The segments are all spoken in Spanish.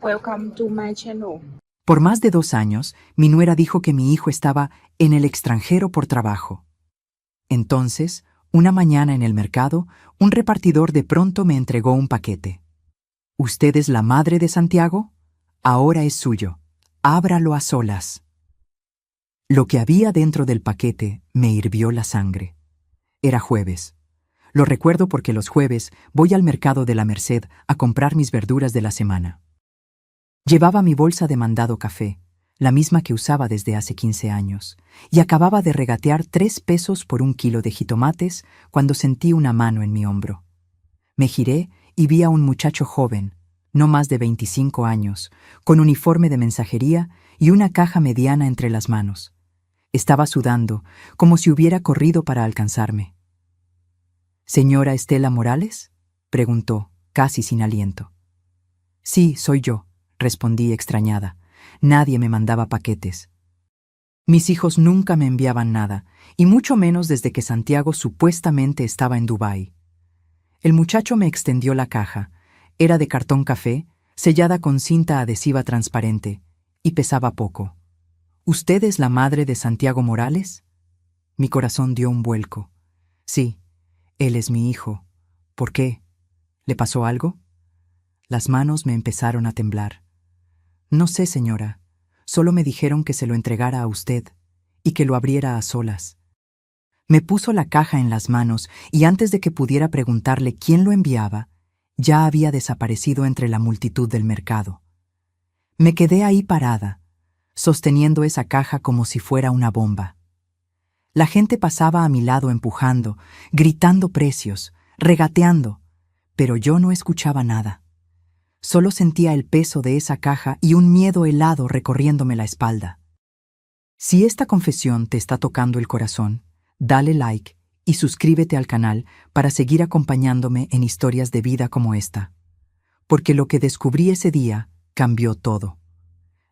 Welcome to my channel. Por más de 2 años, mi nuera dijo que mi hijo estaba en el extranjero por trabajo. Entonces, una mañana en el mercado, un repartidor de pronto me entregó un paquete. ¿Usted es la madre de Santiago? Ahora es suyo. Ábralo a solas. Lo que había dentro del paquete me hirvió la sangre. Era jueves. Lo recuerdo porque los jueves voy al mercado de la Merced a comprar mis verduras de la semana. Llevaba mi bolsa de mandado café, la misma que usaba desde hace 15 años, y acababa de regatear 3 pesos por 1 kilo de jitomates cuando sentí una mano en mi hombro. Me giré y vi a un muchacho joven, no más de 25 años, con uniforme de mensajería y una caja mediana entre las manos. Estaba sudando, como si hubiera corrido para alcanzarme. ¿Señora Estela Morales?, preguntó, casi sin aliento. Sí, soy yo, respondí extrañada. Nadie me mandaba paquetes. Mis hijos nunca me enviaban nada, y mucho menos desde que Santiago supuestamente estaba en Dubái. El muchacho me extendió la caja. Era de cartón café, sellada con cinta adhesiva transparente, y pesaba poco. ¿Usted es la madre de Santiago Morales? Mi corazón dio un vuelco. Sí, él es mi hijo. ¿Por qué? ¿Le pasó algo? Las manos me empezaron a temblar. No sé, señora. Solo me dijeron que se lo entregara a usted y que lo abriera a solas. Me puso la caja en las manos y antes de que pudiera preguntarle quién lo enviaba, ya había desaparecido entre la multitud del mercado. Me quedé ahí parada, sosteniendo esa caja como si fuera una bomba. La gente pasaba a mi lado empujando, gritando precios, regateando, pero yo no escuchaba nada. Solo sentía el peso de esa caja y un miedo helado recorriéndome la espalda. Si esta confesión te está tocando el corazón, dale like y suscríbete al canal para seguir acompañándome en historias de vida como esta. Porque lo que descubrí ese día cambió todo.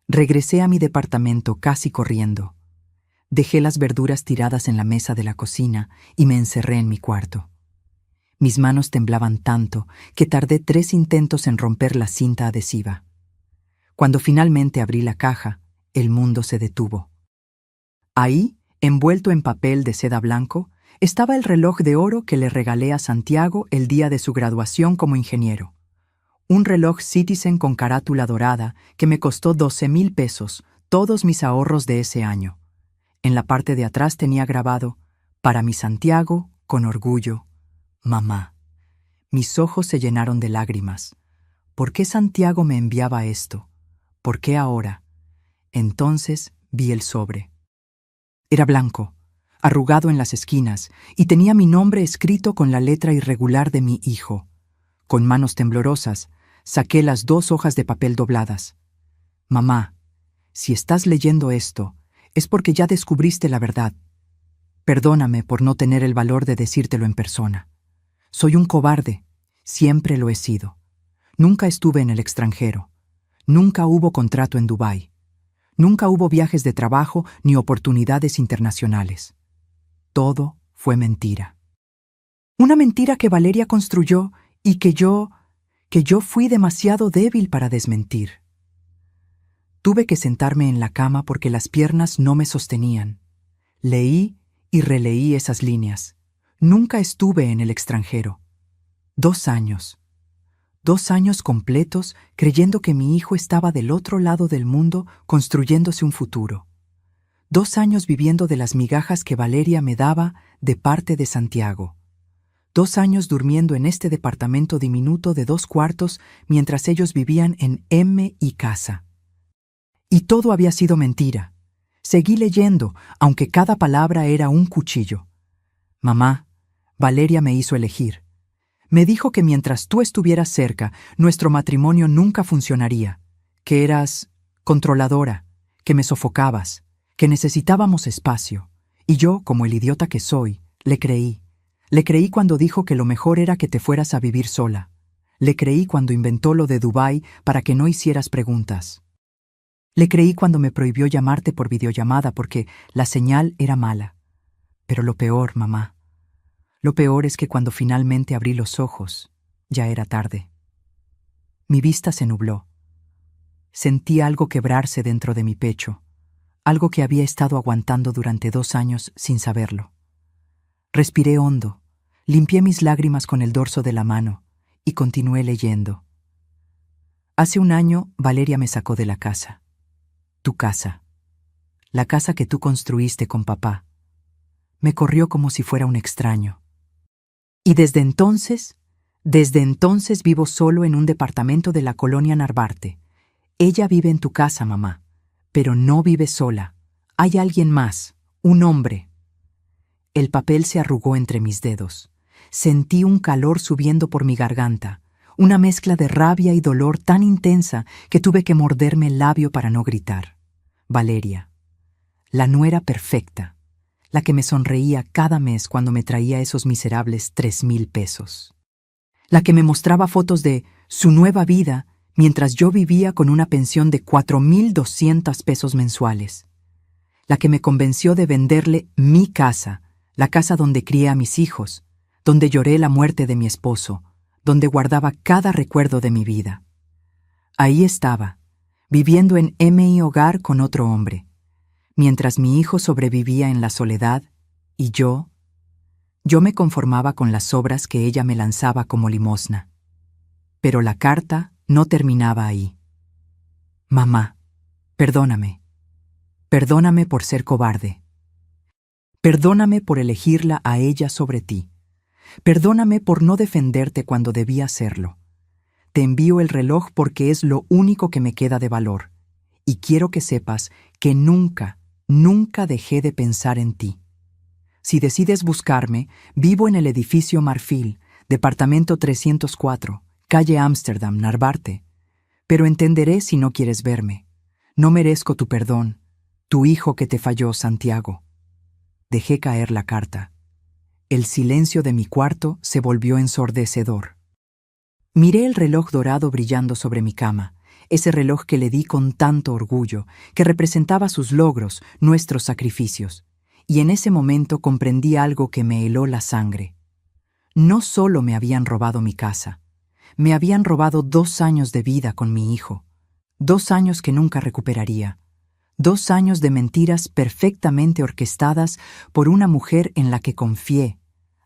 Regresé a mi departamento casi corriendo. Dejé las verduras tiradas en la mesa de la cocina y me encerré en mi cuarto. Mis manos temblaban tanto que tardé 3 intentos en romper la cinta adhesiva. Cuando finalmente abrí la caja, el mundo se detuvo. Ahí, envuelto en papel de seda blanco, estaba el reloj de oro que le regalé a Santiago el día de su graduación como ingeniero. Un reloj Citizen con carátula dorada que me costó 12,000 pesos, todos mis ahorros de ese año. En la parte de atrás tenía grabado, para mi Santiago, con orgullo, mamá. Mis ojos se llenaron de lágrimas. ¿Por qué Santiago me enviaba esto? ¿Por qué ahora? Entonces vi el sobre. Era blanco, arrugado en las esquinas, y tenía mi nombre escrito con la letra irregular de mi hijo. Con manos temblorosas, saqué las 2 hojas de papel dobladas. Mamá, si estás leyendo esto, es porque ya descubriste la verdad. Perdóname por no tener el valor de decírtelo en persona. Soy un cobarde, siempre lo he sido. Nunca estuve en el extranjero. Nunca hubo contrato en Dubái. Nunca hubo viajes de trabajo ni oportunidades internacionales. Todo fue mentira. Una mentira que Valeria construyó y que yo fui demasiado débil para desmentir. Tuve que sentarme en la cama porque las piernas no me sostenían. Leí y releí esas líneas. Nunca estuve en el extranjero. 2 años. 2 años completos creyendo que mi hijo estaba del otro lado del mundo construyéndose un futuro. 2 años viviendo de las migajas que Valeria me daba de parte de Santiago. 2 años durmiendo en este departamento diminuto de 2 cuartos mientras ellos vivían en M y casa. Y todo había sido mentira. Seguí leyendo, aunque cada palabra era un cuchillo. Mamá, Valeria me hizo elegir. Me dijo que mientras tú estuvieras cerca, nuestro matrimonio nunca funcionaría, que eras controladora, que me sofocabas, que necesitábamos espacio. Y yo, como el idiota que soy, le creí. Le creí cuando dijo que lo mejor era que te fueras a vivir sola. Le creí cuando inventó lo de Dubái para que no hicieras preguntas. Le creí cuando me prohibió llamarte por videollamada porque la señal era mala. Pero lo peor, mamá, lo peor es que cuando finalmente abrí los ojos, ya era tarde. Mi vista se nubló. Sentí algo quebrarse dentro de mi pecho, algo que había estado aguantando durante 2 años sin saberlo. Respiré hondo, limpié mis lágrimas con el dorso de la mano y continué leyendo. Hace 1 año, Valeria me sacó de la casa. Tu casa. La casa que tú construiste con papá. Me corrió como si fuera un extraño. Y desde entonces vivo solo en un departamento de la colonia Narvarte. Ella vive en tu casa, mamá, pero no vive sola. Hay alguien más, un hombre. El papel se arrugó entre mis dedos. Sentí un calor subiendo por mi garganta, una mezcla de rabia y dolor tan intensa que tuve que morderme el labio para no gritar. Valeria, la nuera perfecta, la que me sonreía cada mes cuando me traía esos miserables 3,000 pesos. La que me mostraba fotos de su nueva vida mientras yo vivía con una pensión de 4,200 pesos mensuales. La que me convenció de venderle mi casa, la casa donde crié a mis hijos, donde lloré la muerte de mi esposo, donde guardaba cada recuerdo de mi vida. Ahí estaba, viviendo en mi hogar con otro hombre, mientras mi hijo sobrevivía en la soledad y yo me conformaba con las sobras que ella me lanzaba como limosna. Pero la carta no terminaba ahí. Mamá, perdóname. Perdóname por ser cobarde. Perdóname por elegirla a ella sobre ti. Perdóname por no defenderte cuando debía hacerlo. Te envío el reloj porque es lo único que me queda de valor. Y quiero que sepas que nunca dejé de pensar en ti. Si decides buscarme, vivo en el edificio Marfil, departamento 304, calle Ámsterdam, Narvarte. Pero entenderé si no quieres verme. No merezco tu perdón, tu hijo que te falló, Santiago. Dejé caer la carta. El silencio de mi cuarto se volvió ensordecedor. Miré el reloj dorado brillando sobre mi cama, ese reloj que le di con tanto orgullo, que representaba sus logros, nuestros sacrificios. Y en ese momento comprendí algo que me heló la sangre. No solo me habían robado mi casa, me habían robado 2 años de vida con mi hijo, 2 años que nunca recuperaría, 2 años de mentiras perfectamente orquestadas por una mujer en la que confié,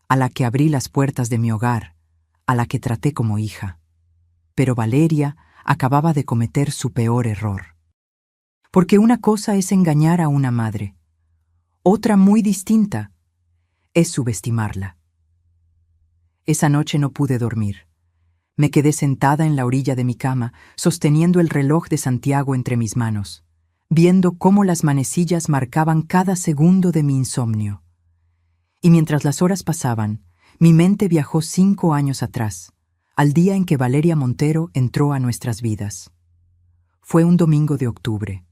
a la que abrí las puertas de mi hogar, a la que traté como hija. Pero Valeria acababa de cometer su peor error. Porque una cosa es engañar a una madre, otra muy distinta es subestimarla. Esa noche no pude dormir. Me quedé sentada en la orilla de mi cama, sosteniendo el reloj de Santiago entre mis manos, viendo cómo las manecillas marcaban cada segundo de mi insomnio. Y mientras las horas pasaban, mi mente viajó 5 años atrás, al día en que Valeria Montero entró a nuestras vidas. Fue un domingo de octubre.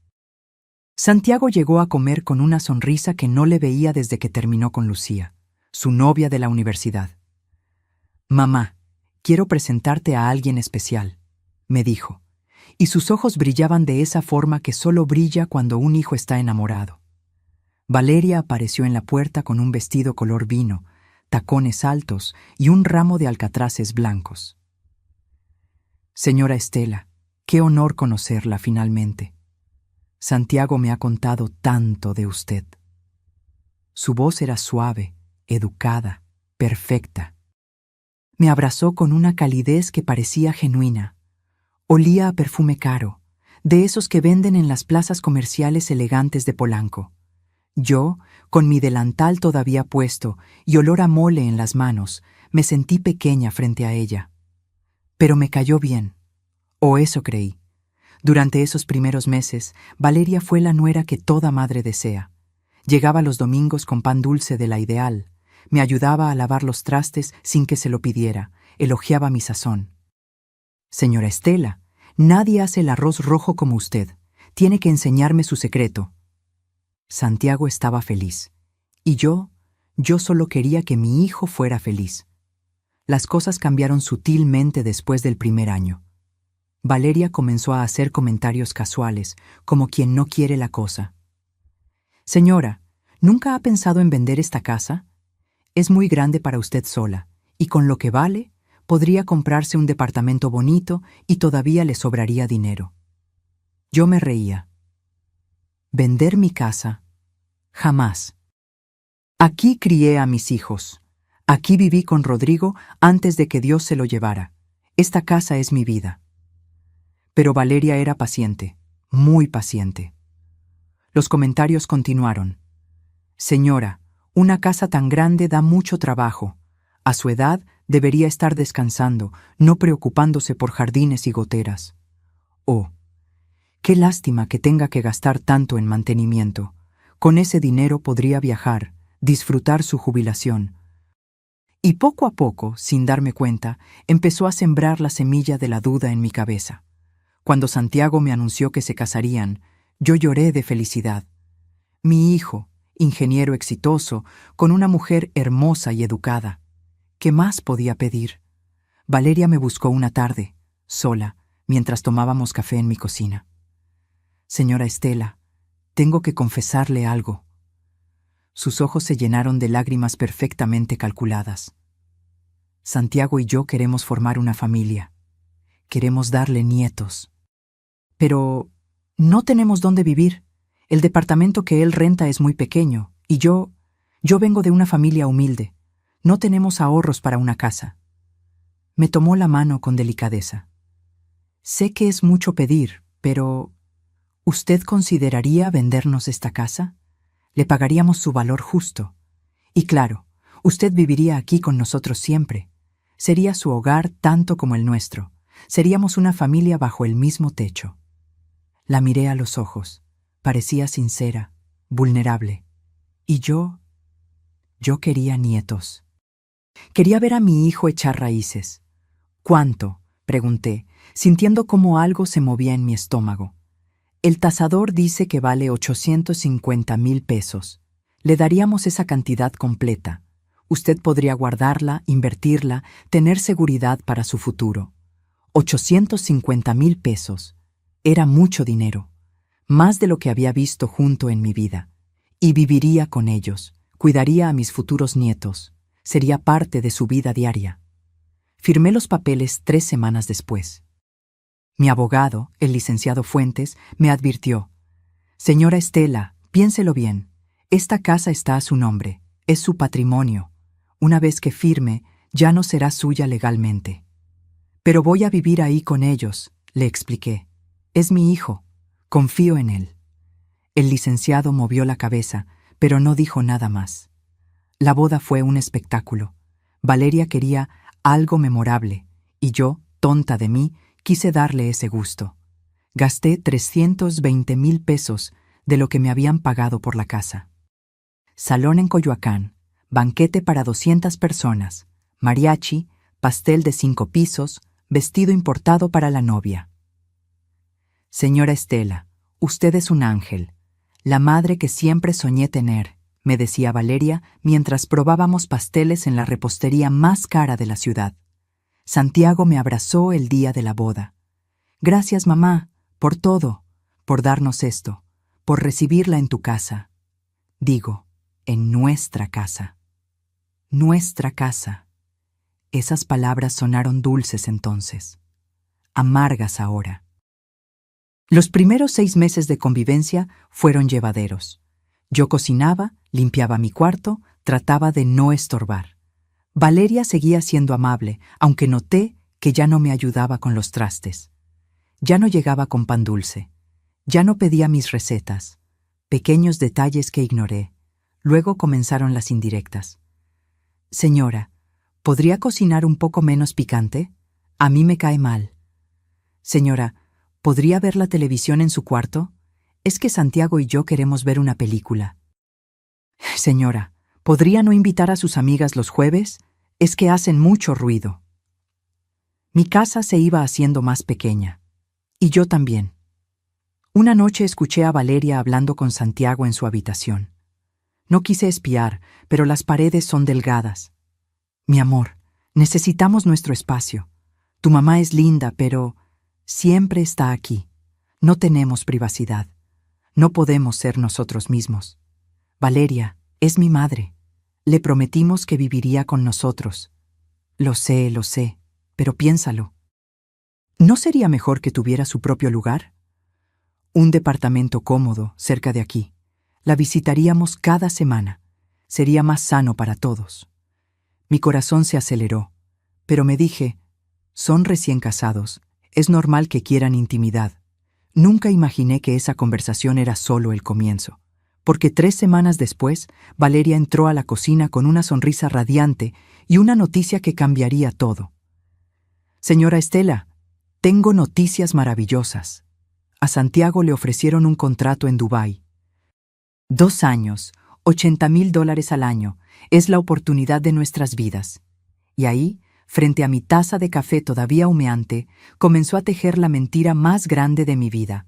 Santiago llegó a comer con una sonrisa que no le veía desde que terminó con Lucía, su novia de la universidad. «Mamá, quiero presentarte a alguien especial», me dijo, y sus ojos brillaban de esa forma que solo brilla cuando un hijo está enamorado. Valeria apareció en la puerta con un vestido color vino, tacones altos y un ramo de alcatraces blancos. «Señora Estela, qué honor conocerla finalmente. Santiago me ha contado tanto de usted». Su voz era suave, educada, perfecta. Me abrazó con una calidez que parecía genuina. Olía a perfume caro, de esos que venden en las plazas comerciales elegantes de Polanco. Yo, con mi delantal todavía puesto y olor a mole en las manos, me sentí pequeña frente a ella. Pero me cayó bien, o eso creí. Durante esos primeros meses, Valeria fue la nuera que toda madre desea. Llegaba los domingos con pan dulce de la Ideal, me ayudaba a lavar los trastes sin que se lo pidiera, elogiaba mi sazón. «Señora Estela, nadie hace el arroz rojo como usted. Tiene que enseñarme su secreto». Santiago estaba feliz, y yo solo quería que mi hijo fuera feliz. Las cosas cambiaron sutilmente después del primer año. Valeria comenzó a hacer comentarios casuales, como quien no quiere la cosa. «Señora, ¿nunca ha pensado en vender esta casa? Es muy grande para usted sola, y con lo que vale, podría comprarse un departamento bonito y todavía le sobraría dinero». Yo me reía. ¿Vender mi casa? Jamás. Aquí crié a mis hijos. Aquí viví con Rodrigo antes de que Dios se lo llevara. Esta casa es mi vida. Pero Valeria era paciente, muy paciente. Los comentarios continuaron. Señora, una casa tan grande da mucho trabajo. A su edad debería estar descansando, no preocupándose por jardines y goteras. Oh, qué lástima que tenga que gastar tanto en mantenimiento. Con ese dinero podría viajar, disfrutar su jubilación. Y poco a poco, sin darme cuenta, empezó a sembrar la semilla de la duda en mi cabeza. Cuando Santiago me anunció que se casarían, yo lloré de felicidad. Mi hijo, ingeniero exitoso, con una mujer hermosa y educada. ¿Qué más podía pedir? Valeria me buscó una tarde, sola, mientras tomábamos café en mi cocina. Señora Estela, tengo que confesarle algo. Sus ojos se llenaron de lágrimas perfectamente calculadas. Santiago y yo queremos formar una familia. Queremos darle nietos. Pero no tenemos dónde vivir. El departamento que él renta es muy pequeño, y yo vengo de una familia humilde. No tenemos ahorros para una casa. Me tomó la mano con delicadeza. Sé que es mucho pedir, pero ¿usted consideraría vendernos esta casa? Le pagaríamos su valor justo. Y claro, usted viviría aquí con nosotros siempre. Sería su hogar tanto como el nuestro. Seríamos una familia bajo el mismo techo. La miré a los ojos. Parecía sincera, vulnerable. Y yo quería nietos. Quería ver a mi hijo echar raíces. ¿Cuánto?, pregunté, sintiendo cómo algo se movía en mi estómago. El tasador dice que vale 850,000 pesos. Le daríamos esa cantidad completa. Usted podría guardarla, invertirla, tener seguridad para su futuro. 850,000 pesos. Era mucho dinero. Más de lo que había visto junto en mi vida. Y viviría con ellos. Cuidaría a mis futuros nietos. Sería parte de su vida diaria. Firmé los papeles 3 semanas después. Mi abogado, el licenciado Fuentes, me advirtió: Señora Estela, piénselo bien. Esta casa está a su nombre. Es su patrimonio. Una vez que firme, ya no será suya legalmente. Pero voy a vivir ahí con ellos, le expliqué. Es mi hijo. Confío en él. El licenciado movió la cabeza, pero no dijo nada más. La boda fue un espectáculo. Valeria quería algo memorable, y yo, tonta de mí, quise darle ese gusto. Gasté 320,000 pesos de lo que me habían pagado por la casa. Salón en Coyoacán, banquete para 200 personas, mariachi, pastel de 5 pisos, vestido importado para la novia. Señora Estela, usted es un ángel, la madre que siempre soñé tener, me decía Valeria mientras probábamos pasteles en la repostería más cara de la ciudad. Santiago me abrazó el día de la boda. Gracias, mamá, por todo, por darnos esto, por recibirla en tu casa. Digo, en nuestra casa. Nuestra casa. Esas palabras sonaron dulces entonces, amargas ahora. Los primeros 6 meses de convivencia fueron llevaderos. Yo cocinaba, limpiaba mi cuarto, trataba de no estorbar. Valeria seguía siendo amable, aunque noté que ya no me ayudaba con los trastes. Ya no llegaba con pan dulce. Ya no pedía mis recetas. Pequeños detalles que ignoré. Luego comenzaron las indirectas. Señora, ¿podría cocinar un poco menos picante? A mí me cae mal. Señora, ¿podría ver la televisión en su cuarto? Es que Santiago y yo queremos ver una película. Señora, ¿podría no invitar a sus amigas los jueves? Es que hacen mucho ruido. Mi casa se iba haciendo más pequeña. Y yo también. Una noche escuché a Valeria hablando con Santiago en su habitación. No quise espiar, pero las paredes son delgadas. Mi amor, necesitamos nuestro espacio. Tu mamá es linda, pero siempre está aquí. No tenemos privacidad. No podemos ser nosotros mismos. Valeria es mi madre. Le prometimos que viviría con nosotros. Lo sé, pero piénsalo. ¿No sería mejor que tuviera su propio lugar? Un departamento cómodo cerca de aquí. La visitaríamos cada semana. Sería más sano para todos. Mi corazón se aceleró, pero me dije, son recién casados, es normal que quieran intimidad. Nunca imaginé que esa conversación era solo el comienzo, porque 3 semanas después, Valeria entró a la cocina con una sonrisa radiante y una noticia que cambiaría todo. Señora Estela, tengo noticias maravillosas. A Santiago le ofrecieron un contrato en Dubái. 2 años, $80,000 al año, es la oportunidad de nuestras vidas. Y ahí, frente a mi taza de café todavía humeante, comenzó a tejer la mentira más grande de mi vida.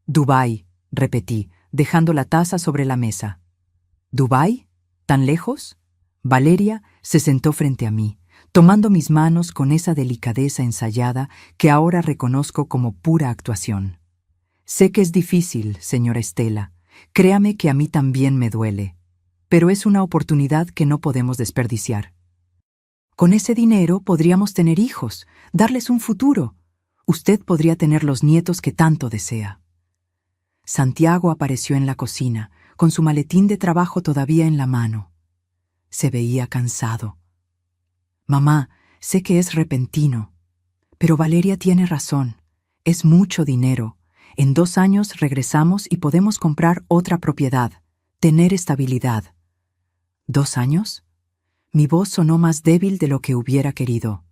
Dubái, repetí, dejando la taza sobre la mesa. ¿Dubái? ¿Tan lejos? Valeria se sentó frente a mí, tomando mis manos con esa delicadeza ensayada que ahora reconozco como pura actuación. Sé que es difícil, señora Estela. Créame que a mí también me duele. Pero es una oportunidad que no podemos desperdiciar. Con ese dinero podríamos tener hijos, darles un futuro. Usted podría tener los nietos que tanto desea. Santiago apareció en la cocina, con su maletín de trabajo todavía en la mano. Se veía cansado. Mamá, sé que es repentino, pero Valeria tiene razón. Es mucho dinero. En 2 años regresamos y podemos comprar otra propiedad, tener estabilidad. ¿2 años? Mi voz sonó más débil de lo que hubiera querido.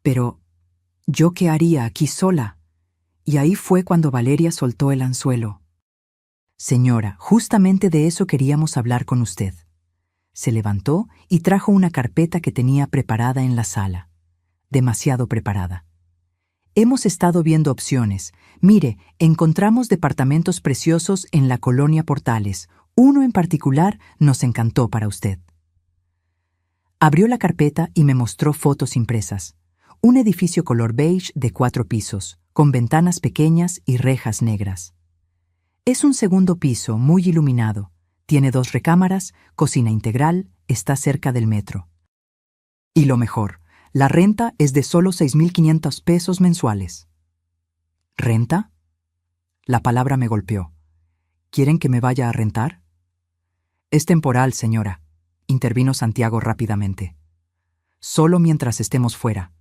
Pero, ¿yo qué haría aquí sola? Y ahí fue cuando Valeria soltó el anzuelo. Señora, justamente de eso queríamos hablar con usted. Se levantó y trajo una carpeta que tenía preparada en la sala. Demasiado preparada. Hemos estado viendo opciones. Mire, encontramos departamentos preciosos en la colonia Portales. Uno en particular nos encantó para usted. Abrió la carpeta y me mostró fotos impresas. Un edificio color beige de 4 pisos, con ventanas pequeñas y rejas negras. Es un segundo piso muy iluminado. Tiene 2 recámaras, cocina integral, está cerca del metro. Y lo mejor, la renta es de solo $6,500 mensuales. ¿Renta? La palabra me golpeó. ¿Quieren que me vaya a rentar? Es temporal, señora, intervino Santiago rápidamente. Solo mientras estemos fuera.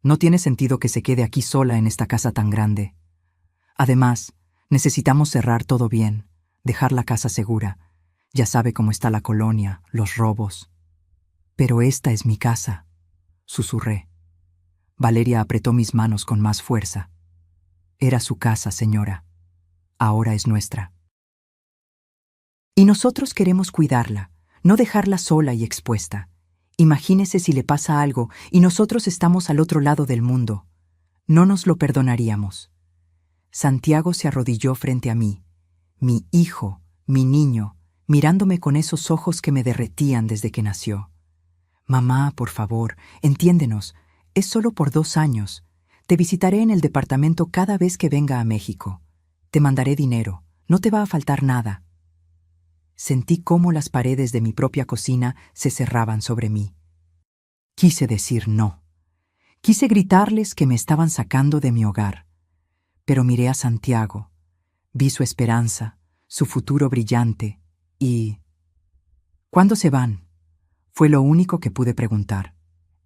No tiene sentido que se quede aquí sola en esta casa tan grande. Además, necesitamos cerrar todo bien, dejar la casa segura. Ya sabe cómo está la colonia, los robos. Pero esta es mi casa, susurré. Valeria apretó mis manos con más fuerza. Era su casa, señora. Ahora es nuestra. Y nosotros queremos cuidarla, no dejarla sola y expuesta. Imagínese si le pasa algo y nosotros estamos al otro lado del mundo. No nos lo perdonaríamos. Santiago se arrodilló frente a mí, mi hijo, mi niño, mirándome con esos ojos que me derretían desde que nació. Mamá, por favor, entiéndenos, es solo por 2 años. Te visitaré en el departamento cada vez que venga a México. Te mandaré dinero, no te va a faltar nada. Sentí cómo las paredes de mi propia cocina se cerraban sobre mí. Quise decir no. Quise gritarles que me estaban sacando de mi hogar. Pero miré a Santiago, vi su esperanza, su futuro brillante y... ¿Cuándo se van? Fue lo único que pude preguntar.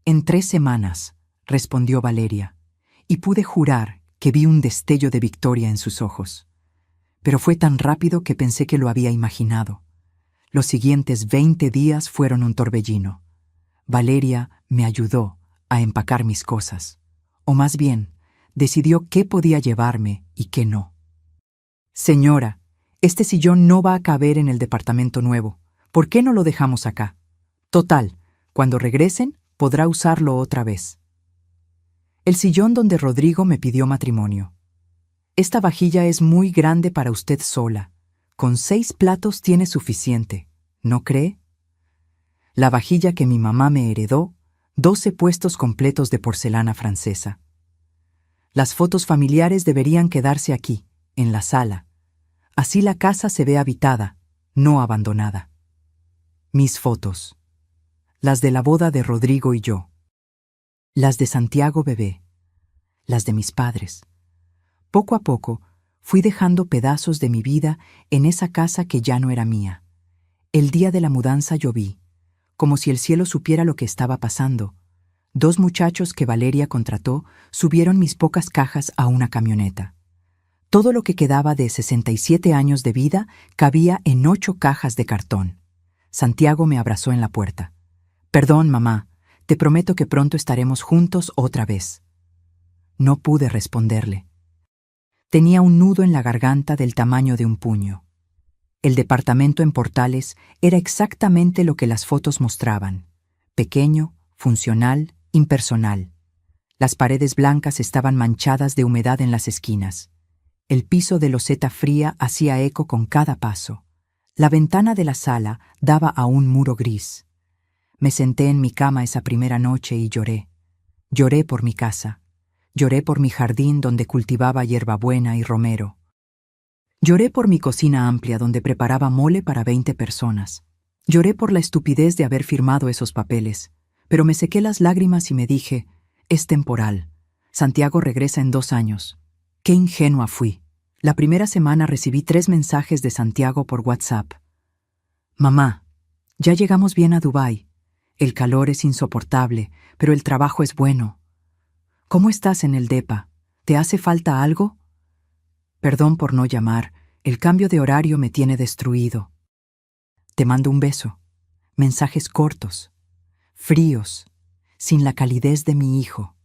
En 3 semanas, respondió Valeria, y pude jurar que vi un destello de victoria en sus ojos. Pero fue tan rápido que pensé que lo había imaginado. Los siguientes 20 días fueron un torbellino. Valeria me ayudó a empacar mis cosas, o más bien, decidió qué podía llevarme y qué no. Señora, este sillón no va a caber en el departamento nuevo. ¿Por qué no lo dejamos acá? Total, cuando regresen, podrá usarlo otra vez. El sillón donde Rodrigo me pidió matrimonio. Esta vajilla es muy grande para usted sola. Con 6 platos tiene suficiente, ¿no cree? La vajilla que mi mamá me heredó, 12 puestos completos de porcelana francesa. Las fotos familiares deberían quedarse aquí, en la sala. Así la casa se ve habitada, no abandonada. Mis fotos. Las de la boda de Rodrigo y yo. Las de Santiago bebé. Las de mis padres. Poco a poco, Fui dejando pedazos de mi vida en esa casa que ya no era mía. El día de la mudanza lloví, como si el cielo supiera lo que estaba pasando. 2 muchachos que Valeria contrató subieron mis pocas cajas a una camioneta. Todo lo que quedaba de 67 años de vida cabía en 8 cajas de cartón. Santiago me abrazó en la puerta. «Perdón, mamá, te prometo que pronto estaremos juntos otra vez». No pude responderle. Tenía un nudo en la garganta del tamaño de un puño. El departamento en Portales era exactamente lo que las fotos mostraban: pequeño, funcional, impersonal. Las paredes blancas estaban manchadas de humedad en las esquinas. El piso de loseta fría hacía eco con cada paso. La ventana de la sala daba a un muro gris. Me senté en mi cama esa primera noche y lloré. Lloré por mi casa. Lloré por mi jardín donde cultivaba hierbabuena y romero. Lloré por mi cocina amplia donde preparaba mole para 20 personas. Lloré por la estupidez de haber firmado esos papeles, pero me sequé las lágrimas y me dije: es temporal. Santiago regresa en 2 años. Qué ingenua fui. La primera semana recibí 3 mensajes de Santiago por WhatsApp. «Mamá, ya llegamos bien a Dubái. El calor es insoportable, pero el trabajo es bueno. ¿Cómo estás en el depa? ¿Te hace falta algo? Perdón por no llamar, el cambio de horario me tiene destruido. Te mando un beso». Mensajes cortos, fríos, sin la calidez de mi hijo.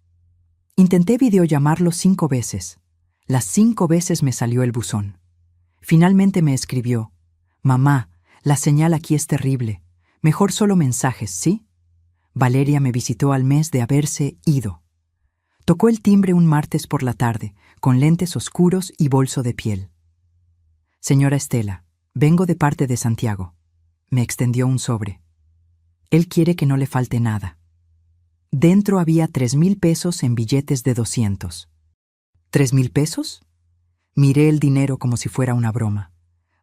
Intenté videollamarlo 5 veces. Las 5 veces me salió el buzón. Finalmente me escribió: «Mamá, la señal aquí es terrible. Mejor solo mensajes, ¿sí?» Valeria me visitó al mes de haberse ido. Tocó el timbre un martes por la tarde, con lentes oscuros y bolso de piel. «Señora Estela, vengo de parte de Santiago». Me extendió un sobre. Él quiere que no le falte nada. Dentro había 3,000 pesos en billetes de 200. ¿3,000 pesos? Miré el dinero como si fuera una broma.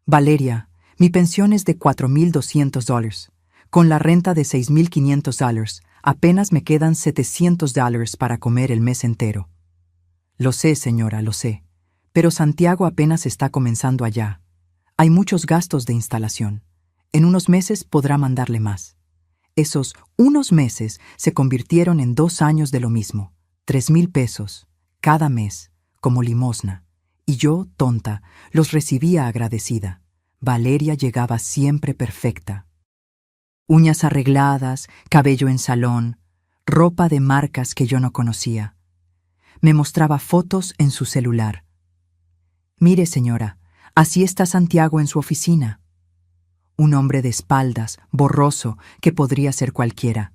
«Valeria, mi pensión es de $4,200. Con la renta de $6,500, apenas me quedan $700 para comer el mes entero». «Lo sé, señora, lo sé. Pero Santiago apenas está comenzando allá. Hay muchos gastos de instalación. En unos meses podrá mandarle más». Esos unos meses se convirtieron en 2 años de lo mismo. 3,000 pesos, cada mes, como limosna. Y yo, tonta, los recibía agradecida. Valeria llegaba siempre perfecta. Uñas arregladas, cabello en salón, ropa de marcas que yo no conocía. Me mostraba fotos en su celular. «Mire, señora, así está Santiago en su oficina». Un hombre de espaldas, borroso, que podría ser cualquiera.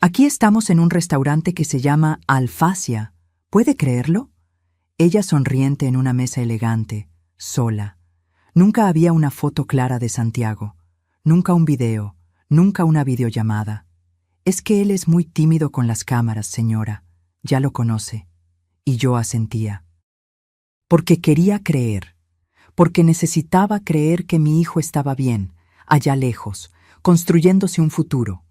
«Aquí estamos en un restaurante que se llama Alfacia. ¿Puede creerlo?» Ella sonriente en una mesa elegante, sola. Nunca había una foto clara de Santiago. Nunca un video. Nunca una videollamada. «Es que él es muy tímido con las cámaras, señora. Ya lo conoce». Y yo asentía. Porque quería creer. Porque necesitaba creer que mi hijo estaba bien, allá lejos, construyéndose un futuro.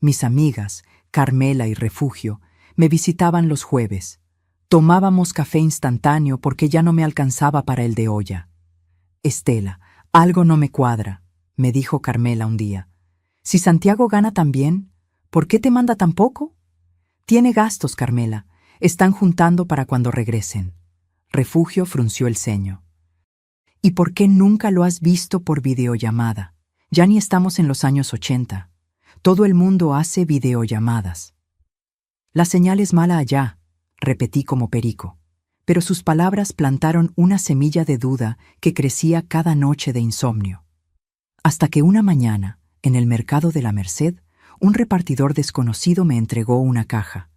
Mis amigas, Carmela y Refugio, me visitaban los jueves. Tomábamos café instantáneo porque ya no me alcanzaba para el de olla. «Estela, algo no me cuadra», me dijo Carmela un día. «Si Santiago gana tan bien, ¿por qué te manda tan poco?» «Tiene gastos, Carmela. Están juntando para cuando regresen». Refugio frunció el ceño. «¿Y por qué nunca lo has visto por videollamada? Ya ni estamos en los años 80. Todo el mundo hace videollamadas». «La señal es mala allá», repetí como perico. Pero sus palabras plantaron una semilla de duda que crecía cada noche de insomnio. Hasta que una mañana, en el mercado de la Merced, un repartidor desconocido me entregó una caja,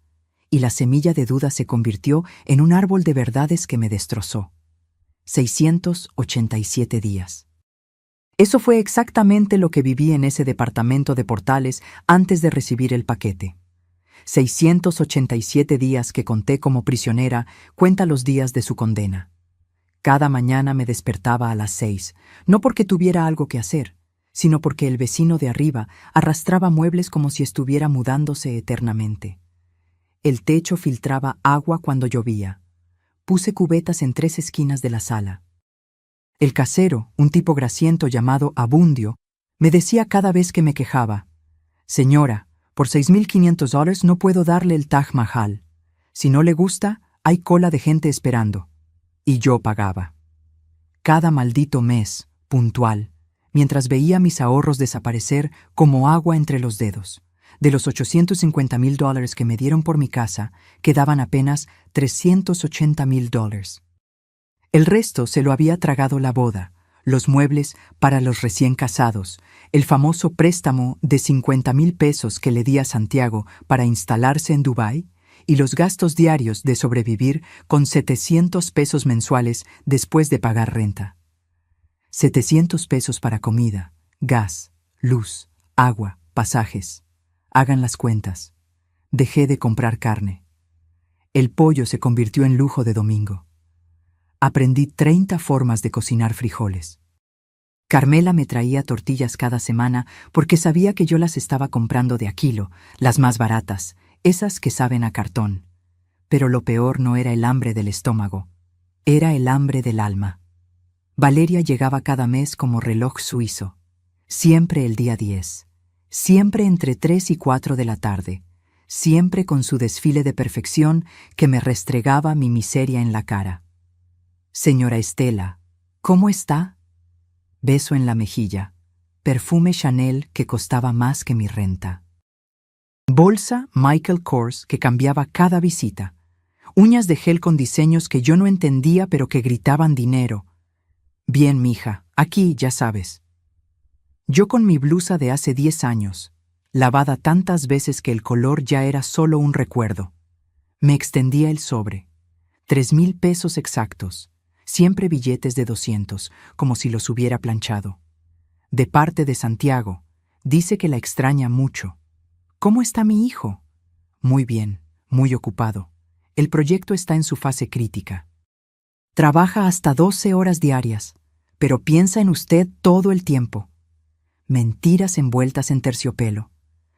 y la semilla de duda se convirtió en un árbol de verdades que me destrozó. 687 días. Eso fue exactamente lo que viví en ese departamento de Portales antes de recibir el paquete. 687 días que conté como prisionera cuenta los días de su condena. Cada mañana me despertaba a las 6, no porque tuviera algo que hacer, sino porque el vecino de arriba arrastraba muebles como si estuviera mudándose eternamente. El techo filtraba agua cuando llovía. Puse cubetas en 3 esquinas de la sala. El casero, un tipo grasiento llamado Abundio, me decía cada vez que me quejaba: «Señora, por $6,500 no puedo darle el Taj Mahal. Si no le gusta, hay cola de gente esperando». Y yo pagaba. Cada maldito mes, puntual, mientras veía mis ahorros desaparecer como agua entre los dedos. De los $850,000 que me dieron por mi casa, quedaban apenas $380,000. El resto se lo había tragado la boda, los muebles para los recién casados, el famoso préstamo de $50,000 que le di a Santiago para instalarse en Dubái y los gastos diarios de sobrevivir con $700 mensuales después de pagar renta. $700 para comida, gas, luz, agua, pasajes. Hagan las cuentas. Dejé de comprar carne. El pollo se convirtió en lujo de domingo. Aprendí 30 formas de cocinar frijoles. Carmela me traía tortillas cada semana porque sabía que yo las estaba comprando de a kilo, las más baratas, esas que saben a cartón. Pero lo peor no era el hambre del estómago, era el hambre del alma. Valeria llegaba cada mes como reloj suizo, siempre el día 10, siempre entre 3 y 4 de la tarde, siempre con su desfile de perfección que me restregaba mi miseria en la cara. «Señora Estela, ¿cómo está?» Beso en la mejilla, perfume Chanel que costaba más que mi renta. Bolsa Michael Kors que cambiaba cada visita, uñas de gel con diseños que yo no entendía pero que gritaban dinero. «Bien, mija, aquí, ya sabes». Yo con mi blusa de hace 10 años, lavada tantas veces que el color ya era solo un recuerdo. Me extendía el sobre. $3,000 exactos, siempre billetes de 200, como si los hubiera planchado. De parte de Santiago, dice que la extraña mucho. «¿Cómo está mi hijo?» «Muy bien, muy ocupado. El proyecto está en su fase crítica. Trabaja hasta 12 horas diarias, pero piensa en usted todo el tiempo». Mentiras envueltas en terciopelo.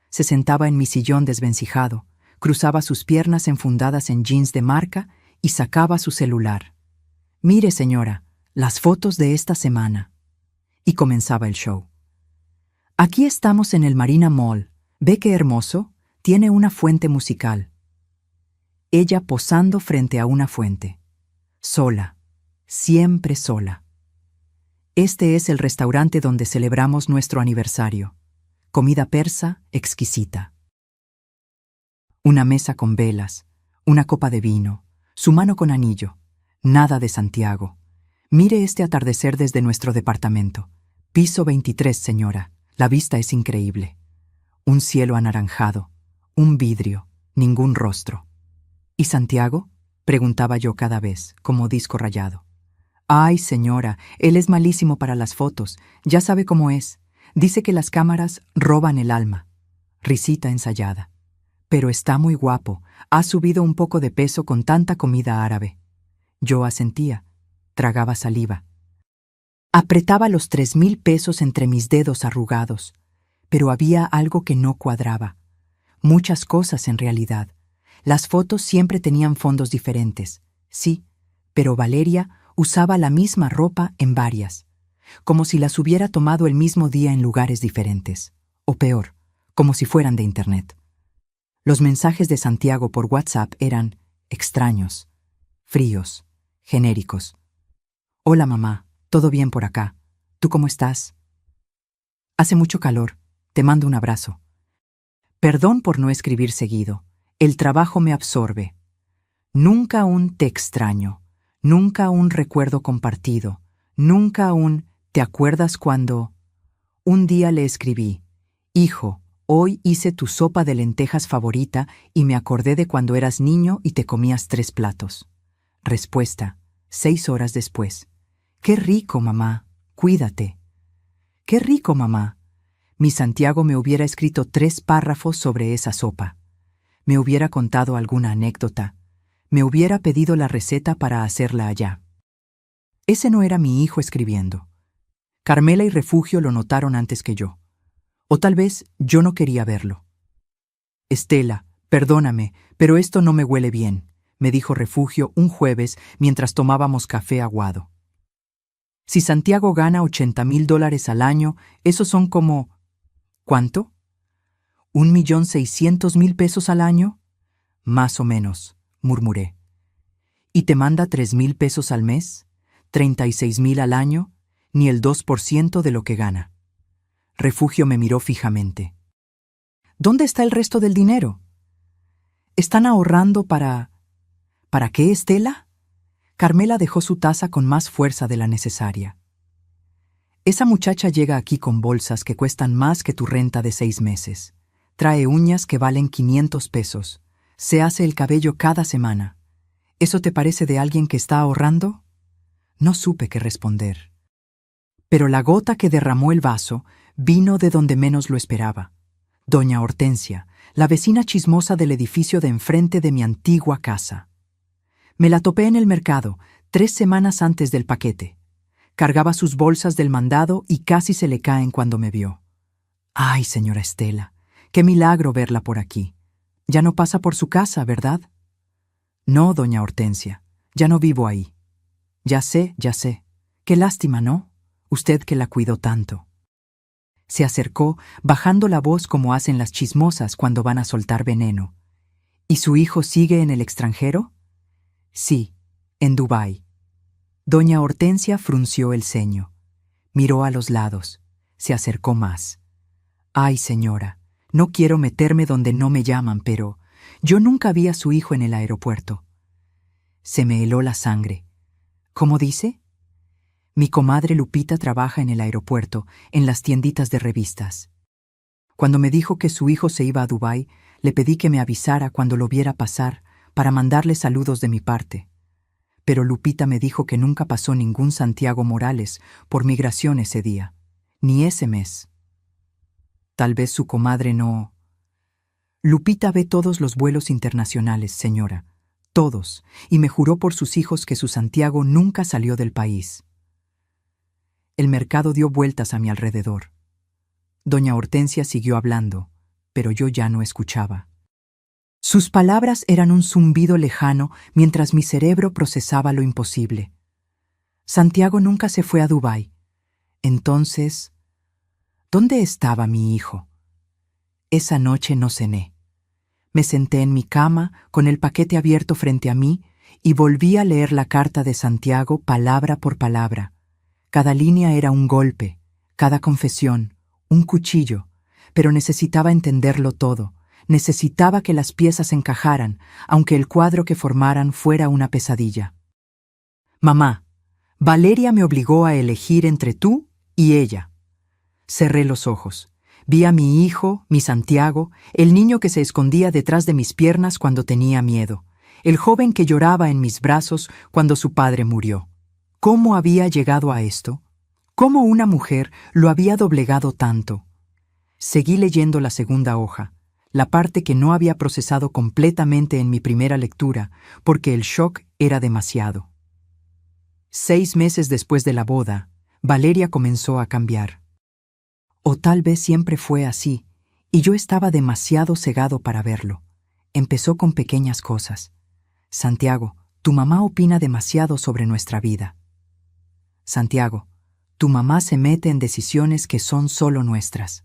Se sentaba en mi sillón desvencijado, cruzaba sus piernas enfundadas en jeans de marca y sacaba su celular. «Mire, señora, las fotos de esta semana». Y comenzaba el show. «Aquí estamos en el Marina Mall. ¿Ve qué hermoso? Tiene una fuente musical». Ella posando frente a una fuente. Sola, siempre sola. «Este es el restaurante donde celebramos nuestro aniversario. Comida persa exquisita. Una mesa con velas, una copa de vino, su mano con anillo. Nada de Santiago. Mire este atardecer desde nuestro departamento. Piso 23, señora. La vista es increíble. Un cielo anaranjado, un vidrio, ningún rostro». «¿Y Santiago?», preguntaba yo cada vez, como disco rayado. «Ay, señora, él es malísimo para las fotos. Ya sabe cómo es. Dice que las cámaras roban el alma». Risita ensayada. «Pero está muy guapo. Ha subido un poco de peso con tanta comida árabe». Yo asentía. Tragaba saliva. Apretaba los $3,000 entre mis dedos arrugados. Pero había algo que no cuadraba. Muchas cosas en realidad. Las fotos siempre tenían fondos diferentes. Sí, pero Valeria usaba la misma ropa en varias, como si las hubiera tomado el mismo día en lugares diferentes, o peor, como si fueran de internet. Los mensajes de Santiago por WhatsApp eran extraños, fríos, genéricos. «Hola mamá, ¿todo bien por acá? ¿Tú cómo estás? Hace mucho calor, te mando un abrazo. Perdón por no escribir seguido, el trabajo me absorbe. Nunca un te extraño. Nunca un recuerdo compartido, nunca un ¿te acuerdas cuando...?» Un día le escribí: «Hijo, hoy hice tu sopa de lentejas favorita y me acordé de cuando eras niño y te comías 3 platos». Respuesta, 6 horas después: «Qué rico, mamá, cuídate». «Qué rico, mamá». Mi Santiago me hubiera escrito 3 párrafos sobre esa sopa. Me hubiera contado alguna anécdota. Me hubiera pedido la receta para hacerla allá. Ese no era mi hijo escribiendo. Carmela y Refugio lo notaron antes que yo. O tal vez yo no quería verlo. «Estela, perdóname, pero esto no me huele bien. me dijo Refugio un jueves mientras tomábamos café aguado. Si Santiago gana $80,000 al año, esos son como... ¿Cuánto? ¿1,600,000 pesos al año? Más o menos, murmuré. ¿Y te manda 3,000 pesos al mes? ¿36,000 al año? Ni el 2% de lo que gana. Refugio me miró fijamente. ¿Dónde está el resto del dinero? ¿Están ahorrando para... ¿Para qué, Estela? Carmela dejó su taza con más fuerza de la necesaria. Esa muchacha llega aquí con bolsas que cuestan más que tu renta de 6 meses. Trae uñas que valen 500 pesos. Se hace el cabello cada semana. ¿Eso te parece de alguien que está ahorrando? No supe qué responder. Pero la gota que derramó el vaso vino de donde menos lo esperaba. Doña Hortensia, la vecina chismosa del edificio de enfrente de mi antigua casa. Me la topé en el mercado, 3 semanas antes del paquete. Cargaba sus bolsas del mandado y casi se le caen cuando me vio. ¡Ay, señora Estela! ¡Qué milagro verla por aquí! Ya no pasa por su casa, ¿verdad? No, doña Hortensia, ya no vivo ahí. Ya sé. Qué lástima, ¿no? Usted que la cuidó tanto. Se acercó, bajando la voz como hacen las chismosas cuando van a soltar veneno. ¿Y su hijo sigue en el extranjero? Sí, en Dubái. Doña Hortensia frunció el ceño. Miró a los lados. Se acercó más. Ay, señora, no quiero meterme donde no me llaman, pero yo nunca vi a su hijo en el aeropuerto. Se me heló la sangre. ¿Cómo dice? Mi comadre Lupita trabaja en el aeropuerto, en las tienditas de revistas. Cuando me dijo que su hijo se iba a Dubái, le pedí que me avisara cuando lo viera pasar, para mandarle saludos de mi parte. Pero Lupita me dijo que nunca pasó ningún Santiago Morales por migración ese día, ni ese mes. Tal vez su comadre no... Lupita ve todos los vuelos internacionales, señora, todos, y me juró por sus hijos que su Santiago nunca salió del país. El mercado dio vueltas a mi alrededor. Doña Hortensia siguió hablando, pero yo ya no escuchaba. Sus palabras eran un zumbido lejano mientras mi cerebro procesaba lo imposible. Santiago nunca se fue a Dubái. Entonces, ¿dónde estaba mi hijo? Esa noche no cené. Me senté en mi cama, con el paquete abierto frente a mí, y volví a leer la carta de Santiago palabra por palabra. Cada línea era un golpe, cada confesión, un cuchillo, pero necesitaba entenderlo todo. Necesitaba que las piezas encajaran, aunque el cuadro que formaran fuera una pesadilla. Mamá, Valeria me obligó a elegir entre tú y ella. Cerré los ojos. Vi a mi hijo, mi Santiago, el niño que se escondía detrás de mis piernas cuando tenía miedo, el joven que lloraba en mis brazos cuando su padre murió. ¿Cómo había llegado a esto? ¿Cómo una mujer lo había doblegado tanto? Seguí leyendo la segunda hoja, la parte que no había procesado completamente en mi primera lectura, porque el shock era demasiado. 6 meses después de la boda, Valeria comenzó a cambiar. O tal vez siempre fue así, y yo estaba demasiado cegado para verlo. Empezó con pequeñas cosas. Santiago, tu mamá opina demasiado sobre nuestra vida. Santiago, tu mamá se mete en decisiones que son solo nuestras.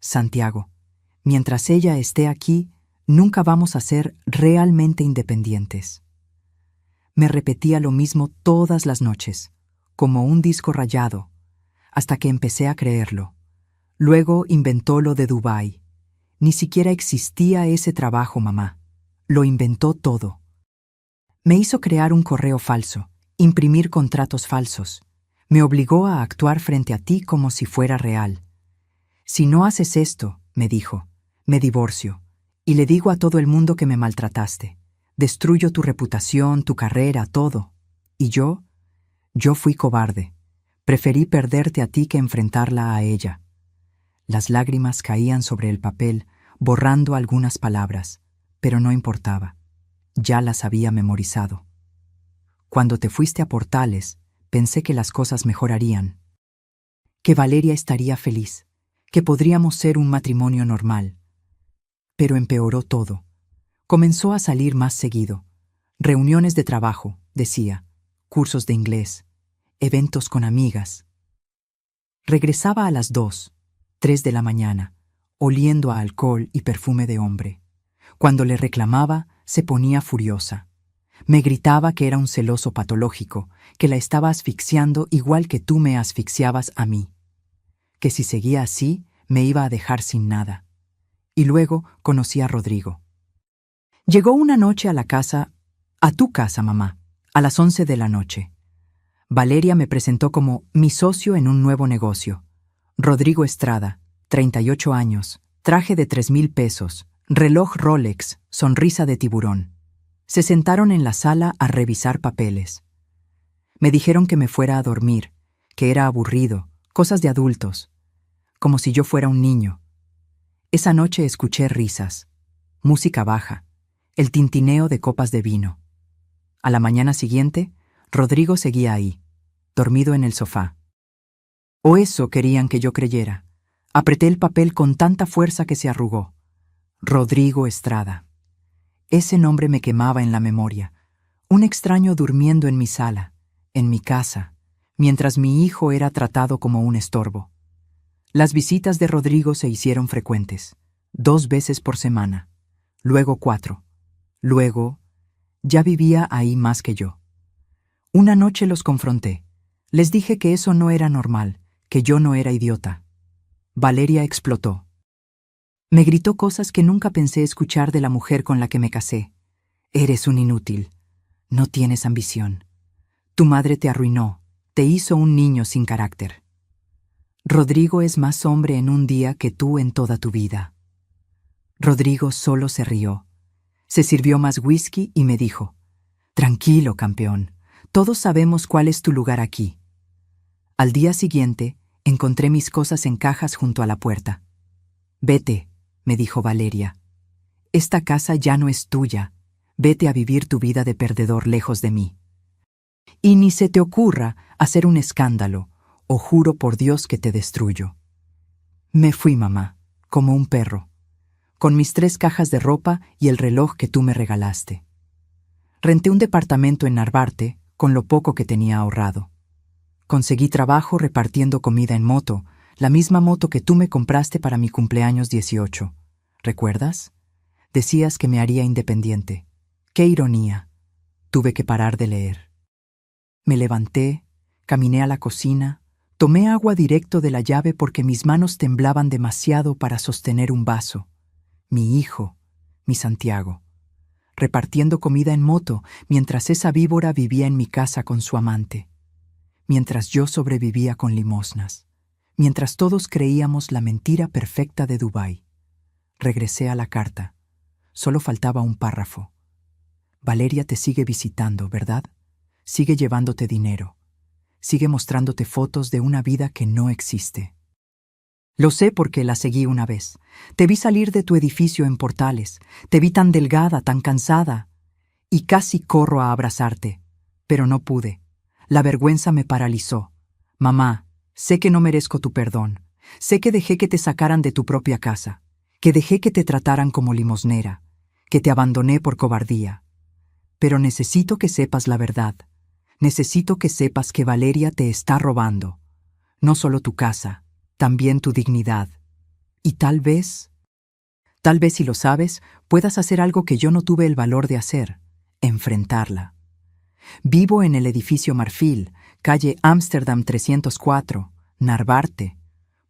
Santiago, mientras ella esté aquí, nunca vamos a ser realmente independientes. Me repetía lo mismo todas las noches, como un disco rayado, hasta que empecé a creerlo. Luego inventó lo de Dubái. Ni siquiera existía ese trabajo, mamá. Lo inventó todo. Me hizo crear un correo falso, imprimir contratos falsos. Me obligó a actuar frente a ti como si fuera real. Si no haces esto, me dijo, me divorcio, y le digo a todo el mundo que me maltrataste. Destruyo tu reputación, tu carrera, todo. Y yo fui cobarde. Preferí perderte a ti que enfrentarla a ella. Las lágrimas caían sobre el papel, borrando algunas palabras, pero no importaba. Ya las había memorizado. Cuando te fuiste a Portales, pensé que las cosas mejorarían, que Valeria estaría feliz, que podríamos ser un matrimonio normal. Pero empeoró todo. Comenzó a salir más seguido. Reuniones de trabajo, decía, cursos de inglés, eventos con amigas. Regresaba a las 2, 3 de la mañana, oliendo a alcohol y perfume de hombre. Cuando le reclamaba, se ponía furiosa. Me gritaba que era un celoso patológico, que la estaba asfixiando igual que tú me asfixiabas a mí. Que si seguía así, me iba a dejar sin nada. Y luego conocí a Rodrigo. Llegó una noche a tu casa, mamá, a las 11 de la noche. Valeria me presentó como mi socio en un nuevo negocio. Rodrigo Estrada, 38 años, traje de 3,000 pesos, reloj Rolex, sonrisa de tiburón. Se sentaron en la sala a revisar papeles. Me dijeron que me fuera a dormir, que era aburrido, cosas de adultos, como si yo fuera un niño. Esa noche escuché risas, música baja, el tintineo de copas de vino. A la mañana siguiente, Rodrigo seguía ahí, dormido en el sofá. O eso querían que yo creyera. Apreté el papel con tanta fuerza que se arrugó. Rodrigo Estrada. Ese nombre me quemaba en la memoria. Un extraño durmiendo en mi sala, en mi casa, mientras mi hijo era tratado como un estorbo. Las visitas de Rodrigo se hicieron frecuentes, 2 veces por semana, luego 4. Luego, ya vivía ahí más que yo. Una noche los confronté. Les dije que eso no era normal, que yo no era idiota. Valeria explotó. Me gritó cosas que nunca pensé escuchar de la mujer con la que me casé. Eres un inútil. No tienes ambición. Tu madre te arruinó, te hizo un niño sin carácter. Rodrigo es más hombre en un día que tú en toda tu vida. Rodrigo solo se rió. Se sirvió más whisky y me dijo, tranquilo, campeón, todos sabemos cuál es tu lugar aquí. Al día siguiente, encontré mis cosas en cajas junto a la puerta. Vete, me dijo Valeria. Esta casa ya no es tuya. Vete a vivir tu vida de perdedor lejos de mí. Y ni se te ocurra hacer un escándalo, o juro por Dios que te destruyo. Me fui, mamá, como un perro, con mis 3 cajas de ropa y el reloj que tú me regalaste. Renté un departamento en Narvarte con lo poco que tenía ahorrado. Conseguí trabajo repartiendo comida en moto, la misma moto que tú me compraste para mi cumpleaños 18. ¿Recuerdas? Decías que me haría independiente. ¡Qué ironía! Tuve que parar de leer. Me levanté, caminé a la cocina, tomé agua directo de la llave porque mis manos temblaban demasiado para sostener un vaso. Mi hijo, mi Santiago. Repartiendo comida en moto mientras esa víbora vivía en mi casa con su amante. Mientras yo sobrevivía con limosnas. Mientras todos creíamos la mentira perfecta de Dubái. Regresé a la carta. Solo faltaba un párrafo. Valeria te sigue visitando, ¿verdad? Sigue llevándote dinero. Sigue mostrándote fotos de una vida que no existe. Lo sé porque la seguí una vez. Te vi salir de tu edificio en Portales. Te vi tan delgada, tan cansada. Y casi corro a abrazarte. Pero no pude. La vergüenza me paralizó. Mamá, sé que no merezco tu perdón. Sé que dejé que te sacaran de tu propia casa. Que dejé que te trataran como limosnera. Que te abandoné por cobardía. Pero necesito que sepas la verdad. Necesito que sepas que Valeria te está robando. No solo tu casa, también tu dignidad. Y tal vez si lo sabes, puedas hacer algo que yo no tuve el valor de hacer, enfrentarla. Vivo en el edificio Marfil, calle Ámsterdam 304, Narvarte,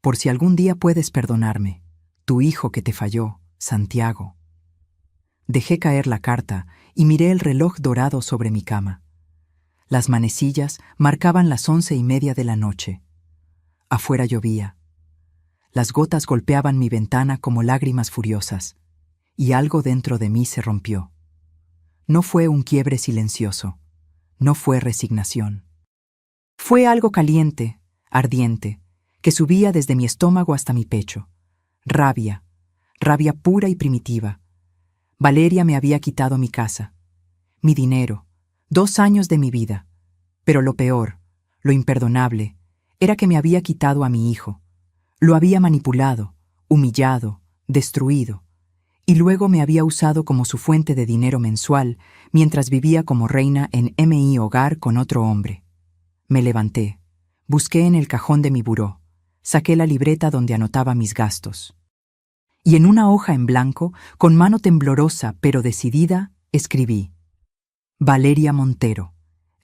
por si algún día puedes perdonarme. Tu hijo que te falló, Santiago. Dejé caer la carta y miré el reloj dorado sobre mi cama. Las manecillas marcaban las 11:30 de la noche. Afuera llovía. Las gotas golpeaban mi ventana como lágrimas furiosas, y algo dentro de mí se rompió. No fue un quiebre silencioso, no fue resignación. Fue algo caliente, ardiente, que subía desde mi estómago hasta mi pecho. Rabia, rabia pura y primitiva. Valeria me había quitado mi casa, mi dinero, 2 años de mi vida. Pero lo peor, lo imperdonable, era que me había quitado a mi hijo. Lo había manipulado, humillado, destruido. y luego me había usado como su fuente de dinero mensual mientras vivía como reina en M.I. Hogar con otro hombre. Me levanté, busqué en el cajón de mi buró, saqué la libreta donde anotaba mis gastos. Y en una hoja en blanco, con mano temblorosa pero decidida, escribí: Valeria Montero.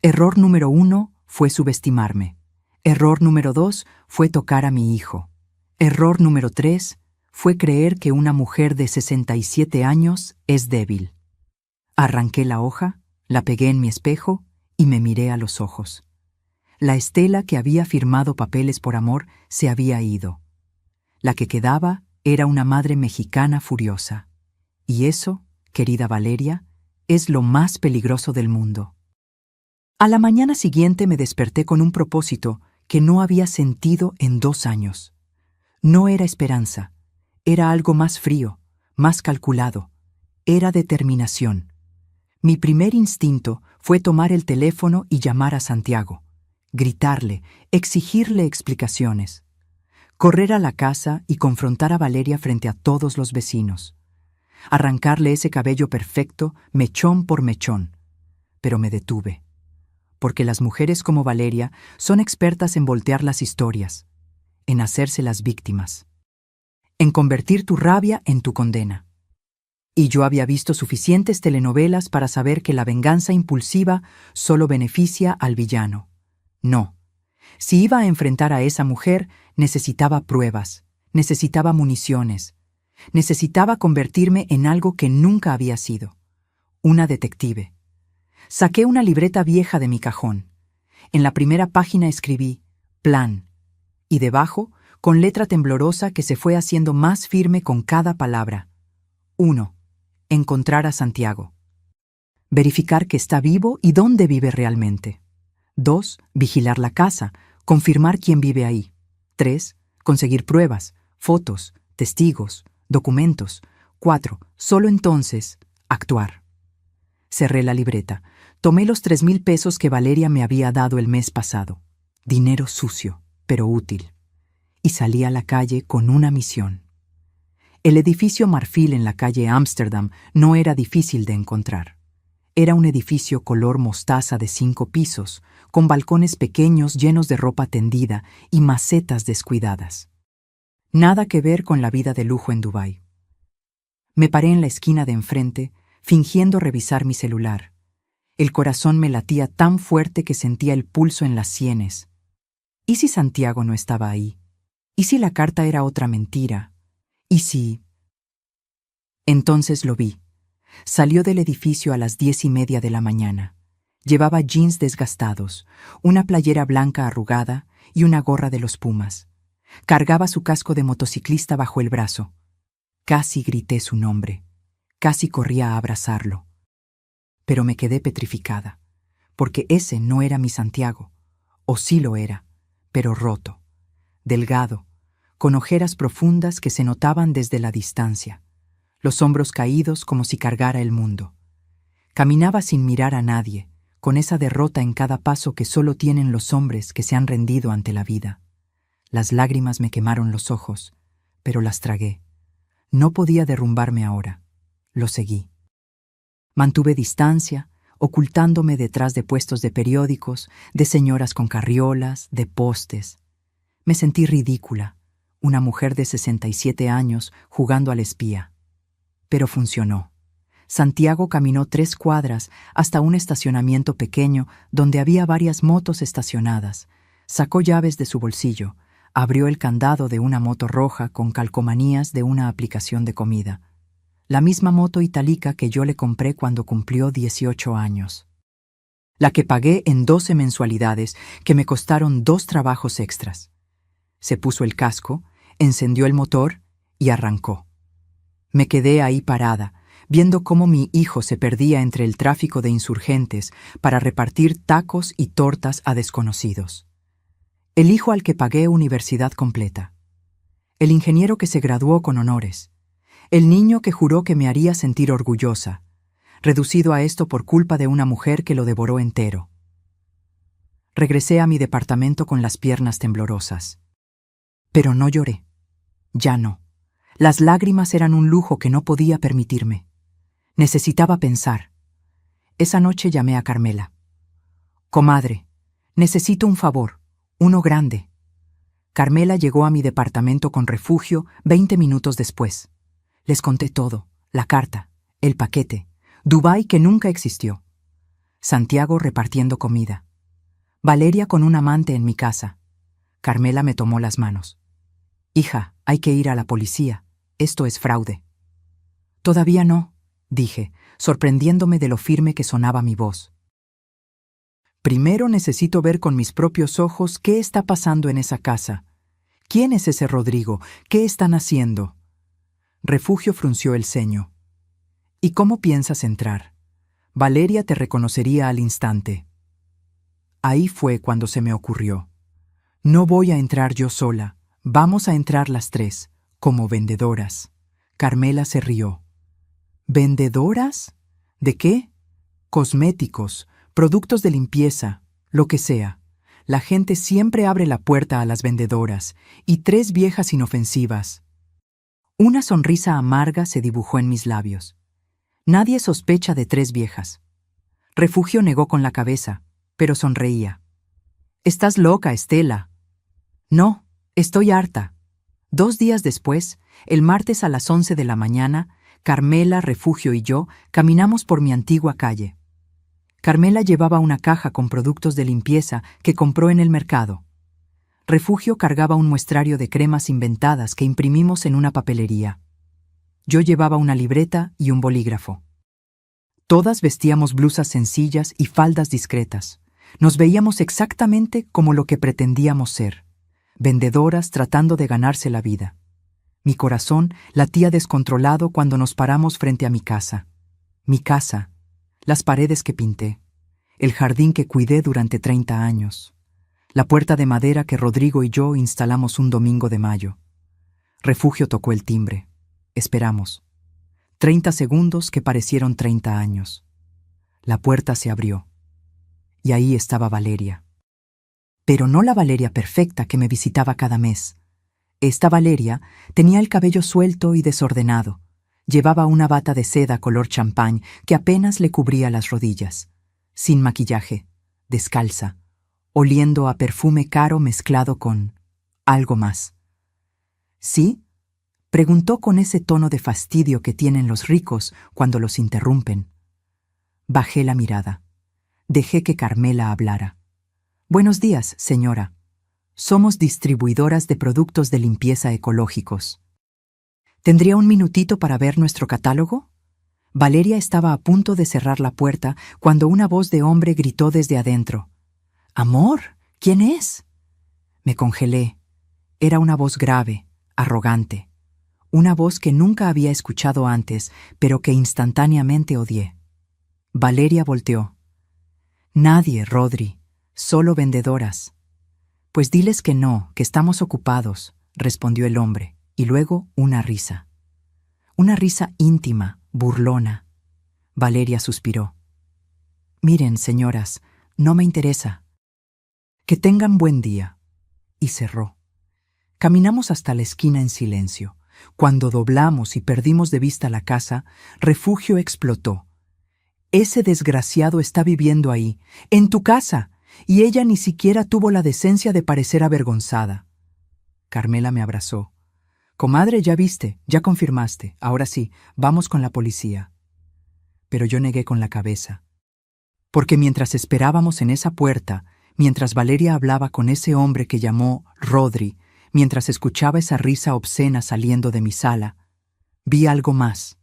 Error número 1 fue subestimarme. Error número 2 fue tocar a mi hijo. Error número 3 fue creer que una mujer de 67 años es débil. Arranqué la hoja, la pegué en mi espejo y me miré a los ojos. La Estela que había firmado papeles por amor se había ido. La que quedaba era una madre mexicana furiosa. Y eso, querida Valeria, es lo más peligroso del mundo. A la mañana siguiente me desperté con un propósito que no había sentido en 2 años. No era esperanza, era algo más frío, más calculado. Era determinación. Mi primer instinto fue tomar el teléfono y llamar a Santiago, gritarle, exigirle explicaciones, correr a la casa y confrontar a Valeria frente a todos los vecinos, arrancarle ese cabello perfecto, mechón por mechón. Pero me detuve, porque las mujeres como Valeria son expertas en voltear las historias, en hacerse las víctimas, en convertir tu rabia en tu condena. Y yo había visto suficientes telenovelas para saber que la venganza impulsiva solo beneficia al villano. No. Si iba a enfrentar a esa mujer, necesitaba pruebas, necesitaba municiones, necesitaba convertirme en algo que nunca había sido: una detective. Saqué una libreta vieja de mi cajón. En la primera página escribí plan, y debajo, con letra temblorosa que se fue haciendo más firme con cada palabra: 1. Encontrar a Santiago. Verificar que está vivo y dónde vive realmente. 2. Vigilar la casa, confirmar quién vive ahí. 3. Conseguir pruebas, fotos, testigos, documentos. 4. Solo entonces, actuar. Cerré la libreta. Tomé los 3,000 pesos que Valeria me había dado el mes pasado. Dinero sucio, pero útil. Y salí a la calle con una misión. El edificio Marfil en la calle Ámsterdam no era difícil de encontrar. Era un edificio color mostaza de 5 pisos, con balcones pequeños llenos de ropa tendida y macetas descuidadas. Nada que ver con la vida de lujo en Dubái. Me paré en la esquina de enfrente, fingiendo revisar mi celular. El corazón me latía tan fuerte que sentía el pulso en las sienes. ¿Y si Santiago no estaba ahí? ¿Y si la carta era otra mentira? ¿Y si? Entonces lo vi. Salió del edificio a las 10:30 de la mañana. Llevaba jeans desgastados, una playera blanca arrugada y una gorra de los Pumas. Cargaba su casco de motociclista bajo el brazo. Casi grité su nombre. Casi corría a abrazarlo. Pero me quedé petrificada, porque ese no era mi Santiago. O sí lo era, pero roto, delgado, con ojeras profundas que se notaban desde la distancia, los hombros caídos como si cargara el mundo. Caminaba sin mirar a nadie, con esa derrota en cada paso que solo tienen los hombres que se han rendido ante la vida. Las lágrimas me quemaron los ojos, pero las tragué. No podía derrumbarme ahora. Lo seguí. Mantuve distancia, ocultándome detrás de puestos de periódicos, de señoras con carriolas, de postes. Me sentí ridícula, una mujer de 67 años jugando al espía. Pero funcionó. Santiago caminó 3 cuadras hasta un estacionamiento pequeño donde había varias motos estacionadas. Sacó llaves de su bolsillo, abrió el candado de una moto roja con calcomanías de una aplicación de comida. La misma moto itálica que yo le compré cuando cumplió 18 años. La que pagué en 12 mensualidades que me costaron 2 trabajos extras. Se puso el casco, encendió el motor y arrancó. Me quedé ahí parada, viendo cómo mi hijo se perdía entre el tráfico de insurgentes para repartir tacos y tortas a desconocidos. El hijo al que pagué universidad completa. El ingeniero que se graduó con honores. El niño que juró que me haría sentir orgullosa, reducido a esto por culpa de una mujer que lo devoró entero. Regresé a mi departamento con las piernas temblorosas. Pero no lloré. Ya no. Las lágrimas eran un lujo que no podía permitirme. Necesitaba pensar. Esa noche llamé a Carmela. Comadre, necesito un favor, uno grande. Carmela llegó a mi departamento con Refugio 20 minutos después. Les conté todo, la carta, el paquete, Dubái que nunca existió, Santiago repartiendo comida, Valeria con un amante en mi casa. Carmela me tomó las manos. Hija, hay que ir a la policía, esto es fraude. Todavía no, dije, sorprendiéndome de lo firme que sonaba mi voz. Primero necesito ver con mis propios ojos qué está pasando en esa casa. ¿Quién es ese Rodrigo? ¿Qué están haciendo? Refugio frunció el ceño. ¿Y cómo piensas entrar? Valeria te reconocería al instante. Ahí fue cuando se me ocurrió. No voy a entrar yo sola, vamos a entrar las tres, como vendedoras. Carmela se rió. ¿Vendedoras? ¿De qué? Cosméticos, productos de limpieza, lo que sea. La gente siempre abre la puerta a las vendedoras, y tres viejas inofensivas. Una sonrisa amarga se dibujó en mis labios. Nadie sospecha de tres viejas. Refugio negó con la cabeza, pero sonreía. «Estás loca, Estela». «No, estoy harta». 2 días después, el martes a las 11 de la mañana, Carmela, Refugio y yo caminamos por mi antigua calle. Carmela llevaba una caja con productos de limpieza que compró en el mercado. Refugio cargaba un muestrario de cremas inventadas que imprimimos en una papelería. Yo llevaba una libreta y un bolígrafo. Todas vestíamos blusas sencillas y faldas discretas. Nos veíamos exactamente como lo que pretendíamos ser, vendedoras tratando de ganarse la vida. Mi corazón latía descontrolado cuando nos paramos frente a mi casa. Mi casa, las paredes que pinté, el jardín que cuidé durante 30 años, la puerta de madera que Rodrigo y yo instalamos un domingo de mayo. Refugio tocó el timbre. Esperamos. 30 segundos que parecieron 30 años. La puerta se abrió. Y ahí estaba Valeria. Pero no la Valeria perfecta que me visitaba cada mes. Esta Valeria tenía el cabello suelto y desordenado. Llevaba una bata de seda color champán que apenas le cubría las rodillas. Sin maquillaje, descalza, oliendo a perfume caro mezclado con algo más. ¿Sí?, preguntó con ese tono de fastidio que tienen los ricos cuando los interrumpen. Bajé la mirada. Dejé que Carmela hablara. «Buenos días, señora. Somos distribuidoras de productos de limpieza ecológicos. ¿Tendría un minutito para ver nuestro catálogo?» Valeria estaba a punto de cerrar la puerta cuando una voz de hombre gritó desde adentro. «Amor, ¿quién es?» Me congelé. Era una voz grave, arrogante. Una voz que nunca había escuchado antes, pero que instantáneamente odié. Valeria volteó. «Nadie, Rodri, solo vendedoras». «Pues diles que no, que estamos ocupados», respondió el hombre, y luego una risa. Una risa íntima, burlona. Valeria suspiró. «Miren, señoras, no me interesa. Que tengan buen día». Y cerró. Caminamos hasta la esquina en silencio. Cuando doblamos y perdimos de vista la casa, Refugio explotó. «Ese desgraciado está viviendo ahí, en tu casa, y ella ni siquiera tuvo la decencia de parecer avergonzada». Carmela me abrazó. «Comadre, ya viste, ya confirmaste. Ahora sí, vamos con la policía». Pero yo negué con la cabeza. Porque mientras esperábamos en esa puerta, mientras Valeria hablaba con ese hombre que llamó Rodri, mientras escuchaba esa risa obscena saliendo de mi sala, vi algo más.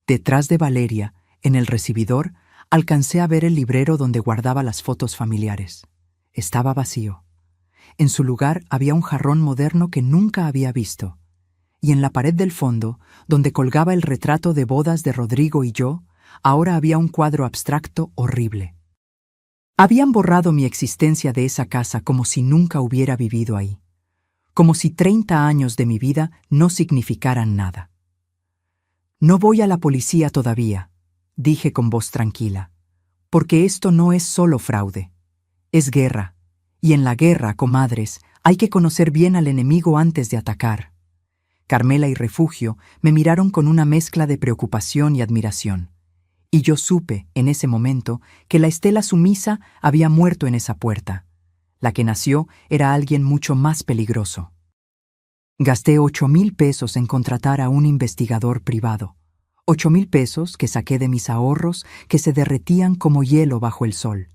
Detrás de Valeria, en el recibidor, alcancé a ver el librero donde guardaba las fotos familiares. Estaba vacío. En su lugar había un jarrón moderno que nunca había visto. Y en la pared del fondo, donde colgaba el retrato de bodas de Rodrigo y yo, ahora había un cuadro abstracto horrible. Habían borrado mi existencia de esa casa como si nunca hubiera vivido ahí. Como si 30 años de mi vida no significaran nada. «No voy a la policía todavía», dije con voz tranquila, «porque esto no es solo fraude. Es guerra. Y en la guerra, comadres, hay que conocer bien al enemigo antes de atacar. Carmela y Refugio me miraron con una mezcla de preocupación y admiración. Y yo supe, en ese momento, que la Estela sumisa había muerto en esa puerta. La que nació era alguien mucho más peligroso. Gasté 8,000 pesos en contratar a un investigador privado. 8,000 pesos que saqué de mis ahorros que se derretían como hielo bajo el sol.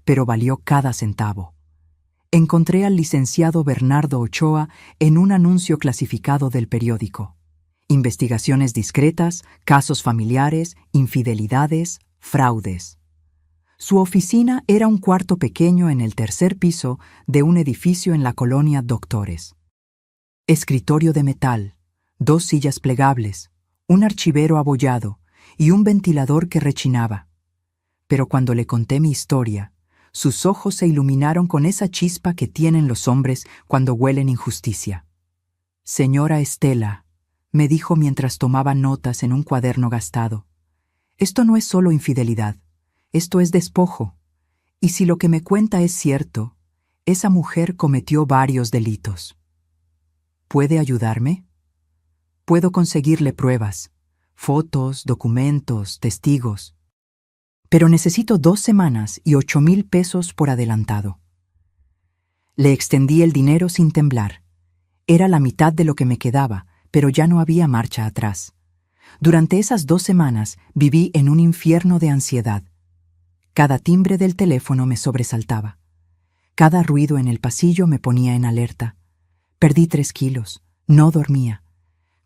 Pero valió cada centavo. Encontré al licenciado Bernardo Ochoa en un anuncio clasificado del periódico. Investigaciones discretas, casos familiares, infidelidades, fraudes. Su oficina era un cuarto pequeño en el tercer piso de un edificio en la colonia Doctores. Escritorio de metal, 2 sillas plegables, un archivero abollado y un ventilador que rechinaba. Pero cuando le conté mi historia, sus ojos se iluminaron con esa chispa que tienen los hombres cuando huelen injusticia. «Señora Estela», me dijo mientras tomaba notas en un cuaderno gastado, «esto no es solo infidelidad, esto es despojo. Y si lo que me cuenta es cierto, esa mujer cometió varios delitos. ¿Puede ayudarme? Puedo conseguirle pruebas, fotos, documentos, testigos. Pero necesito 2 semanas y 8,000 pesos por adelantado». Le extendí el dinero sin temblar. Era la mitad de lo que me quedaba, pero ya no había marcha atrás. Durante esas 2 semanas viví en un infierno de ansiedad. Cada timbre del teléfono me sobresaltaba. Cada ruido en el pasillo me ponía en alerta. Perdí 3 kilos. No dormía.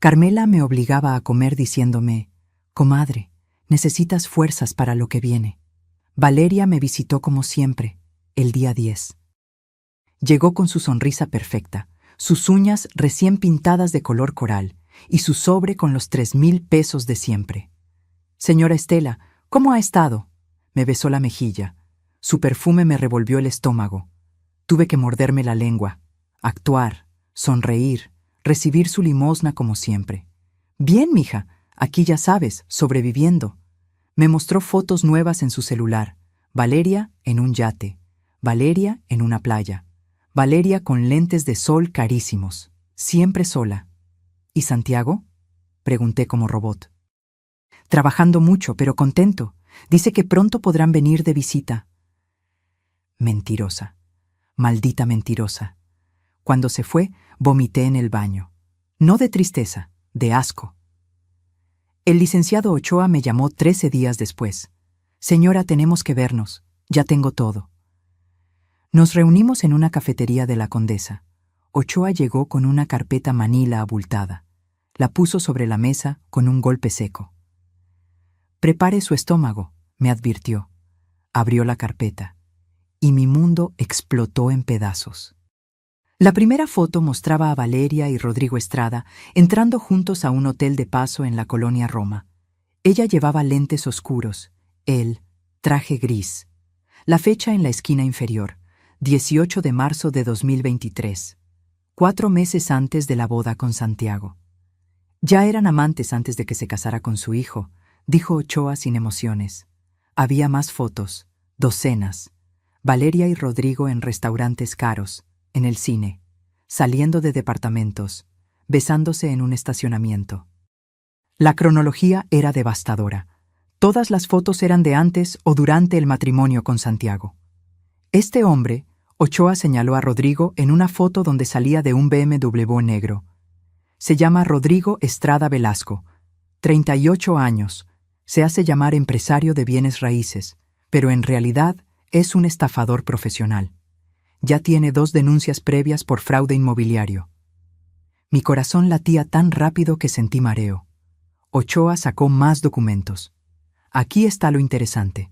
Carmela me obligaba a comer diciéndome, «Comadre, necesitas fuerzas para lo que viene». Valeria me visitó como siempre, el día 10. Llegó con su sonrisa perfecta, sus uñas recién pintadas de color coral y su sobre con los 3,000 pesos de siempre. «Señora Estela, ¿cómo ha estado?». Me besó la mejilla. Su perfume me revolvió el estómago. Tuve que morderme la lengua, actuar, sonreír, recibir su limosna como siempre. «Bien, mija, aquí ya sabes, sobreviviendo». Me mostró fotos nuevas en su celular. Valeria en un yate, Valeria en una playa, Valeria con lentes de sol carísimos, siempre sola. «¿Y Santiago?», pregunté como robot. «Trabajando mucho, pero contento. Dice que pronto podrán venir de visita». Mentirosa. Maldita mentirosa. Cuando se fue, vomité en el baño. No de tristeza, de asco. El licenciado Ochoa me llamó 13 días después. «Señora, tenemos que vernos. Ya tengo todo». Nos reunimos en una cafetería de la Condesa. Ochoa llegó con una carpeta manila abultada. La puso sobre la mesa con un golpe seco. «Prepare su estómago», me advirtió. Abrió la carpeta. Y mi mundo explotó en pedazos. La primera foto mostraba a Valeria y Rodrigo Estrada entrando juntos a un hotel de paso en la colonia Roma. Ella llevaba lentes oscuros, él, traje gris. La fecha en la esquina inferior, 18 de marzo de 2023, 4 meses antes de la boda con Santiago. Ya eran amantes antes de que se casara con su hijo, dijo Ochoa sin emociones. Había más fotos, docenas. Valeria y Rodrigo en restaurantes caros, en el cine, saliendo de departamentos, besándose en un estacionamiento. La cronología era devastadora. Todas las fotos eran de antes o durante el matrimonio con Santiago. Este hombre, Ochoa señaló a Rodrigo en una foto donde salía de un BMW negro. Se llama Rodrigo Estrada Velasco, 38 años, se hace llamar empresario de bienes raíces, pero en realidad es un estafador profesional. Ya tiene 2 denuncias previas por fraude inmobiliario. Mi corazón latía tan rápido que sentí mareo. Ochoa sacó más documentos. Aquí está lo interesante.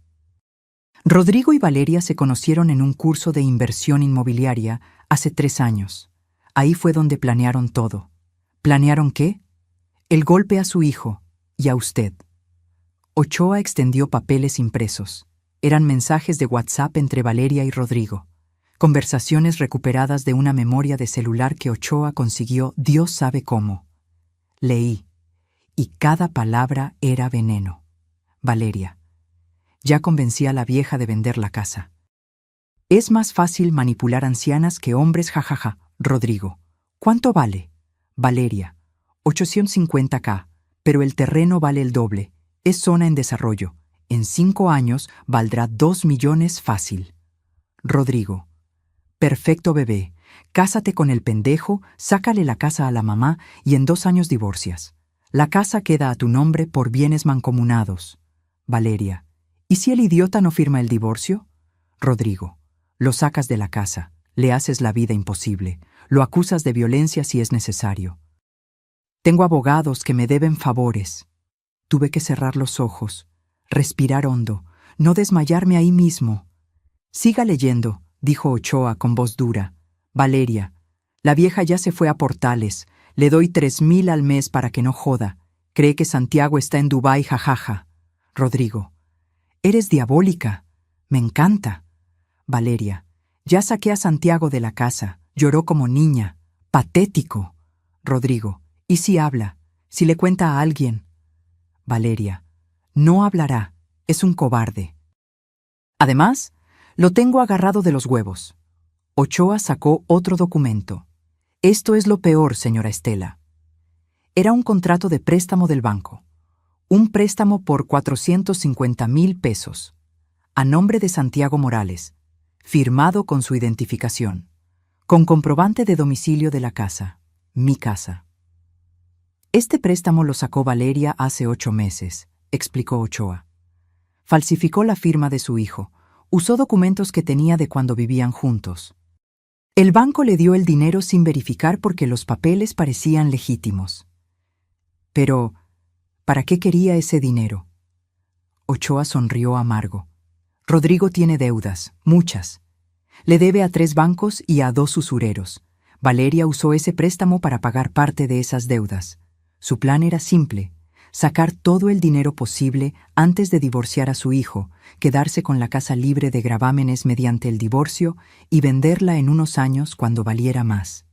Rodrigo y Valeria se conocieron en un curso de inversión inmobiliaria hace 3 años. Ahí fue donde planearon todo. ¿Planearon qué? El golpe a su hijo y a usted. Ochoa extendió papeles impresos. Eran mensajes de WhatsApp entre Valeria y Rodrigo. Conversaciones recuperadas de una memoria de celular que Ochoa consiguió Dios sabe cómo. Leí, y cada palabra era veneno. Valeria. Ya convencí a la vieja de vender la casa. Es más fácil manipular ancianas que hombres, jajaja. Rodrigo. ¿Cuánto vale? Valeria. 850K, pero el terreno vale el doble. Es zona en desarrollo. En 5 años valdrá 2 millones fácil. Rodrigo: perfecto, bebé. Cásate con el pendejo, sácale la casa a la mamá y en 2 años divorcias. La casa queda a tu nombre por bienes mancomunados. Valeria: ¿y si el idiota no firma el divorcio? Rodrigo: lo sacas de la casa, le haces la vida imposible, lo acusas de violencia si es necesario. Tengo abogados que me deben favores. Tuve que cerrar los ojos, respirar hondo, no desmayarme ahí mismo. Siga leyendo, dijo Ochoa con voz dura. Valeria: la vieja ya se fue a Portales. Le doy 3,000 al mes para que no joda. Cree que Santiago está en Dubái, jajaja. Rodrigo: eres diabólica. Me encanta. Valeria: ya saqué a Santiago de la casa. Lloró como niña. Patético. Rodrigo: ¿y si habla? Si le cuenta a alguien. Valeria: no hablará. Es un cobarde. Además, lo tengo agarrado de los huevos. Ochoa sacó otro documento. Esto es lo peor, señora Estela. Era un contrato de préstamo del banco. Un préstamo por 450,000 pesos. A nombre de Santiago Morales. Firmado con su identificación. Con comprobante de domicilio de la casa. Mi casa. Este préstamo lo sacó Valeria hace 8 meses, explicó Ochoa. Falsificó la firma de su hijo. Usó documentos que tenía de cuando vivían juntos. El banco le dio el dinero sin verificar porque los papeles parecían legítimos. Pero, ¿para qué quería ese dinero? Ochoa sonrió amargo. Rodrigo tiene deudas, muchas. Le debe a 3 bancos y a 2 usureros. Valeria usó ese préstamo para pagar parte de esas deudas. Su plan era simple: sacar todo el dinero posible antes de divorciar a su hijo, quedarse con la casa libre de gravámenes mediante el divorcio y venderla en unos años cuando valiera más.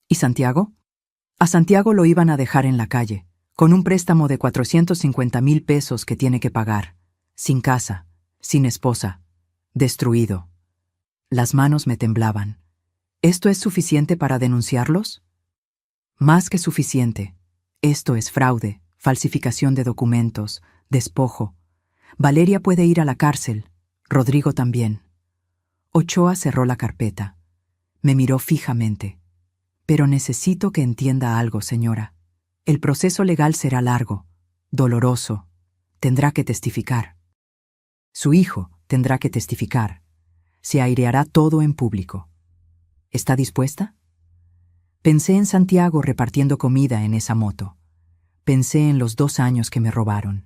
¿Y Santiago? A Santiago lo iban a dejar en la calle, con un préstamo de 450,000 pesos que tiene que pagar, sin casa, sin esposa, destruido. Las manos me temblaban. ¿Esto es suficiente para denunciarlos? Más que suficiente. Esto es fraude, falsificación de documentos, despojo. Valeria puede ir a la cárcel. Rodrigo también. Ochoa cerró la carpeta. Me miró fijamente. Pero necesito que entienda algo, señora. El proceso legal será largo, doloroso. Tendrá que testificar. Su hijo tendrá que testificar. Se aireará todo en público. ¿Está dispuesta? Pensé en Santiago repartiendo comida en esa moto. Pensé en los 2 años que me robaron.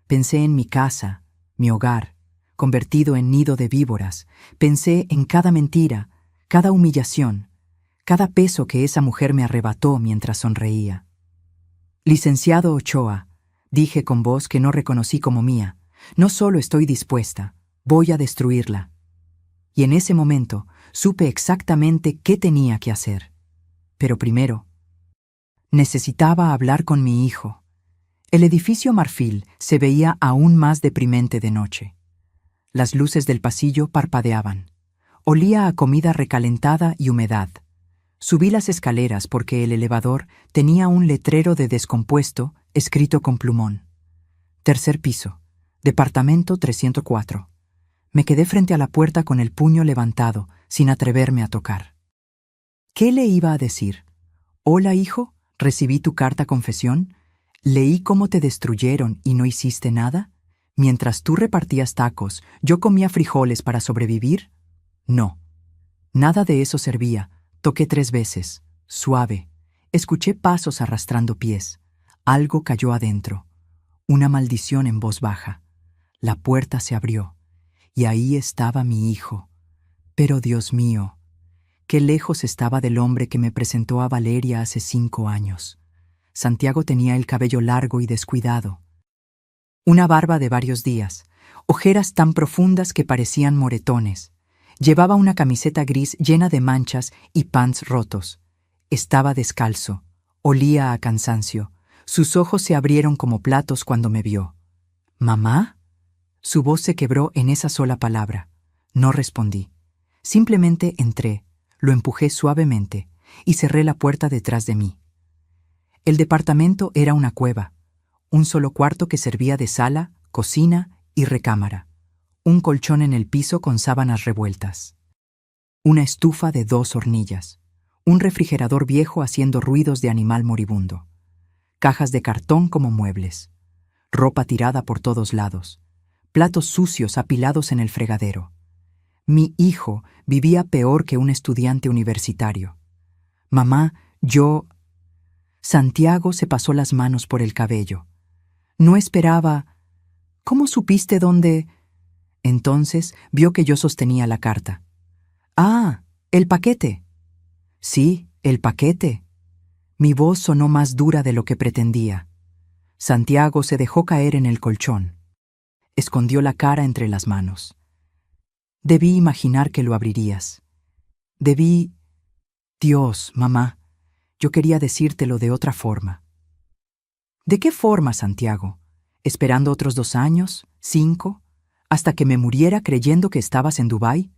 Pensé en mi casa, mi hogar, convertido en nido de víboras. Pensé en cada mentira, cada humillación, cada peso que esa mujer me arrebató mientras sonreía. Licenciado Ochoa, dije con voz que no reconocí como mía, no solo estoy dispuesta, voy a destruirla. Y en ese momento supe exactamente qué tenía que hacer. Pero primero, necesitaba hablar con mi hijo. El edificio Marfil se veía aún más deprimente de noche. Las luces del pasillo parpadeaban. Olía a comida recalentada y humedad. Subí las escaleras porque el elevador tenía un letrero de descompuesto escrito con plumón. 3er piso, departamento 304. Me quedé frente a la puerta con el puño levantado, sin atreverme a tocar. ¿Qué le iba a decir? Hola, hijo, recibí tu carta confesión. Leí cómo te destruyeron y no hiciste nada. Mientras tú repartías tacos, ¿yo comía frijoles para sobrevivir? No. Nada de eso servía. Toqué 3 veces, suave. Escuché pasos arrastrando pies. Algo cayó adentro. Una maldición en voz baja. La puerta se abrió. Y ahí estaba mi hijo. Pero Dios mío, qué lejos estaba del hombre que me presentó a Valeria hace 5 años. Santiago tenía el cabello largo y descuidado. Una barba de varios días, ojeras tan profundas que parecían moretones. Llevaba una camiseta gris llena de manchas y pants rotos. Estaba descalzo, olía a cansancio. Sus ojos se abrieron como platos cuando me vio. ¿Mamá? Su voz se quebró en esa sola palabra. No respondí. Simplemente entré, lo empujé suavemente y cerré la puerta detrás de mí. El departamento era una cueva, un solo cuarto que servía de sala, cocina y recámara, un colchón en el piso con sábanas revueltas, una estufa de 2 hornillas, un refrigerador viejo haciendo ruidos de animal moribundo, cajas de cartón como muebles, ropa tirada por todos lados, platos sucios apilados en el fregadero. Mi hijo vivía peor que un estudiante universitario. Mamá, Santiago se pasó las manos por el cabello. No esperaba. ¿Cómo supiste dónde? Entonces vio que yo sostenía la carta. Ah, el paquete. Sí, el paquete. Mi voz sonó más dura de lo que pretendía. Santiago se dejó caer en el colchón. Escondió la cara entre las manos. Debí imaginar que lo abrirías. Dios, mamá, yo quería decírtelo de otra forma. ¿De qué forma, Santiago? ¿Esperando otros 2 años? 5? ¿Hasta que me muriera creyendo que estabas en Dubái?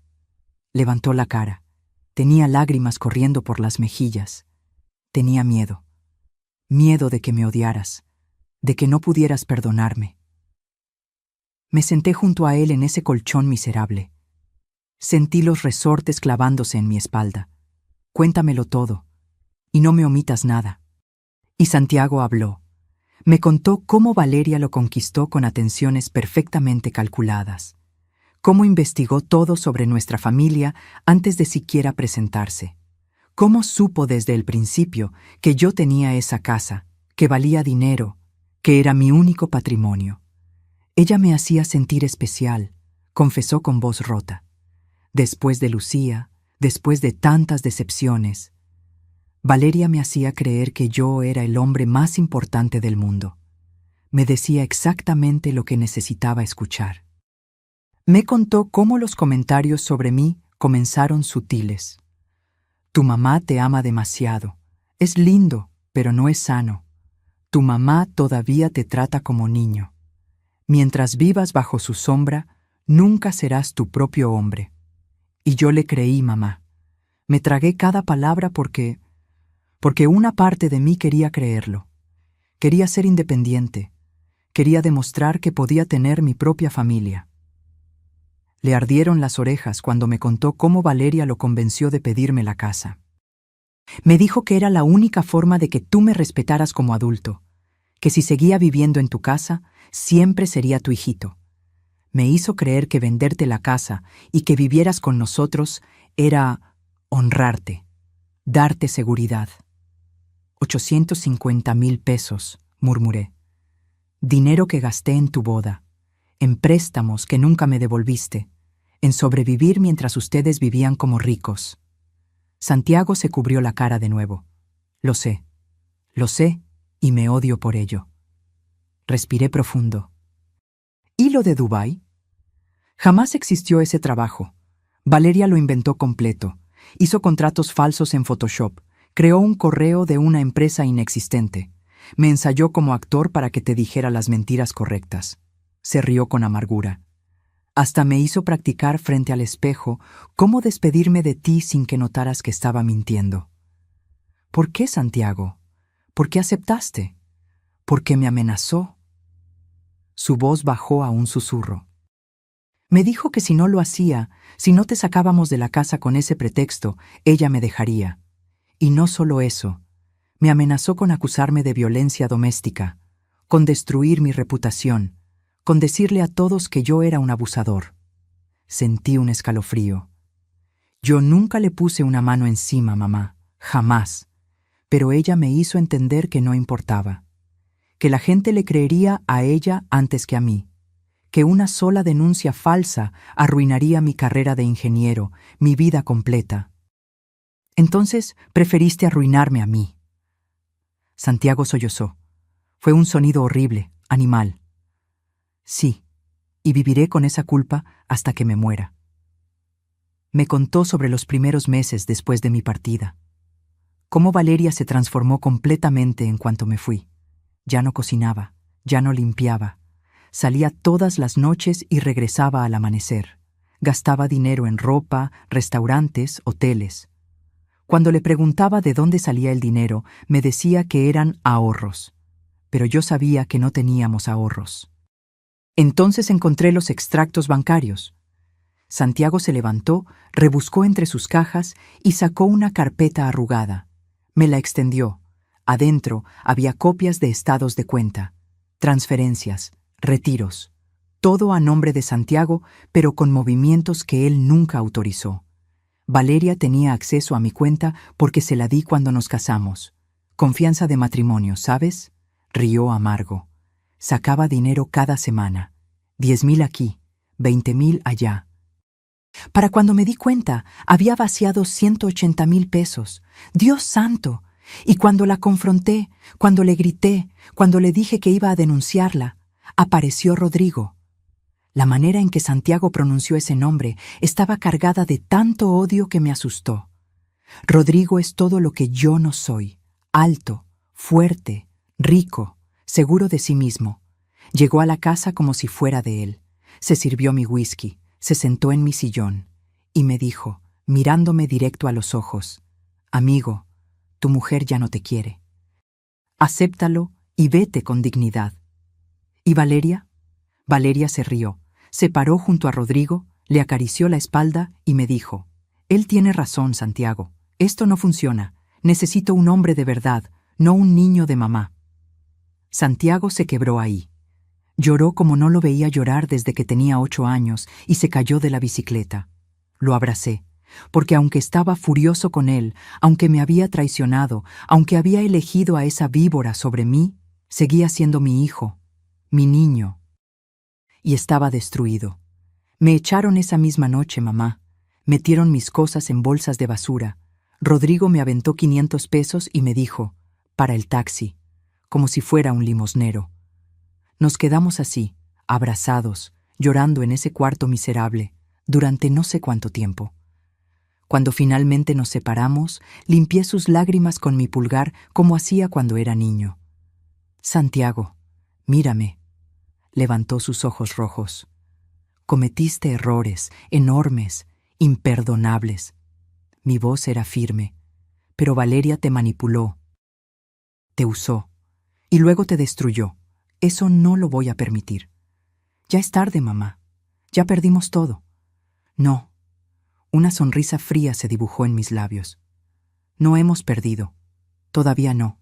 Levantó la cara. Tenía lágrimas corriendo por las mejillas. Tenía miedo. Miedo de que me odiaras, de que no pudieras perdonarme. Me senté junto a él en ese colchón miserable. Sentí los resortes clavándose en mi espalda. Cuéntamelo todo, y no me omitas nada. Y Santiago habló. Me contó cómo Valeria lo conquistó con atenciones perfectamente calculadas, cómo investigó todo sobre nuestra familia antes de siquiera presentarse, cómo supo desde el principio que yo tenía esa casa, que valía dinero, que era mi único patrimonio. Ella me hacía sentir especial, confesó con voz rota. Después de Lucía, después de tantas decepciones, Valeria me hacía creer que yo era el hombre más importante del mundo. Me decía exactamente lo que necesitaba escuchar. Me contó cómo los comentarios sobre mí comenzaron sutiles. Tu mamá te ama demasiado. Es lindo, pero no es sano. Tu mamá todavía te trata como niño. Mientras vivas bajo su sombra, nunca serás tu propio hombre. Y yo le creí, mamá. Me tragué cada palabra porque una parte de mí quería creerlo. Quería ser independiente. Quería demostrar que podía tener mi propia familia. Le ardieron las orejas cuando me contó cómo Valeria lo convenció de pedirme la casa. Me dijo que era la única forma de que tú me respetaras como adulto, que si seguía viviendo en tu casa, siempre sería tu hijito. Me hizo creer que venderte la casa y que vivieras con nosotros era honrarte, darte seguridad. 850,000 pesos, murmuré. Dinero que gasté en tu boda, en préstamos que nunca me devolviste, en sobrevivir mientras ustedes vivían como ricos. Santiago se cubrió la cara de nuevo. Lo sé y me odio por ello. Respiré profundo. ¿Y lo de Dubái? Jamás existió ese trabajo. Valeria lo inventó completo. Hizo contratos falsos en Photoshop. Creó un correo de una empresa inexistente. Me ensayó como actor para que te dijera las mentiras correctas. Se rió con amargura. Hasta me hizo practicar frente al espejo cómo despedirme de ti sin que notaras que estaba mintiendo. ¿Por qué, Santiago? ¿Por qué aceptaste? ¿Por qué me amenazó? Su voz bajó a un susurro. Me dijo que si no lo hacía, si no te sacábamos de la casa con ese pretexto, ella me dejaría. Y no solo eso, me amenazó con acusarme de violencia doméstica, con destruir mi reputación, con decirle a todos que yo era un abusador. Sentí un escalofrío. Yo nunca le puse una mano encima, mamá, jamás, pero ella me hizo entender que no importaba, que la gente le creería a ella antes que a mí, que una sola denuncia falsa arruinaría mi carrera de ingeniero, mi vida completa. Entonces preferiste arruinarme a mí. Santiago sollozó. Fue un sonido horrible, animal. Sí, y viviré con esa culpa hasta que me muera. Me contó sobre los primeros meses después de mi partida. Cómo Valeria se transformó completamente en cuanto me fui. Ya no cocinaba, ya no limpiaba. Salía todas las noches y regresaba al amanecer. Gastaba dinero en ropa, restaurantes, hoteles. Cuando le preguntaba de dónde salía el dinero, me decía que eran ahorros. Pero yo sabía que no teníamos ahorros. Entonces encontré los extractos bancarios. Santiago se levantó, rebuscó entre sus cajas y sacó una carpeta arrugada. Me la extendió. Adentro había copias de estados de cuenta, transferencias, retiros. Todo a nombre de Santiago, pero con movimientos que él nunca autorizó. Valeria tenía acceso a mi cuenta porque se la di cuando nos casamos. Confianza de matrimonio, ¿sabes? Rió amargo. Sacaba dinero cada semana. 10,000 aquí, 20,000 allá. Para cuando me di cuenta, había vaciado 180,000 pesos. ¡Dios santo! Y cuando la confronté, cuando le grité, cuando le dije que iba a denunciarla, apareció Rodrigo. La manera en que Santiago pronunció ese nombre estaba cargada de tanto odio que me asustó. Rodrigo es todo lo que yo no soy: alto, fuerte, rico, seguro de sí mismo. Llegó a la casa como si fuera de él. Se sirvió mi whisky, se sentó en mi sillón y me dijo, mirándome directo a los ojos: amigo, tu mujer ya no te quiere. Acéptalo y vete con dignidad. ¿Y Valeria? Valeria se rió, se paró junto a Rodrigo, le acarició la espalda y me dijo: él tiene razón, Santiago. Esto no funciona. Necesito un hombre de verdad, no un niño de mamá. Santiago se quebró ahí. Lloró como no lo veía llorar desde que tenía 8 años y se cayó de la bicicleta. Lo abracé, porque aunque estaba furioso con él, aunque me había traicionado, aunque había elegido a esa víbora sobre mí, seguía siendo mi hijo, mi niño. Y estaba destruido. Me echaron esa misma noche, mamá. Metieron mis cosas en bolsas de basura. Rodrigo me aventó 500 pesos y me dijo: para el taxi, como si fuera un limosnero. Nos quedamos así, abrazados, llorando en ese cuarto miserable, durante no sé cuánto tiempo. Cuando finalmente nos separamos, limpié sus lágrimas con mi pulgar como hacía cuando era niño. Santiago, mírame. Levantó sus ojos rojos. Cometiste errores, enormes, imperdonables. Mi voz era firme, pero Valeria te manipuló, te usó, y luego te destruyó. Eso no lo voy a permitir. Ya es tarde, mamá. Ya perdimos todo. No. Una sonrisa fría se dibujó en mis labios. No hemos perdido. Todavía no.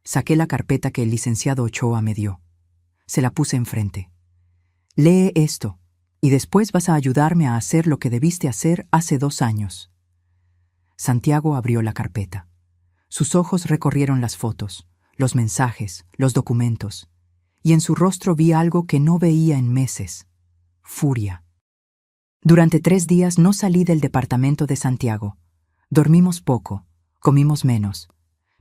Saqué la carpeta que el licenciado Ochoa me dio. Se la puse enfrente. Lee esto, y después vas a ayudarme a hacer lo que debiste hacer hace 2 años. Santiago abrió la carpeta. Sus ojos recorrieron las fotos, los mensajes, los documentos, y en su rostro vi algo que no veía en meses: furia. Durante 3 días no salí del departamento de Santiago. Dormimos poco, comimos menos,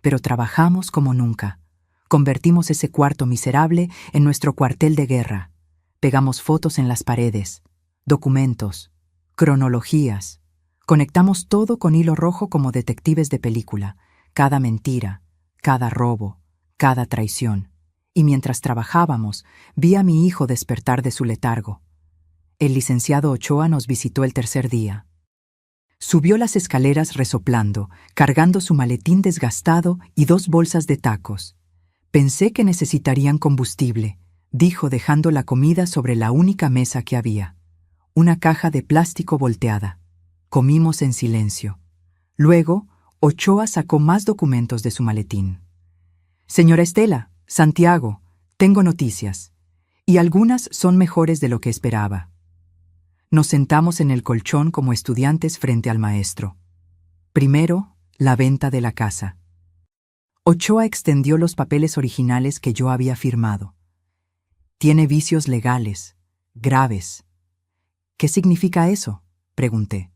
pero trabajamos como nunca. Convertimos ese cuarto miserable en nuestro cuartel de guerra. Pegamos fotos en las paredes, documentos, cronologías. Conectamos todo con hilo rojo como detectives de película, cada mentira, cada robo, cada traición. Y mientras trabajábamos, vi a mi hijo despertar de su letargo. El licenciado Ochoa nos visitó el 3er día. Subió las escaleras resoplando, cargando su maletín desgastado y 2 bolsas de tacos. Pensé que necesitarían combustible, dijo dejando la comida sobre la única mesa que había. Una caja de plástico volteada. Comimos en silencio. Luego, Ochoa sacó más documentos de su maletín. Señora Estela, Santiago, tengo noticias, y algunas son mejores de lo que esperaba. Nos sentamos en el colchón como estudiantes frente al maestro. Primero, la venta de la casa. Ochoa extendió los papeles originales que yo había firmado. Tiene vicios legales, graves. ¿Qué significa eso?, pregunté.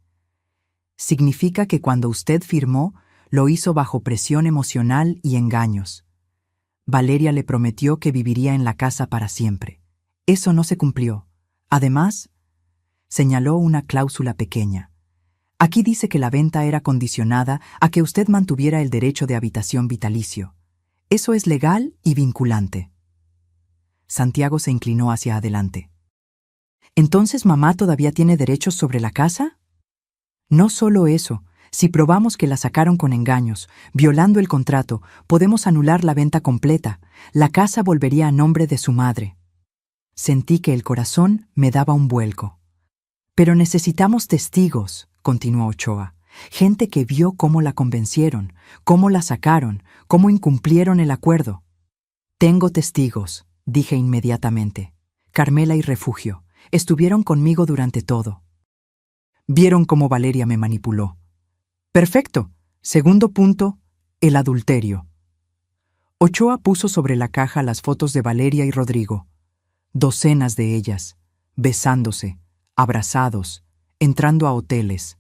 Significa que cuando usted firmó, lo hizo bajo presión emocional y engaños. Valeria le prometió que viviría en la casa para siempre. Eso no se cumplió. Además, señaló una cláusula pequeña. Aquí dice que la venta era condicionada a que usted mantuviera el derecho de habitación vitalicio. Eso es legal y vinculante. Santiago se inclinó hacia adelante. ¿Entonces mamá todavía tiene derechos sobre la casa? No solo eso, Si probamos que la sacaron con engaños, violando el contrato, podemos anular la venta completa. La casa volvería a nombre de su madre. Sentí que el corazón me daba un vuelco. Pero necesitamos testigos, continuó Ochoa. Gente que vio cómo la convencieron, cómo la sacaron, cómo incumplieron el acuerdo. Tengo testigos, dije inmediatamente. Carmela y Refugio estuvieron conmigo durante todo. Vieron cómo Valeria me manipuló. Perfecto. Segundo punto, el adulterio. Ochoa puso sobre la caja las fotos de Valeria y Rodrigo. Docenas de ellas, besándose, abrazados, entrando a hoteles.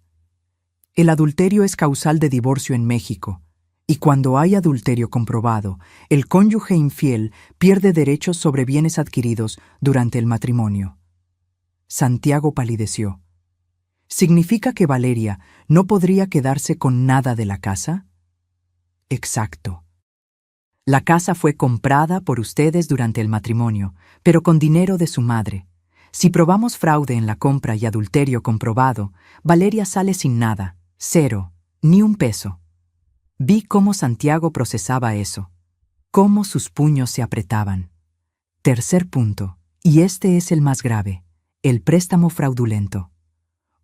El adulterio es causal de divorcio en México, y cuando hay adulterio comprobado, el cónyuge infiel pierde derechos sobre bienes adquiridos durante el matrimonio. Santiago palideció. ¿Significa que Valeria no podría quedarse con nada de la casa? Exacto. La casa fue comprada por ustedes durante el matrimonio, pero con dinero de su madre. Si probamos fraude en la compra y adulterio comprobado, Valeria sale sin nada, cero, ni un peso. Vi cómo Santiago procesaba eso, cómo sus puños se apretaban. Tercer punto, y este es el más grave, el préstamo fraudulento.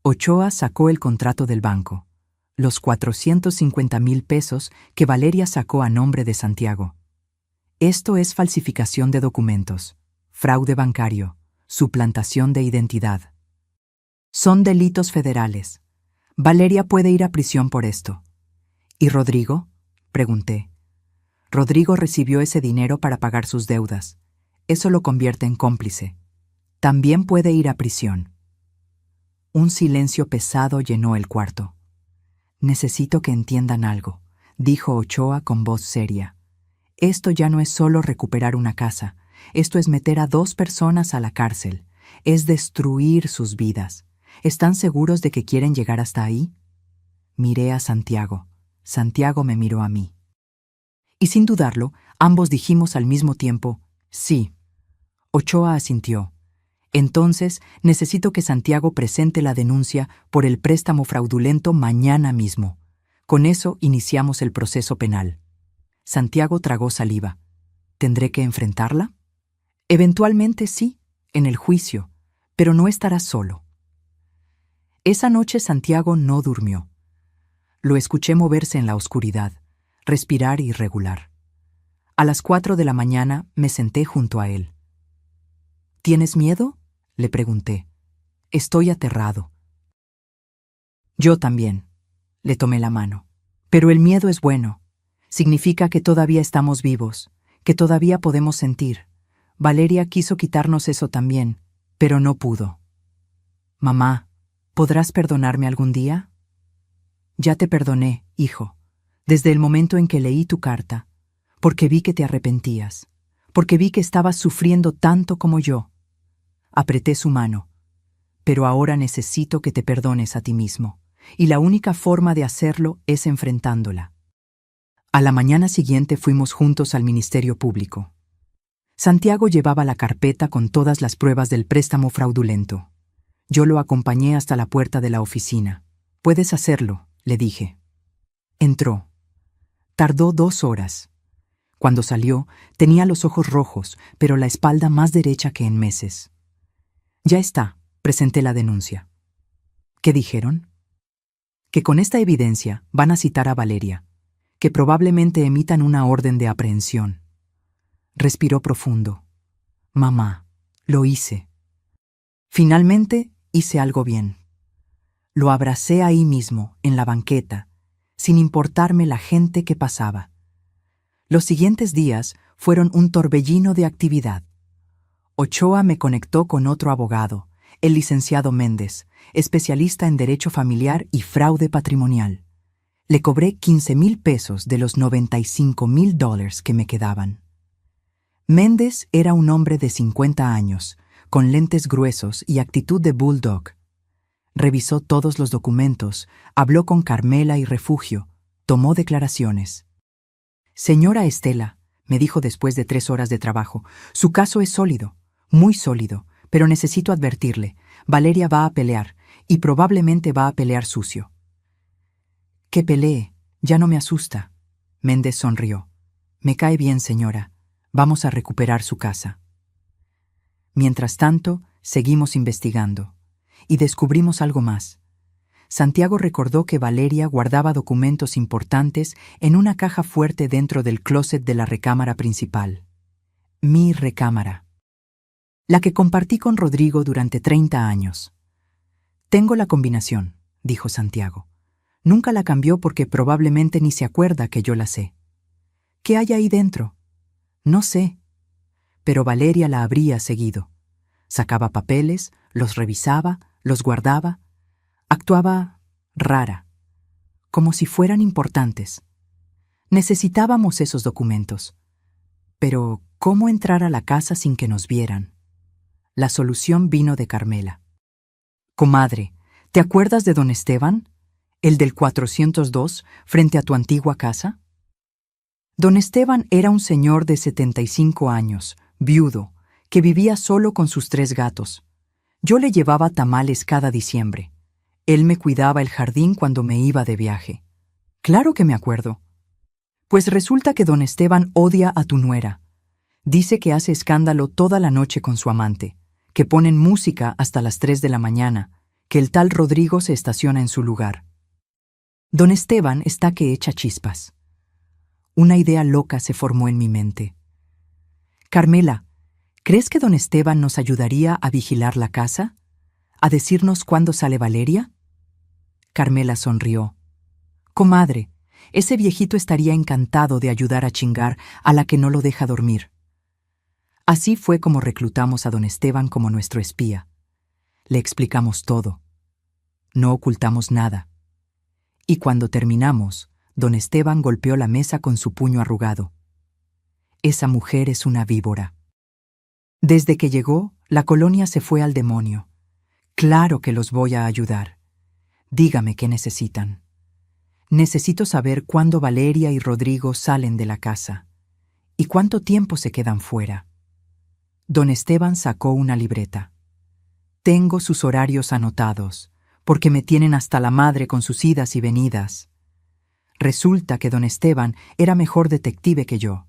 Ochoa sacó el contrato del banco, los 450,000 pesos que Valeria sacó a nombre de Santiago. Esto es falsificación de documentos, fraude bancario, suplantación de identidad. Son delitos federales. Valeria puede ir a prisión por esto. ¿Y Rodrigo?, pregunté. Rodrigo recibió ese dinero para pagar sus deudas. Eso lo convierte en cómplice. También puede ir a prisión. Un silencio pesado llenó el cuarto. Necesito que entiendan algo, dijo Ochoa con voz seria. Esto ya no es solo recuperar una casa, esto es meter a 2 personas a la cárcel, es destruir sus vidas. ¿Están seguros de que quieren llegar hasta ahí? Miré a Santiago. Santiago me miró a mí. Y sin dudarlo, ambos dijimos al mismo tiempo, sí. Ochoa asintió. Entonces, necesito que Santiago presente la denuncia por el préstamo fraudulento mañana mismo. Con eso iniciamos el proceso penal. Santiago tragó saliva. ¿Tendré que enfrentarla? Eventualmente sí, en el juicio, pero no estará solo. Esa noche Santiago no durmió. Lo escuché moverse en la oscuridad, respirar irregular. A las 4 de la mañana me senté junto a él. ¿Tienes miedo?, le pregunté. Estoy aterrado. Yo también. Le tomé la mano. Pero el miedo es bueno. Significa que todavía estamos vivos, que todavía podemos sentir. Valeria quiso quitarnos eso también, pero no pudo. Mamá, ¿podrás perdonarme algún día? Ya te perdoné, hijo, desde el momento en que leí tu carta, porque vi que te arrepentías, porque vi que estabas sufriendo tanto como yo. Apreté su mano. Pero ahora necesito que te perdones a ti mismo, y la única forma de hacerlo es enfrentándola. A la mañana siguiente fuimos juntos al Ministerio Público. Santiago llevaba la carpeta con todas las pruebas del préstamo fraudulento. Yo lo acompañé hasta la puerta de la oficina. «Puedes hacerlo», le dije. Entró. Tardó 2 horas. Cuando salió, tenía los ojos rojos, pero la espalda más derecha que en meses. Ya está, presenté la denuncia. ¿Qué dijeron? Que con esta evidencia van a citar a Valeria, que probablemente emitan una orden de aprehensión. Respiró profundo. Mamá, lo hice. Finalmente hice algo bien. Lo abracé ahí mismo, en la banqueta, sin importarme la gente que pasaba. Los siguientes días fueron un torbellino de actividad. Ochoa me conectó con otro abogado, el licenciado Méndez, especialista en derecho familiar y fraude patrimonial. Le cobré 15,000 pesos de los $95,000 que me quedaban. Méndez era un hombre de 50 años, con lentes gruesos y actitud de bulldog. Revisó todos los documentos, habló con Carmela y Refugio, tomó declaraciones. Señora Estela, me dijo después de 3 horas de trabajo, su caso es sólido, muy sólido, pero necesito advertirle, Valeria va a pelear, y probablemente va a pelear sucio. Que pelee, ya no me asusta. Méndez sonrió. Me cae bien, señora. Vamos a recuperar su casa. Mientras tanto, seguimos investigando. Y descubrimos algo más. Santiago recordó que Valeria guardaba documentos importantes en una caja fuerte dentro del closet de la recámara principal. Mi recámara. La que compartí con Rodrigo durante 30 años. Tengo la combinación, dijo Santiago. Nunca la cambió porque probablemente ni se acuerda que yo la sé. ¿Qué hay ahí dentro? No sé. Pero Valeria la habría seguido. Sacaba papeles, los revisaba, los guardaba. Actuaba rara, como si fueran importantes. Necesitábamos esos documentos. Pero, ¿cómo entrar a la casa sin que nos vieran? La solución vino de Carmela. Comadre, ¿te acuerdas de don Esteban? ¿El del 402, frente a tu antigua casa? Don Esteban era un señor de 75 años, viudo, que vivía solo con sus 3 gatos. Yo le llevaba tamales cada diciembre. Él me cuidaba el jardín cuando me iba de viaje. Claro que me acuerdo. Pues resulta que don Esteban odia a tu nuera. Dice que hace escándalo toda la noche con su amante, que ponen música hasta las 3 de la mañana, que el tal Rodrigo se estaciona en su lugar. Don Esteban está que echa chispas. Una idea loca se formó en mi mente. Carmela, ¿crees que don Esteban nos ayudaría a vigilar la casa? ¿A decirnos cuándo sale Valeria? Carmela sonrió. Comadre, ese viejito estaría encantado de ayudar a chingar a la que no lo deja dormir. Así fue como reclutamos a don Esteban como nuestro espía. Le explicamos todo. No ocultamos nada. Y cuando terminamos, don Esteban golpeó la mesa con su puño arrugado. Esa mujer es una víbora. Desde que llegó, la colonia se fue al demonio. Claro que los voy a ayudar. Dígame qué necesitan. Necesito saber cuándo Valeria y Rodrigo salen de la casa y cuánto tiempo se quedan fuera. Don Esteban sacó una libreta. Tengo sus horarios anotados, porque me tienen hasta la madre con sus idas y venidas. Resulta que don Esteban era mejor detective que yo.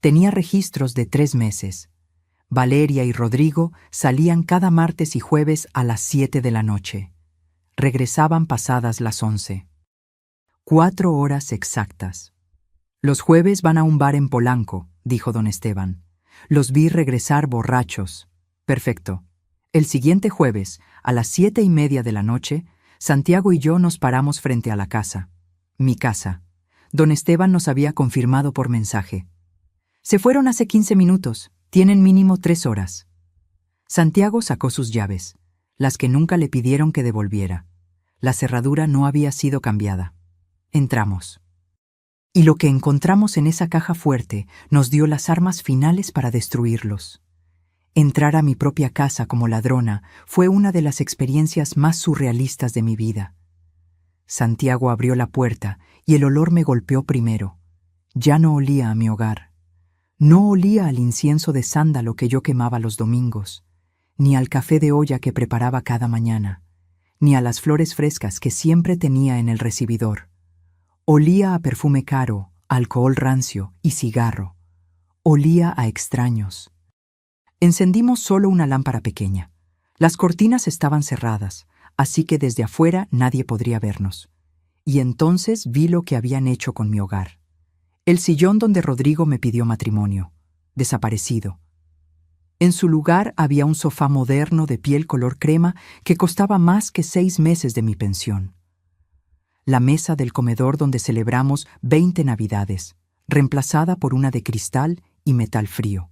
Tenía registros de 3 meses. Valeria y Rodrigo salían cada martes y jueves a las 7 de la noche. Regresaban pasadas las 11. 4 horas exactas. Los jueves van a un bar en Polanco, dijo don Esteban. Los vi regresar borrachos. Perfecto. El siguiente jueves, a las 7:30 de la noche, Santiago y yo nos paramos frente a la casa. Mi casa. Don Esteban nos había confirmado por mensaje. Se fueron hace 15 minutos. Tienen mínimo 3 horas. Santiago sacó sus llaves, las que nunca le pidieron que devolviera. La cerradura no había sido cambiada. Entramos. Y lo que encontramos en esa caja fuerte nos dio las armas finales para destruirlos. Entrar a mi propia casa como ladrona fue una de las experiencias más surrealistas de mi vida. Santiago abrió la puerta y el olor me golpeó primero. Ya no olía a mi hogar. No olía al incienso de sándalo que yo quemaba los domingos, ni al café de olla que preparaba cada mañana, ni a las flores frescas que siempre tenía en el recibidor. Olía a perfume caro, alcohol rancio y cigarro. Olía a extraños. Encendimos solo una lámpara pequeña. Las cortinas estaban cerradas, así que desde afuera nadie podría vernos. Y entonces vi lo que habían hecho con mi hogar. El sillón donde Rodrigo me pidió matrimonio, desaparecido. En su lugar había un sofá moderno de piel color crema que costaba más que 6 meses de mi pensión. La mesa del comedor donde celebramos 20 Navidades, reemplazada por una de cristal y metal frío.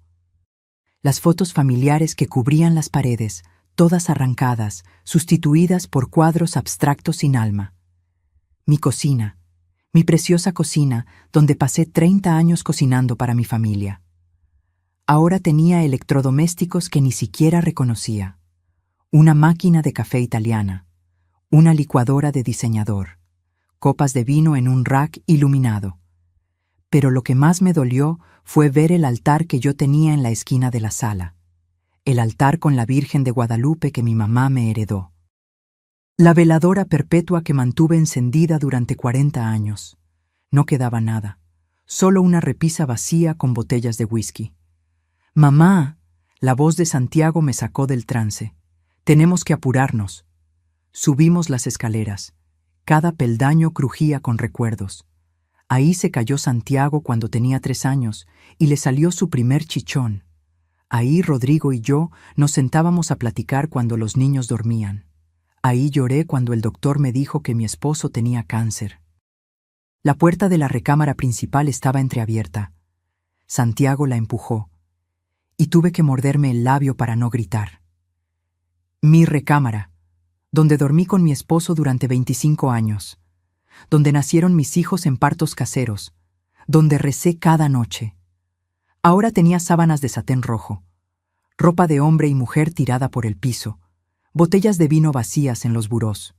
Las fotos familiares que cubrían las paredes, todas arrancadas, sustituidas por cuadros abstractos sin alma. Mi cocina, mi preciosa cocina, donde pasé 30 años cocinando para mi familia. Ahora tenía electrodomésticos que ni siquiera reconocía. Una máquina de café italiana, una licuadora de diseñador, copas de vino en un rack iluminado. Pero lo que más me dolió fue ver el altar que yo tenía en la esquina de la sala. El altar con la Virgen de Guadalupe que mi mamá me heredó. La veladora perpetua que mantuve encendida durante 40 años. No quedaba nada, solo una repisa vacía con botellas de whisky. «Mamá», la voz de Santiago me sacó del trance. «Tenemos que apurarnos». Subimos las escaleras. Cada peldaño crujía con recuerdos. Ahí se cayó Santiago cuando tenía 3 años y le salió su primer chichón. Ahí Rodrigo y yo nos sentábamos a platicar cuando los niños dormían. Ahí lloré cuando el doctor me dijo que mi esposo tenía cáncer. La puerta de la recámara principal estaba entreabierta. Santiago la empujó, y tuve que morderme el labio para no gritar. Mi recámara, donde dormí con mi esposo durante 25 años, donde nacieron mis hijos en partos caseros, donde recé cada noche. Ahora tenía sábanas de satén rojo, ropa de hombre y mujer tirada por el piso, botellas de vino vacías en los burós.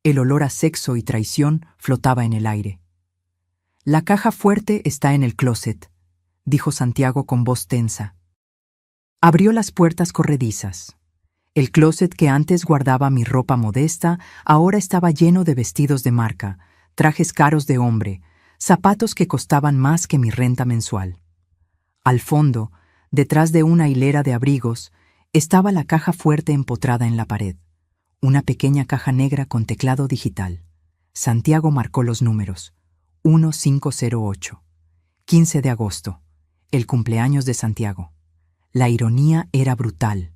El olor a sexo y traición flotaba en el aire. «La caja fuerte está en el closet», dijo Santiago con voz tensa. Abrió las puertas corredizas. El closet que antes guardaba mi ropa modesta ahora estaba lleno de vestidos de marca, trajes caros de hombre, zapatos que costaban más que mi renta mensual. Al fondo, detrás de una hilera de abrigos, estaba la caja fuerte empotrada en la pared, una pequeña caja negra con teclado digital. Santiago marcó los números. 1508. 15 de agosto. El cumpleaños de Santiago. La ironía era brutal.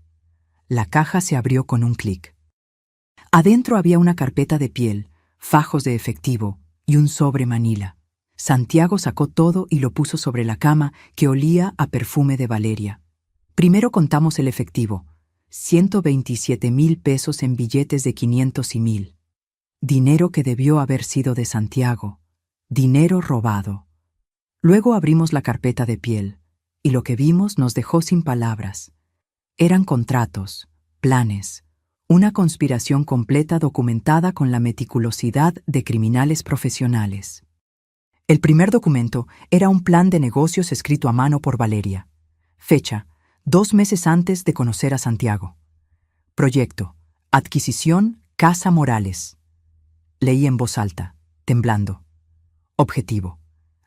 La caja se abrió con un clic. Adentro había una carpeta de piel, fajos de efectivo y un sobre manila. Santiago sacó todo y lo puso sobre la cama, que olía a perfume de Valeria. Primero contamos el efectivo. 127,000 pesos en billetes de 500 y 1,000. Dinero que debió haber sido de Santiago. Dinero robado. Luego abrimos la carpeta de piel, y lo que vimos nos dejó sin palabras. Eran contratos, planes, una conspiración completa documentada con la meticulosidad de criminales profesionales. El primer documento era un plan de negocios escrito a mano por Valeria. Fecha: 2 meses antes de conocer a Santiago. Proyecto: adquisición Casa Morales. Leí en voz alta, temblando. Objetivo: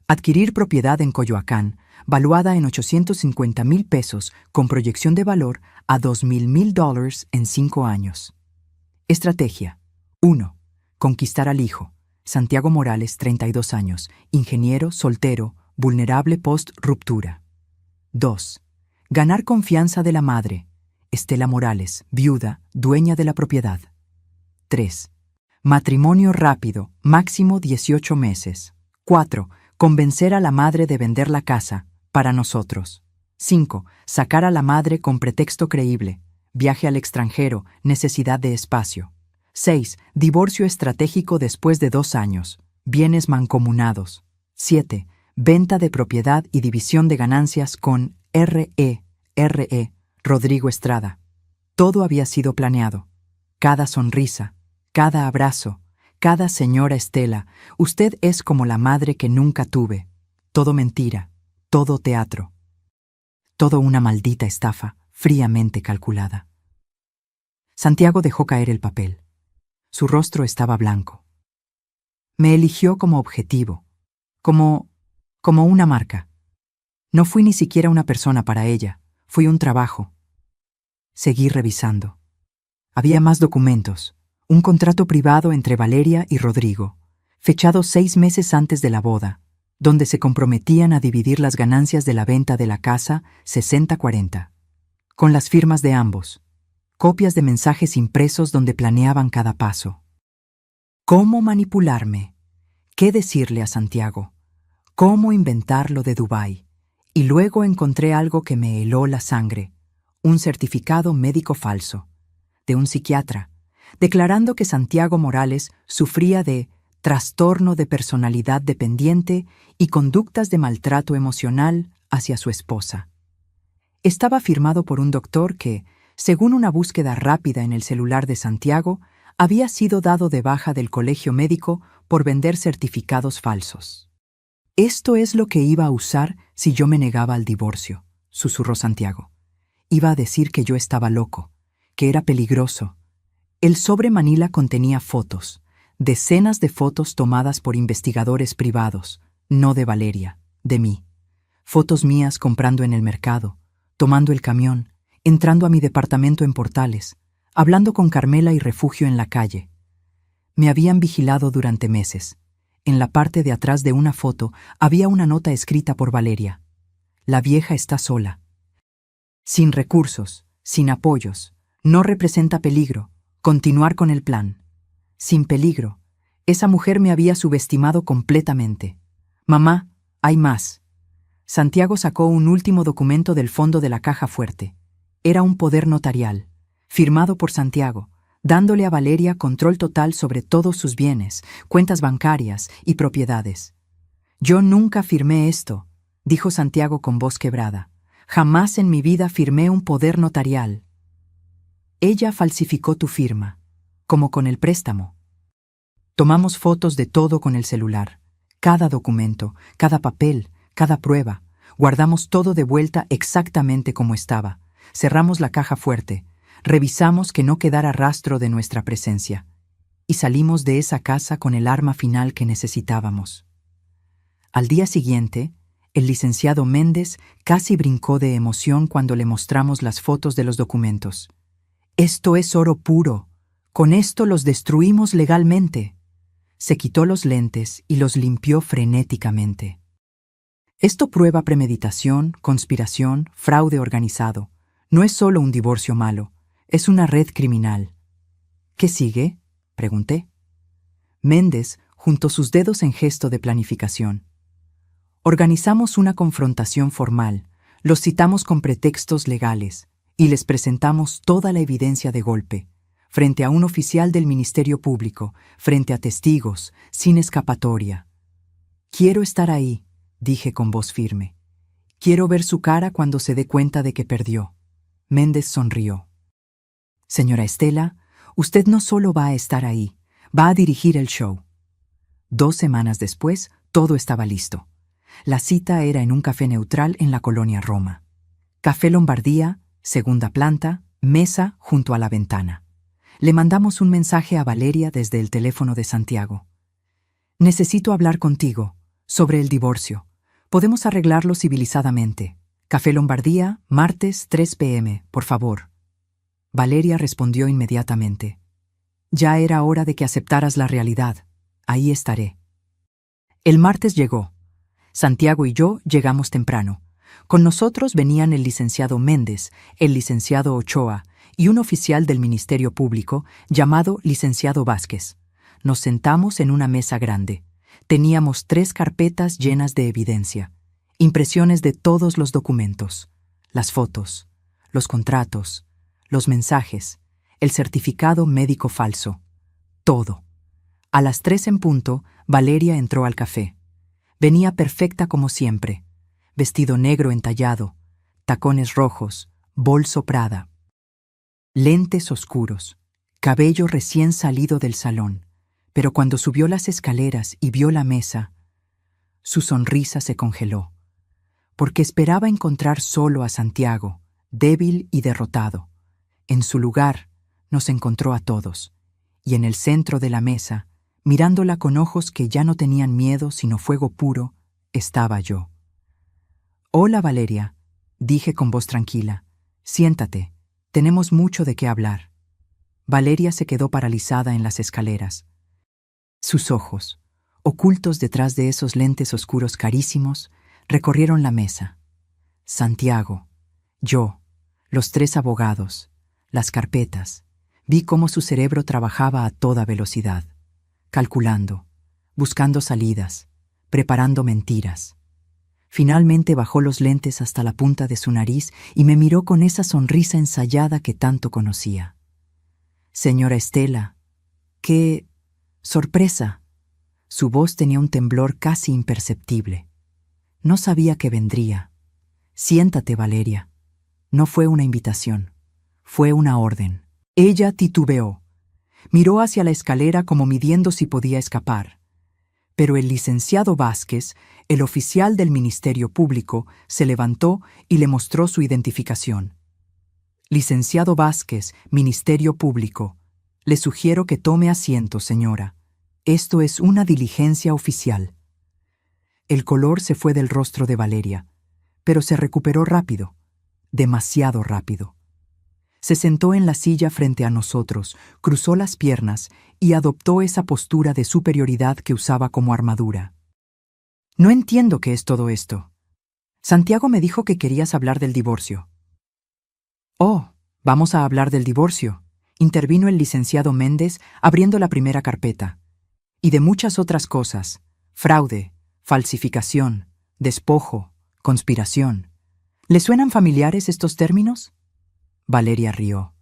adquirir propiedad en Coyoacán, valuada en 850,000 pesos, con proyección de valor a $2,000,000 en 5 años. Estrategia: 1. Conquistar al hijo, Santiago Morales, 32 años, ingeniero, soltero, vulnerable post-ruptura. 2. Ganar confianza de la madre, Estela Morales, viuda, dueña de la propiedad. 3. Matrimonio rápido, máximo 18 meses. 4. Convencer a la madre de vender la casa, para nosotros. 5. Sacar a la madre con pretexto creíble, viaje al extranjero, necesidad de espacio. 6. Divorcio estratégico después de 2 años, bienes mancomunados. 7. Venta de propiedad y división de ganancias con R.E. Rodrigo Estrada. Todo había sido planeado. Cada sonrisa, cada abrazo, cada señora Estela, usted es como la madre que nunca tuve. Todo mentira, todo teatro. Todo una maldita estafa, fríamente calculada. Santiago dejó caer el papel. Su rostro estaba blanco. Me eligió como objetivo, como una marca. No fui ni siquiera una persona para ella, fui un trabajo. Seguí revisando. Había más documentos. Un contrato privado entre Valeria y Rodrigo, fechado 6 meses antes de la boda, donde se comprometían a dividir las ganancias de la venta de la casa 60-40, con las firmas de ambos, copias de mensajes impresos donde planeaban cada paso. ¿Cómo manipularme? ¿Qué decirle a Santiago? ¿Cómo inventar lo de Dubái? Y luego encontré algo que me heló la sangre, un certificado médico falso, de un psiquiatra, declarando que Santiago Morales sufría de trastorno de personalidad dependiente y conductas de maltrato emocional hacia su esposa. Estaba firmado por un doctor que, según una búsqueda rápida en el celular de Santiago, había sido dado de baja del colegio médico por vender certificados falsos. «Esto es lo que iba a usar si yo me negaba al divorcio», susurró Santiago. «Iba a decir que yo estaba loco, que era peligroso. El sobre manila contenía fotos, decenas de fotos tomadas por investigadores privados, no de Valeria, de mí. Fotos mías comprando en el mercado, tomando el camión, entrando a mi departamento en Portales, hablando con Carmela y Refugio en la calle. Me habían vigilado durante meses. En la parte de atrás de una foto había una nota escrita por Valeria. La vieja está sola. Sin recursos, sin apoyos, no representa peligro. Continuar con el plan. Sin peligro. Esa mujer me había subestimado completamente. Mamá, hay más. Santiago sacó un último documento del fondo de la caja fuerte. Era un poder notarial, firmado por Santiago, dándole a Valeria control total sobre todos sus bienes, cuentas bancarias y propiedades. Yo nunca firmé esto, dijo Santiago con voz quebrada. Jamás en mi vida firmé un poder notarial. Ella falsificó tu firma, como con el préstamo. Tomamos fotos de todo con el celular, cada documento, cada papel, cada prueba. Guardamos todo de vuelta exactamente como estaba. Cerramos la caja fuerte, revisamos que no quedara rastro de nuestra presencia, y salimos de esa casa con el arma final que necesitábamos. Al día siguiente, el licenciado Méndez casi brincó de emoción cuando le mostramos las fotos de los documentos. Esto es oro puro. Con esto los destruimos legalmente. Se quitó los lentes y los limpió frenéticamente. Esto prueba premeditación, conspiración, fraude organizado. No es solo un divorcio malo, es una red criminal. ¿Qué sigue?, pregunté. Méndez juntó sus dedos en gesto de planificación. Organizamos una confrontación formal, los citamos con pretextos legales y les presentamos toda la evidencia de golpe, frente a un oficial del Ministerio Público, frente a testigos, sin escapatoria. Quiero estar ahí, dije con voz firme. Quiero ver su cara cuando se dé cuenta de que perdió. Méndez sonrió. Señora Estela, usted no solo va a estar ahí, va a dirigir el show. 2 semanas después, todo estaba listo. La cita era en un café neutral en la colonia Roma. Café Lombardía, 2ª planta, mesa junto a la ventana. Le mandamos un mensaje a Valeria desde el teléfono de Santiago. Necesito hablar contigo sobre el divorcio. Podemos arreglarlo civilizadamente. Café Lombardía, martes 3 p.m., por favor. Valeria respondió inmediatamente. Ya era hora de que aceptaras la realidad. Ahí estaré. El martes llegó. Santiago y yo llegamos temprano. Con nosotros venían el licenciado Méndez, el licenciado Ochoa y un oficial del Ministerio Público llamado licenciado Vázquez. Nos sentamos en una mesa grande. Teníamos 3 carpetas llenas de evidencia, impresiones de todos los documentos, las fotos, los contratos, los mensajes, el certificado médico falso, todo. A las 3 en punto, Valeria entró al café. Venía perfecta como siempre, vestido negro entallado, tacones rojos, bolso Prada, lentes oscuros, cabello recién salido del salón, pero cuando subió las escaleras y vio la mesa, su sonrisa se congeló, porque esperaba encontrar solo a Santiago, débil y derrotado. En su lugar, nos encontró a todos, y en el centro de la mesa, mirándola con ojos que ya no tenían miedo sino fuego puro, estaba yo. Hola, Valeria, dije con voz tranquila. Siéntate, tenemos mucho de qué hablar. Valeria se quedó paralizada en las escaleras. Sus ojos, ocultos detrás de esos lentes oscuros carísimos, recorrieron la mesa. Santiago, yo, los 3 abogados, las carpetas. Vi cómo su cerebro trabajaba a toda velocidad, calculando, buscando salidas, preparando mentiras. Finalmente bajó los lentes hasta la punta de su nariz y me miró con esa sonrisa ensayada que tanto conocía. Señora Estela, ¡qué sorpresa! Su voz tenía un temblor casi imperceptible. No sabía que vendría. Siéntate, Valeria. No fue una invitación, fue una orden. Ella titubeó. Miró hacia la escalera como midiendo si podía escapar. Pero el licenciado Vázquez, el oficial del Ministerio Público, se levantó y le mostró su identificación. Licenciado Vázquez, Ministerio Público. Le sugiero que tome asiento, señora. Esto es una diligencia oficial. El color se fue del rostro de Valeria, pero se recuperó rápido, demasiado rápido. Se sentó en la silla frente a nosotros, cruzó las piernas y adoptó esa postura de superioridad que usaba como armadura. No entiendo qué es todo esto. Santiago me dijo que querías hablar del divorcio. Oh, vamos a hablar del divorcio, intervino el licenciado Méndez abriendo la primera carpeta. Y de muchas otras cosas: fraude, falsificación, despojo, conspiración. ¿Le suenan familiares estos términos? Valeria rió.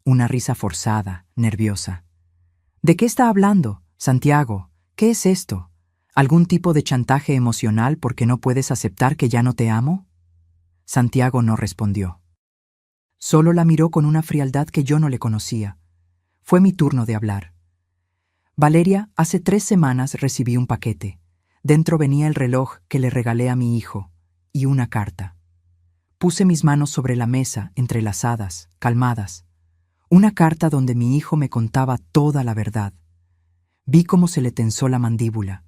Una risa forzada, nerviosa. ¿De qué está hablando, Santiago? ¿Qué es esto? ¿Algún tipo de chantaje emocional porque no puedes aceptar que ya no te amo? Santiago no respondió. Solo la miró con una frialdad que yo no le conocía. Fue mi turno de hablar. Valeria, hace 3 semanas recibí un paquete. Dentro venía el reloj que le regalé a mi hijo y una carta. Puse mis manos sobre la mesa, entrelazadas, calmadas. Una carta donde mi hijo me contaba toda la verdad. Vi cómo se le tensó la mandíbula.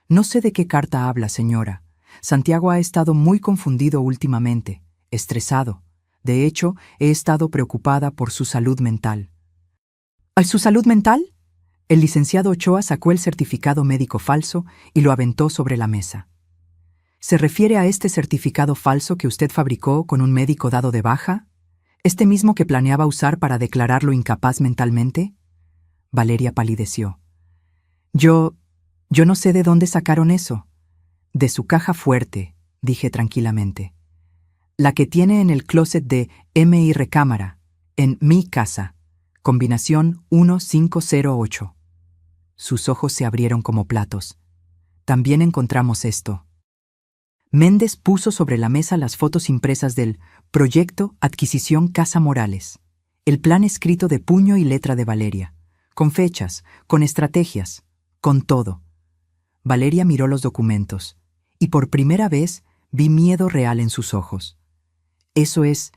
No sé de qué carta habla, señora. Santiago ha estado muy confundido últimamente, estresado. De hecho, he estado preocupada por su salud mental. ¿A su salud mental? El licenciado Ochoa sacó el certificado médico falso y lo aventó sobre la mesa. ¿Se refiere a este certificado falso que usted fabricó con un médico dado de baja? ¿Este mismo que planeaba usar para declararlo incapaz mentalmente? Valeria palideció. Yo no sé de dónde sacaron eso. De su caja fuerte, dije tranquilamente. La que tiene en el closet de M.I. Recámara, en mi casa, combinación 1508. Sus ojos se abrieron como platos. También encontramos esto. Méndez puso sobre la mesa las fotos impresas del Proyecto Adquisición Casa Morales, el plan escrito de puño y letra de Valeria, con fechas, con estrategias, con todo. Valeria miró los documentos, y por primera vez vi miedo real en sus ojos. Eso es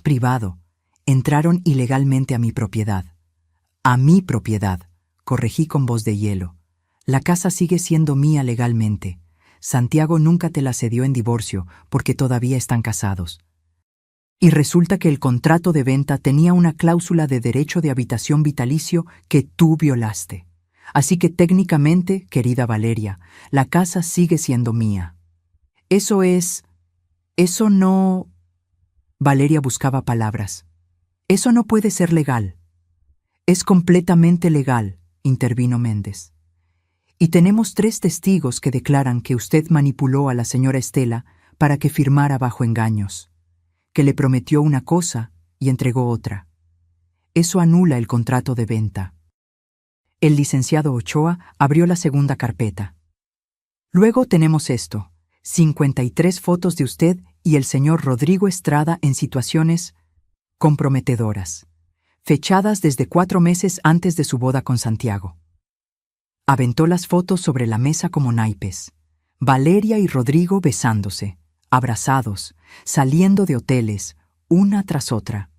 privado. Entraron ilegalmente a mi propiedad. A mi propiedad, corregí con voz de hielo. La casa sigue siendo mía legalmente. Santiago nunca te la cedió en divorcio porque todavía están casados. Y resulta que el contrato de venta tenía una cláusula de derecho de habitación vitalicio que tú violaste. Así que técnicamente, querida Valeria, la casa sigue siendo mía. Eso no... Valeria buscaba palabras. Eso no puede ser legal. Es completamente legal, intervino Méndez. Y tenemos 3 testigos que declaran que usted manipuló a la señora Estela para que firmara bajo engaños, que le prometió una cosa y entregó otra. Eso anula el contrato de venta. El licenciado Ochoa abrió la segunda carpeta. Luego tenemos esto: 53 fotos de usted y el señor Rodrigo Estrada en situaciones comprometedoras, fechadas desde 4 meses antes de su boda con Santiago. Aventó las fotos sobre la mesa como naipes. Valeria y Rodrigo besándose, abrazados, saliendo de hoteles, una tras otra.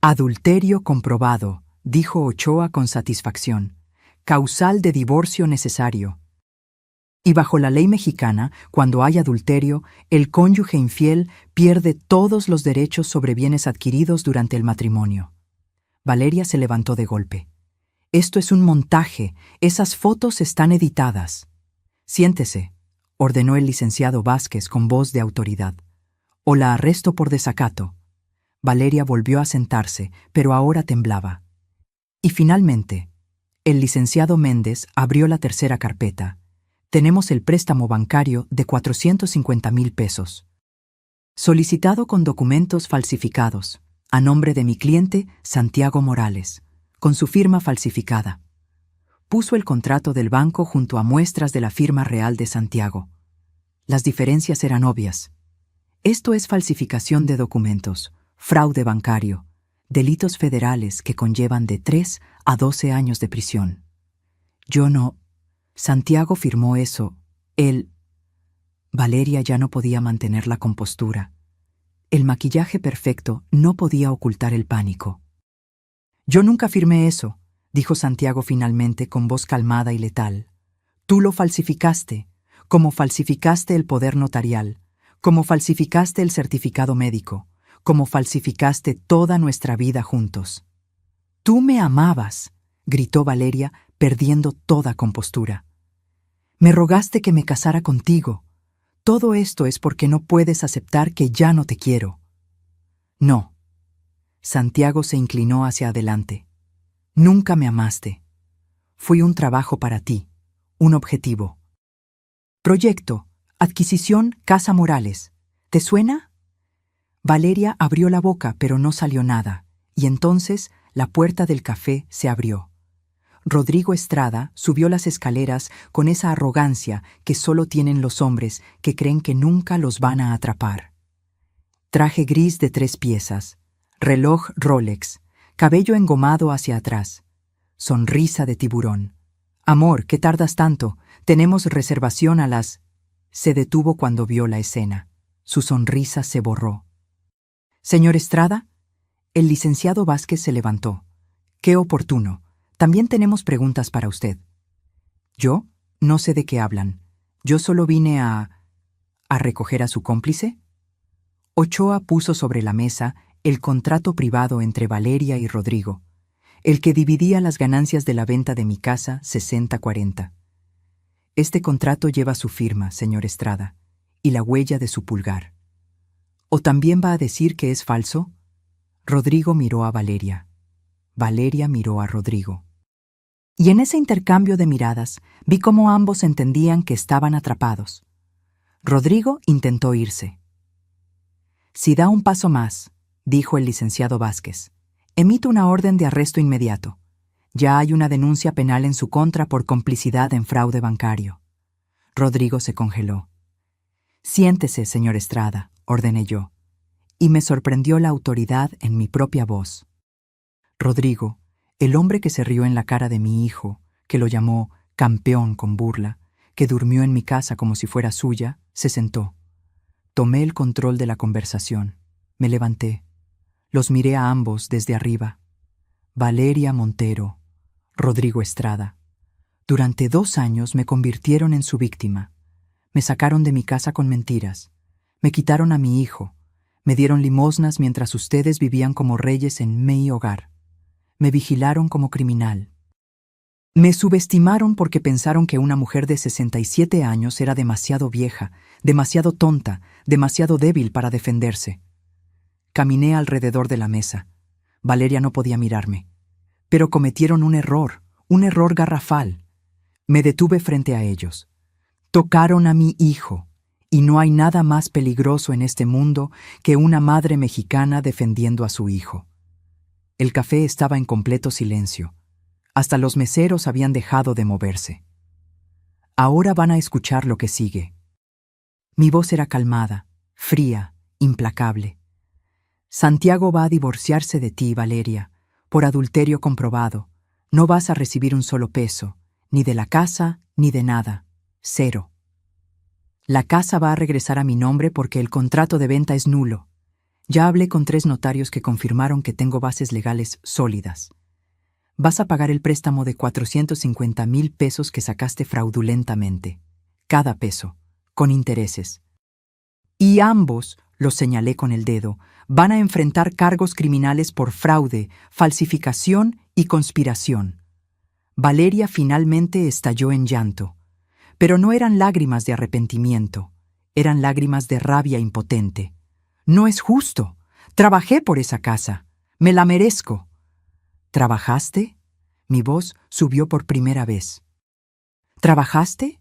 Adulterio comprobado, dijo Ochoa con satisfacción. Causal de divorcio necesario. Y bajo la ley mexicana, cuando hay adulterio, el cónyuge infiel pierde todos los derechos sobre bienes adquiridos durante el matrimonio. Valeria se levantó de golpe. Esto es un montaje, esas fotos están editadas. Siéntese, ordenó el licenciado Vázquez con voz de autoridad. O la arresto por desacato. Valeria volvió a sentarse, pero ahora temblaba. Y finalmente, el licenciado Méndez abrió la tercera carpeta. Tenemos el préstamo bancario de 450,000 pesos. Solicitado con documentos falsificados, a nombre de mi cliente Santiago Morales, con su firma falsificada. Puso el contrato del banco junto a muestras de la firma real de Santiago. Las diferencias eran obvias. Esto es falsificación de documentos, fraude bancario, delitos federales que conllevan de 3 a 12 años de prisión. Yo no... Santiago firmó eso. Él... Valeria ya no podía mantener la compostura. El maquillaje perfecto no podía ocultar el pánico. Yo nunca firmé eso, dijo Santiago finalmente con voz calmada y letal. Tú lo falsificaste, como falsificaste el poder notarial, como falsificaste el certificado médico, como falsificaste toda nuestra vida juntos. Tú me amabas, gritó Valeria, perdiendo toda compostura. Me rogaste que me casara contigo. Todo esto es porque no puedes aceptar que ya no te quiero. No. Santiago se inclinó hacia adelante. Nunca me amaste. Fui un trabajo para ti, un objetivo. Proyecto, adquisición, Casa Morales. ¿Te suena? Valeria abrió la boca, pero no salió nada, y entonces la puerta del café se abrió. Rodrigo Estrada subió las escaleras con esa arrogancia que solo tienen los hombres que creen que nunca los van a atrapar. Traje gris de 3 piezas, reloj Rolex, cabello engomado hacia atrás, sonrisa de tiburón. Amor, ¿qué tardas tanto? Tenemos reservación a las... Se detuvo cuando vio la escena. Su sonrisa se borró. Señor Estrada, el licenciado Vázquez se levantó. Qué oportuno. También tenemos preguntas para usted. ¿Yo? No sé de qué hablan. Yo solo vine a recoger a su cómplice. Ochoa puso sobre la mesa el contrato privado entre Valeria y Rodrigo, el que dividía las ganancias de la venta de mi casa 60-40. Este contrato lleva su firma, señor Estrada, y la huella de su pulgar. ¿O también va a decir que es falso? Rodrigo miró a Valeria. Valeria miró a Rodrigo. Y en ese intercambio de miradas vi cómo ambos entendían que estaban atrapados. Rodrigo intentó irse. Si da un paso más, dijo el licenciado Vázquez, emito una orden de arresto inmediato. Ya hay una denuncia penal en su contra por complicidad en fraude bancario. Rodrigo se congeló. Siéntese, señor Estrada, ordené yo, y me sorprendió la autoridad en mi propia voz. Rodrigo, el hombre que se rió en la cara de mi hijo, que lo llamó campeón con burla, que durmió en mi casa como si fuera suya, se sentó. Tomé el control de la conversación. Me levanté. Los miré a ambos desde arriba. Valeria Montero, Rodrigo Estrada. Durante 2 años me convirtieron en su víctima. Me sacaron de mi casa con mentiras. Me quitaron a mi hijo. Me dieron limosnas mientras ustedes vivían como reyes en mi hogar. Me vigilaron como criminal. Me subestimaron porque pensaron que una mujer de 67 años era demasiado vieja, demasiado tonta, demasiado débil para defenderse. Caminé alrededor de la mesa. Valeria no podía mirarme. Pero cometieron un error garrafal. Me detuve frente a ellos. Tocaron a mi hijo, y no hay nada más peligroso en este mundo que una madre mexicana defendiendo a su hijo. El café estaba en completo silencio. Hasta los meseros habían dejado de moverse. Ahora van a escuchar lo que sigue. Mi voz era calmada, fría, implacable. Santiago va a divorciarse de ti, Valeria, por adulterio comprobado. No vas a recibir un solo peso, ni de la casa, ni de nada. 0. La casa va a regresar a mi nombre porque el contrato de venta es nulo. Ya hablé con 3 notarios que confirmaron que tengo bases legales sólidas. Vas a pagar el préstamo de 450,000 pesos que sacaste fraudulentamente. Cada peso, con intereses. Y ambos, los señalé con el dedo, van a enfrentar cargos criminales por fraude, falsificación y conspiración. Valeria finalmente estalló en llanto. Pero no eran lágrimas de arrepentimiento, eran lágrimas de rabia impotente. No es justo. Trabajé por esa casa. Me la merezco. ¿Trabajaste? Mi voz subió por primera vez. ¿Trabajaste?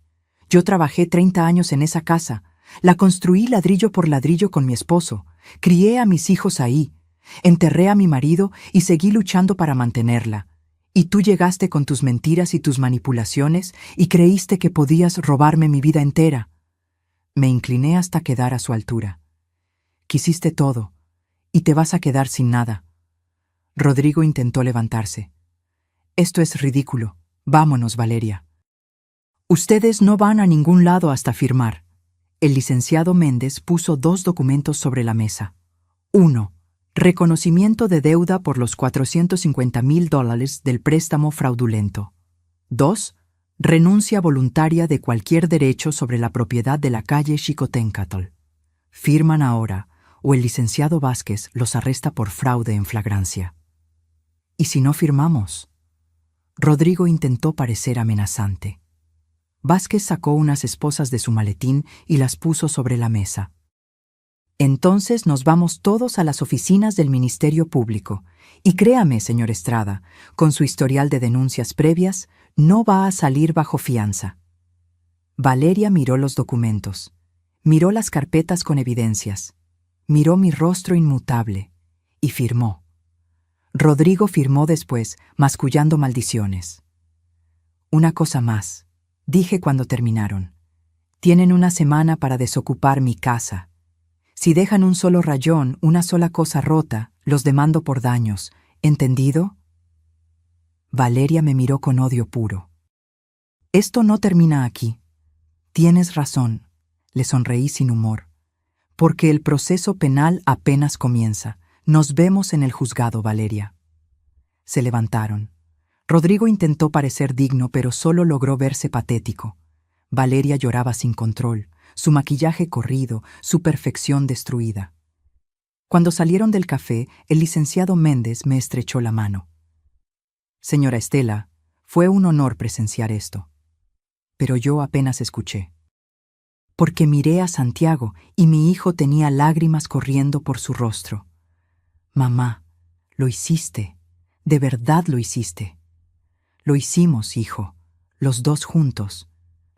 Yo trabajé 30 años en esa casa. La construí ladrillo por ladrillo con mi esposo. Crié a mis hijos ahí. Enterré a mi marido y seguí luchando para mantenerla. Y tú llegaste con tus mentiras y tus manipulaciones y creíste que podías robarme mi vida entera. Me incliné hasta quedar a su altura. Quisiste todo, y te vas a quedar sin nada. Rodrigo intentó levantarse. Esto es ridículo. Vámonos, Valeria. Ustedes no van a ningún lado hasta firmar. El licenciado Méndez puso 2 documentos sobre la mesa. 1. Reconocimiento de deuda por los $450,000 del préstamo fraudulento. 2. Renuncia voluntaria de cualquier derecho sobre la propiedad de la calle Xicoténcatl. Firman ahora, o el licenciado Vázquez los arresta por fraude en flagrancia. ¿Y si no firmamos? Rodrigo intentó parecer amenazante. Vázquez sacó unas esposas de su maletín y las puso sobre la mesa. Entonces nos vamos todos a las oficinas del Ministerio Público. Y créame, señor Estrada, con su historial de denuncias previas, no va a salir bajo fianza. Valeria miró los documentos, miró las carpetas con evidencias, miró mi rostro inmutable y firmó. Rodrigo firmó después, mascullando maldiciones. Una cosa más, dije cuando terminaron. Tienen una semana para desocupar mi casa. Si dejan un solo rayón, una sola cosa rota, los demando por daños. ¿Entendido? Valeria me miró con odio puro. Esto no termina aquí. Tienes razón, le sonreí sin humor. Porque el proceso penal apenas comienza. Nos vemos en el juzgado, Valeria. Se levantaron. Rodrigo intentó parecer digno, pero solo logró verse patético. Valeria lloraba sin control, su maquillaje corrido, su perfección destruida. Cuando salieron del café, el licenciado Méndez me estrechó la mano. Señora Estela, fue un honor presenciar esto. Pero yo apenas escuché. Porque miré a Santiago y mi hijo tenía lágrimas corriendo por su rostro. Mamá, lo hiciste, de verdad lo hiciste. Lo hicimos, hijo, los dos juntos.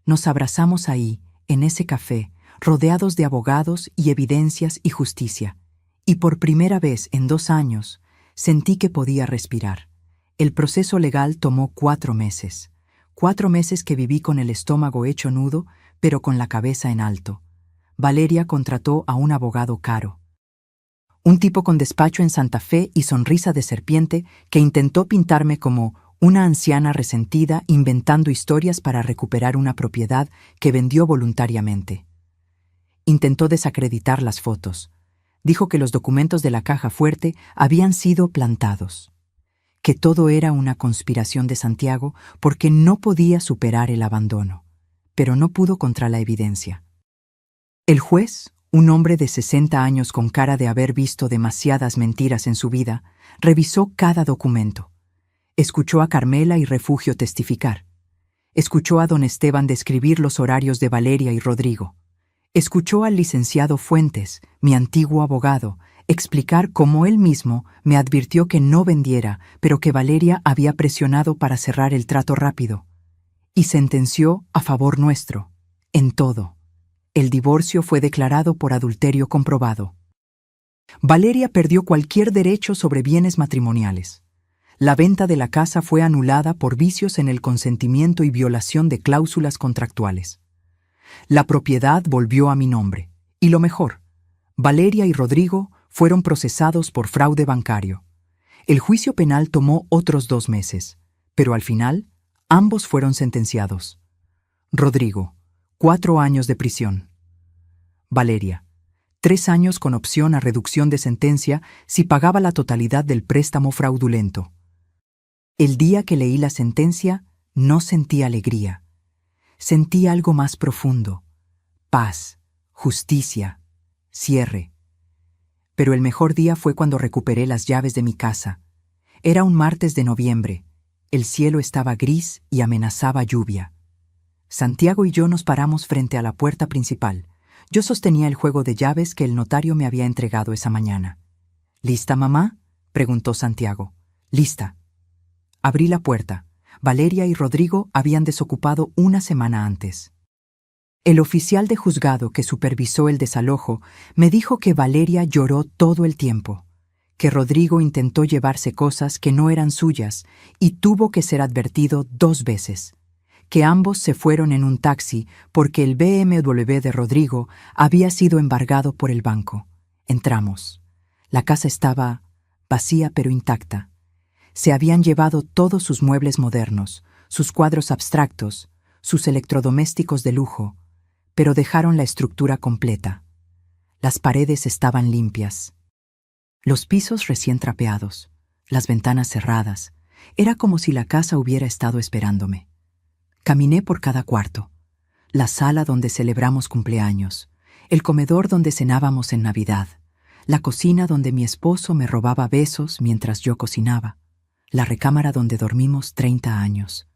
Nos abrazamos ahí, en ese café, rodeados de abogados y evidencias y justicia. Y por primera vez en 2 años, sentí que podía respirar. El proceso legal tomó 4 meses. 4 meses que viví con el estómago hecho nudo, pero con la cabeza en alto. Valeria contrató a un abogado caro. Un tipo con despacho en Santa Fe y sonrisa de serpiente que intentó pintarme como una anciana resentida inventando historias para recuperar una propiedad que vendió voluntariamente. Intentó desacreditar las fotos. Dijo que los documentos de la caja fuerte habían sido plantados. Que todo era una conspiración de Santiago porque no podía superar el abandono, pero no pudo contra la evidencia. El juez, un hombre de 60 años con cara de haber visto demasiadas mentiras en su vida, revisó cada documento. Escuchó a Carmela y Refugio testificar. Escuchó a don Esteban describir los horarios de Valeria y Rodrigo. Escuchó al licenciado Fuentes, mi antiguo abogado, explicar cómo él mismo me advirtió que no vendiera, pero que Valeria había presionado para cerrar el trato rápido. Y sentenció a favor nuestro, en todo. El divorcio fue declarado por adulterio comprobado. Valeria perdió cualquier derecho sobre bienes matrimoniales. La venta de la casa fue anulada por vicios en el consentimiento y violación de cláusulas contractuales. La propiedad volvió a mi nombre. Y lo mejor, Valeria y Rodrigo fueron procesados por fraude bancario. El juicio penal tomó otros 2 meses, pero al final, ambos fueron sentenciados. Rodrigo, 4 años de prisión. Valeria, 3 años con opción a reducción de sentencia si pagaba la totalidad del préstamo fraudulento. El día que leí la sentencia, no sentí alegría. Sentí algo más profundo. Paz, justicia, cierre. Pero el mejor día fue cuando recuperé las llaves de mi casa. Era un martes de noviembre. El cielo estaba gris y amenazaba lluvia. Santiago y yo nos paramos frente a la puerta principal. Yo sostenía el juego de llaves que el notario me había entregado esa mañana. ¿Lista, mamá?, preguntó Santiago. Lista. Abrí la puerta. Valeria y Rodrigo habían desocupado 1 semana antes. El oficial de juzgado que supervisó el desalojo me dijo que Valeria lloró todo el tiempo, que Rodrigo intentó llevarse cosas que no eran suyas y tuvo que ser advertido 2 veces, que ambos se fueron en un taxi porque el BMW de Rodrigo había sido embargado por el banco. Entramos. La casa estaba vacía pero intacta. Se habían llevado todos sus muebles modernos, sus cuadros abstractos, sus electrodomésticos de lujo, pero dejaron la estructura completa. Las paredes estaban limpias. Los pisos recién trapeados, las ventanas cerradas. Era como si la casa hubiera estado esperándome. Caminé por cada cuarto. La sala donde celebramos cumpleaños, el comedor donde cenábamos en Navidad, la cocina donde mi esposo me robaba besos mientras yo cocinaba, la recámara donde dormimos 30 años,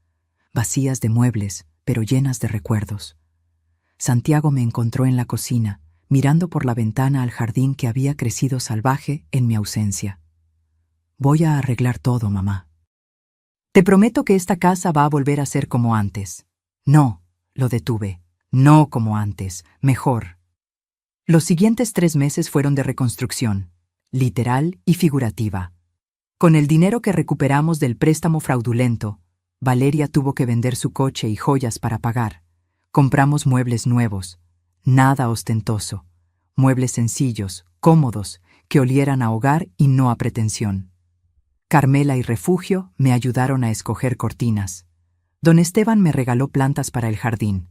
vacías de muebles, pero llenas de recuerdos. Santiago me encontró en la cocina, mirando por la ventana al jardín que había crecido salvaje en mi ausencia. Voy a arreglar todo, mamá. Te prometo que esta casa va a volver a ser como antes. No, lo detuve. No como antes, mejor. Los siguientes 3 meses fueron de reconstrucción, literal y figurativa. Con el dinero que recuperamos del préstamo fraudulento, Valeria tuvo que vender su coche y joyas para pagar. Compramos muebles nuevos, nada ostentoso, muebles sencillos, cómodos, que olieran a hogar y no a pretensión. Carmela y Refugio me ayudaron a escoger cortinas. Don Esteban me regaló plantas para el jardín.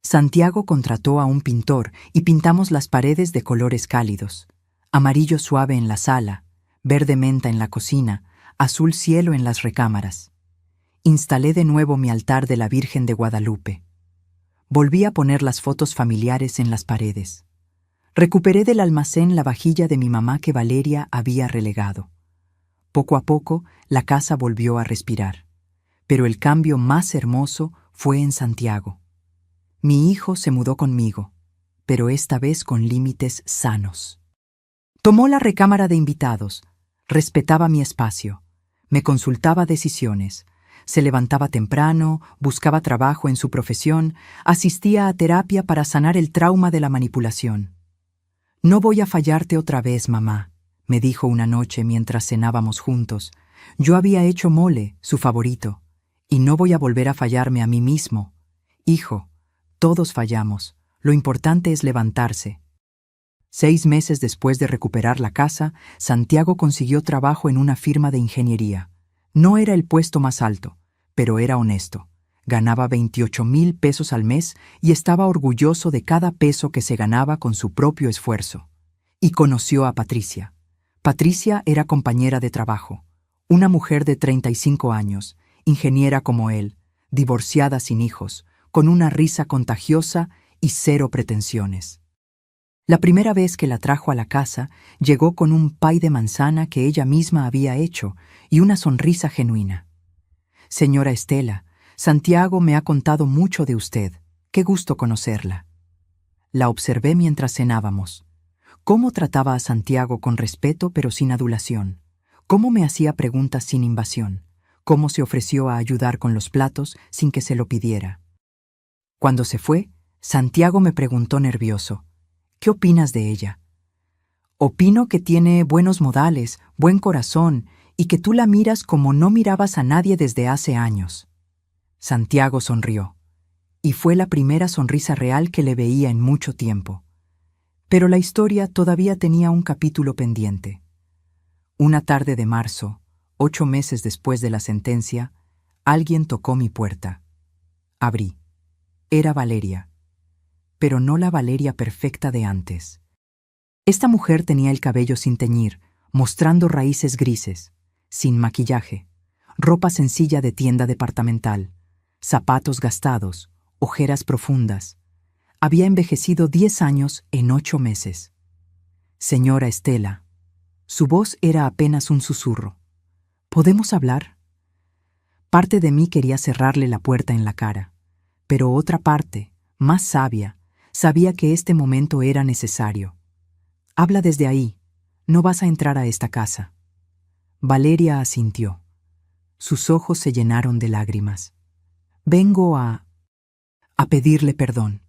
Santiago contrató a un pintor y pintamos las paredes de colores cálidos. Amarillo suave en la sala, verde menta en la cocina, azul cielo en las recámaras. Instalé de nuevo mi altar de la Virgen de Guadalupe. Volví a poner las fotos familiares en las paredes. Recuperé del almacén la vajilla de mi mamá que Valeria había relegado. Poco a poco, la casa volvió a respirar. Pero el cambio más hermoso fue en Santiago. Mi hijo se mudó conmigo, pero esta vez con límites sanos. Tomó la recámara de invitados, respetaba mi espacio, me consultaba decisiones, se levantaba temprano, buscaba trabajo en su profesión, asistía a terapia para sanar el trauma de la manipulación. No voy a fallarte otra vez, mamá, me dijo una noche mientras cenábamos juntos. Yo había hecho mole, su favorito, y no voy a volver a fallarme a mí mismo. Hijo, todos fallamos, lo importante es levantarse. 6 meses después de recuperar la casa, Santiago consiguió trabajo en una firma de ingeniería. No era el puesto más alto, pero era honesto. Ganaba 28,000 pesos al mes y estaba orgulloso de cada peso que se ganaba con su propio esfuerzo. Y conoció a Patricia. Patricia era compañera de trabajo, una mujer de 35 años, ingeniera como él, divorciada sin hijos, con una risa contagiosa y 0 pretensiones. La primera vez que la trajo a la casa, llegó con un pay de manzana que ella misma había hecho y una sonrisa genuina. Señora Estela, Santiago me ha contado mucho de usted. Qué gusto conocerla. La observé mientras cenábamos. Cómo trataba a Santiago con respeto pero sin adulación. Cómo me hacía preguntas sin invasión. Cómo se ofreció a ayudar con los platos sin que se lo pidiera. Cuando se fue, Santiago me preguntó nervioso: ¿qué opinas de ella? Opino que tiene buenos modales, buen corazón y que tú la miras como no mirabas a nadie desde hace años. Santiago sonrió, y fue la primera sonrisa real que le veía en mucho tiempo. Pero la historia todavía tenía un capítulo pendiente. Una tarde de marzo, 8 meses después de la sentencia, alguien tocó mi puerta. Abrí. Era Valeria, pero no la Valeria perfecta de antes. Esta mujer tenía el cabello sin teñir, mostrando raíces grises, sin maquillaje, ropa sencilla de tienda departamental, zapatos gastados, ojeras profundas. Había envejecido 10 años en 8 meses. Señora Estela. Su voz era apenas un susurro. ¿Podemos hablar? Parte de mí quería cerrarle la puerta en la cara, pero otra parte, más sabia, sabía que este momento era necesario. Habla desde ahí, no vas a entrar a esta casa. Valeria asintió. Sus ojos se llenaron de lágrimas. Vengo a pedirle perdón.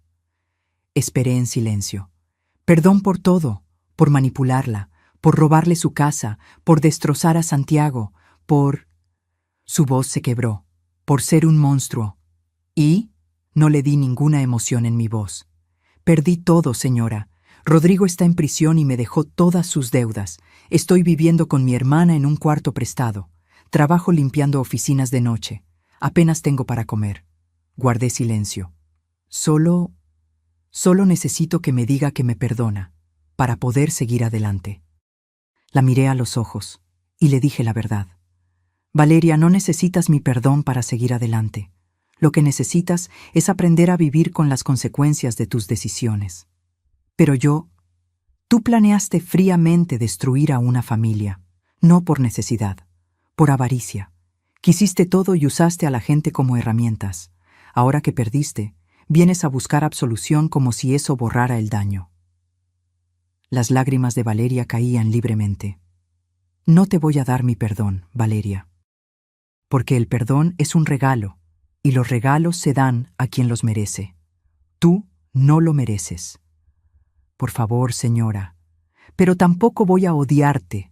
Esperé en silencio. Perdón por todo, por manipularla, por robarle su casa, por destrozar a Santiago, por... Su voz se quebró, por ser un monstruo. Y no le di ninguna emoción en mi voz. Perdí todo, señora. Rodrigo está en prisión y me dejó todas sus deudas. Estoy viviendo con mi hermana en un cuarto prestado. Trabajo limpiando oficinas de noche. Apenas tengo para comer. Guardé silencio. Solo necesito que me diga que me perdona, para poder seguir adelante. La miré a los ojos y le dije la verdad. Valeria, no necesitas mi perdón para seguir adelante. Lo que necesitas es aprender a vivir con las consecuencias de tus decisiones. Pero tú planeaste fríamente destruir a una familia, no por necesidad, por avaricia. Quisiste todo y usaste a la gente como herramientas. Ahora que perdiste, vienes a buscar absolución como si eso borrara el daño. Las lágrimas de Valeria caían libremente. No te voy a dar mi perdón, Valeria. Porque el perdón es un regalo, y los regalos se dan a quien los merece. Tú no lo mereces. Por favor, señora, pero tampoco voy a odiarte,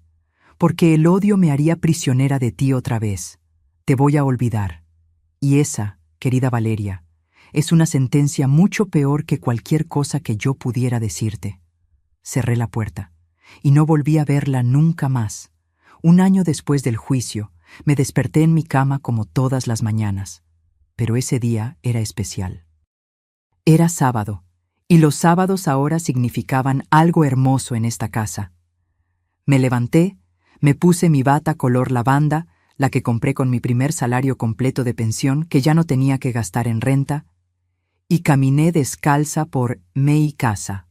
porque el odio me haría prisionera de ti otra vez. Te voy a olvidar. Y esa, querida Valeria, es una sentencia mucho peor que cualquier cosa que yo pudiera decirte. Cerré la puerta, y no volví a verla nunca más. Un año después del juicio, me desperté en mi cama como todas las mañanas, pero ese día era especial. Era sábado, y los sábados ahora significaban algo hermoso en esta casa. Me levanté, me puse mi bata color lavanda, la que compré con mi primer salario completo de pensión que ya no tenía que gastar en renta, y caminé descalza por mi casa.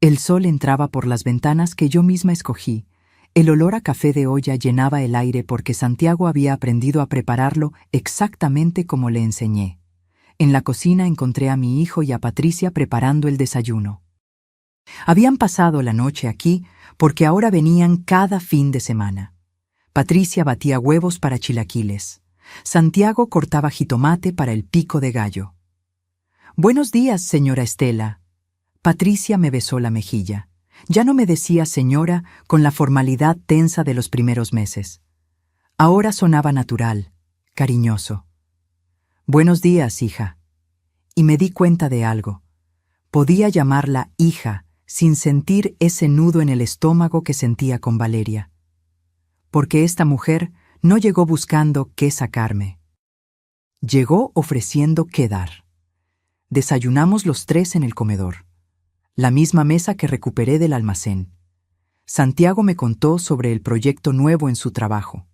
El sol entraba por las ventanas que yo misma escogí. El olor a café de olla llenaba el aire porque Santiago había aprendido a prepararlo exactamente como le enseñé. En la cocina encontré a mi hijo y a Patricia preparando el desayuno. Habían pasado la noche aquí porque ahora venían cada fin de semana. Patricia batía huevos para chilaquiles. Santiago cortaba jitomate para el pico de gallo. «Buenos días, señora Estela». Patricia me besó la mejilla. Ya no me decía señora con la formalidad tensa de los primeros meses. Ahora sonaba natural, cariñoso. «Buenos días, hija». Y me di cuenta de algo. Podía llamarla hija sin sentir ese nudo en el estómago que sentía con Valeria. Porque esta mujer no llegó buscando qué sacarme. Llegó ofreciendo qué dar. Desayunamos los tres en el comedor. La misma mesa que recuperé del almacén. Santiago me contó sobre el proyecto nuevo en su trabajo.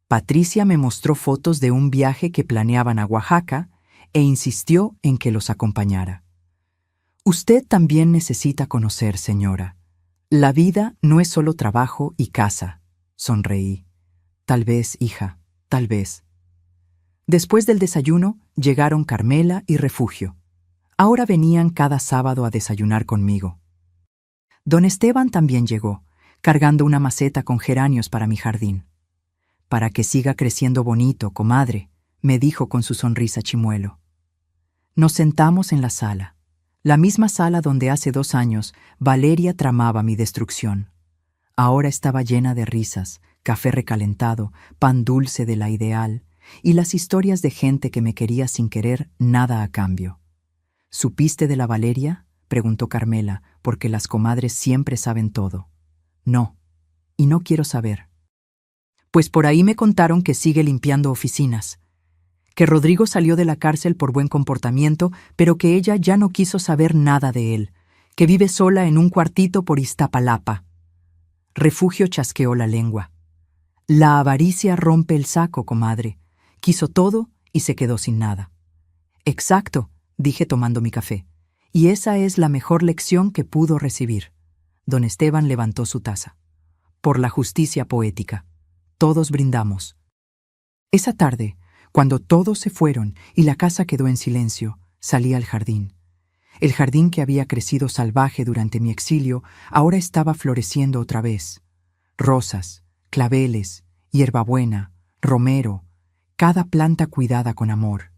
Patricia me mostró fotos de un viaje que planeaban a Oaxaca e insistió en que los acompañara. «Usted también necesita conocer, señora. La vida no es solo trabajo y casa», sonreí. «Tal vez, hija, tal vez». Después del desayuno llegaron Carmela y Refugio. Ahora venían cada sábado a desayunar conmigo. Don Esteban también llegó, cargando una maceta con geranios para mi jardín. «Para que siga creciendo bonito, comadre», me dijo con su sonrisa chimuelo. Nos sentamos en la sala, la misma sala donde hace 2 años Valeria tramaba mi destrucción. Ahora estaba llena de risas, café recalentado, pan dulce de la ideal y las historias de gente que me quería sin querer nada a cambio. «¿Supiste de la Valeria?», preguntó Carmela, porque las comadres siempre saben todo. «No, y no quiero saber». «Pues por ahí me contaron que sigue limpiando oficinas, que Rodrigo salió de la cárcel por buen comportamiento, pero que ella ya no quiso saber nada de él, que vive sola en un cuartito por Iztapalapa». Refugio chasqueó la lengua. «La avaricia rompe el saco, comadre. Quiso todo y se quedó sin nada». «Exacto», dije tomando mi café, «y esa es la mejor lección que pudo recibir». Don Esteban levantó su taza. «Por la justicia poética». Todos brindamos. Esa tarde, cuando todos se fueron y la casa quedó en silencio, salí al jardín. El jardín que había crecido salvaje durante mi exilio ahora estaba floreciendo otra vez. Rosas, claveles, hierbabuena, romero, cada planta cuidada con amor.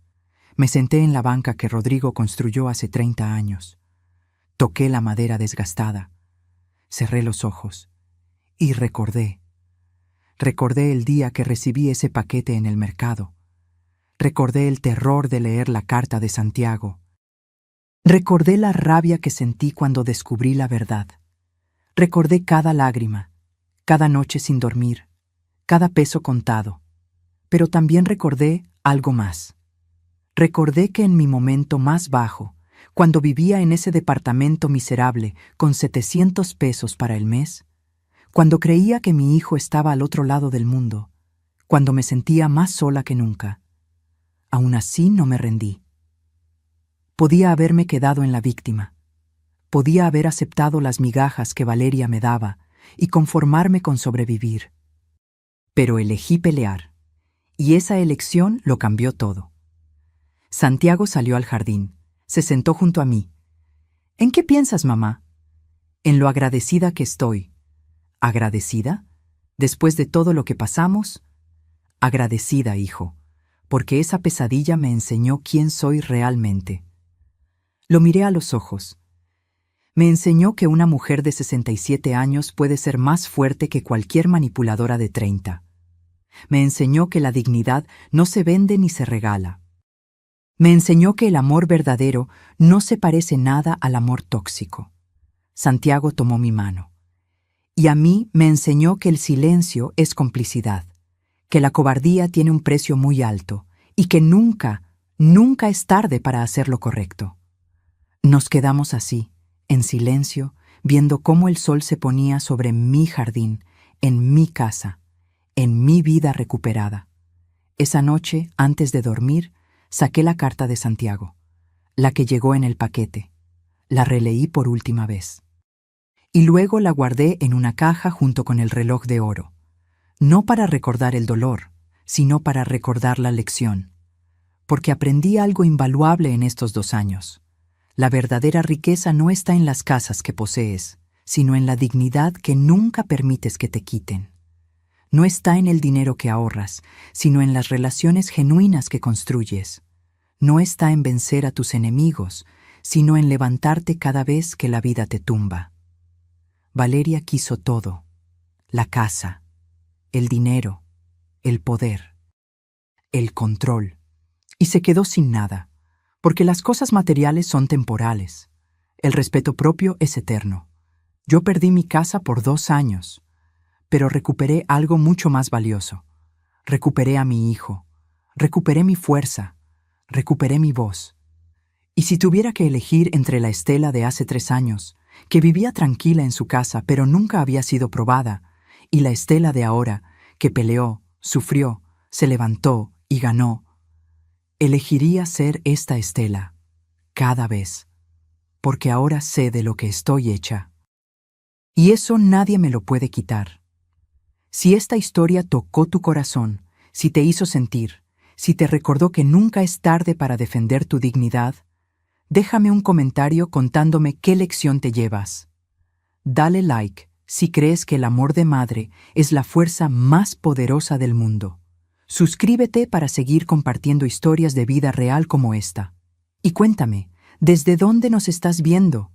Me senté en la banca que Rodrigo construyó hace 30 años. Toqué la madera desgastada. Cerré los ojos y recordé. Recordé el día que recibí ese paquete en el mercado. Recordé el terror de leer la carta de Santiago. Recordé la rabia que sentí cuando descubrí la verdad. Recordé cada lágrima, cada noche sin dormir, cada peso contado. Pero también recordé algo más. Recordé que en mi momento más bajo, cuando vivía en ese departamento miserable con 700 pesos para el mes, cuando creía que mi hijo estaba al otro lado del mundo, cuando me sentía más sola que nunca. Aún así no me rendí. Podía haberme quedado en la víctima. Podía haber aceptado las migajas que Valeria me daba y conformarme con sobrevivir. Pero elegí pelear, y esa elección lo cambió todo. Santiago salió al jardín, se sentó junto a mí. ¿En qué piensas, mamá? En lo agradecida que estoy. ¿Agradecida? Después de todo lo que pasamos. Agradecida, hijo, porque esa pesadilla me enseñó quién soy realmente. Lo miré a los ojos. Me enseñó que una mujer de 67 años puede ser más fuerte que cualquier manipuladora de 30. Me enseñó que la dignidad no se vende ni se regala. Me enseñó que el amor verdadero no se parece nada al amor tóxico. Santiago tomó mi mano. Y a mí me enseñó que el silencio es complicidad, que la cobardía tiene un precio muy alto y que nunca, nunca es tarde para hacer lo correcto. Nos quedamos así, en silencio, viendo cómo el sol se ponía sobre mi jardín, en mi casa, en mi vida recuperada. Esa noche, antes de dormir, saqué la carta de Santiago, la que llegó en el paquete. La releí por última vez. Y luego la guardé en una caja junto con el reloj de oro. No para recordar el dolor, sino para recordar la lección. Porque aprendí algo invaluable en estos 2 años. La verdadera riqueza no está en las casas que posees, sino en la dignidad que nunca permites que te quiten. No está en el dinero que ahorras, sino en las relaciones genuinas que construyes. No está en vencer a tus enemigos, sino en levantarte cada vez que la vida te tumba. Valeria quiso todo: la casa, el dinero, el poder, el control, y se quedó sin nada. Porque las cosas materiales son temporales. El respeto propio es eterno. Yo perdí mi casa por 2 años, pero recuperé algo mucho más valioso. Recuperé a mi hijo, recuperé mi fuerza, recuperé mi voz. Y si tuviera que elegir entre la Estela de hace 3 años, que vivía tranquila en su casa pero nunca había sido probada, y la Estela de ahora, que peleó, sufrió, se levantó y ganó, elegiría ser esta Estela, cada vez, porque ahora sé de lo que estoy hecha. Y eso nadie me lo puede quitar. Si esta historia tocó tu corazón, si te hizo sentir, si te recordó que nunca es tarde para defender tu dignidad, déjame un comentario contándome qué lección te llevas. Dale like si crees que el amor de madre es la fuerza más poderosa del mundo. Suscríbete para seguir compartiendo historias de vida real como esta. Y cuéntame, ¿desde dónde nos estás viendo?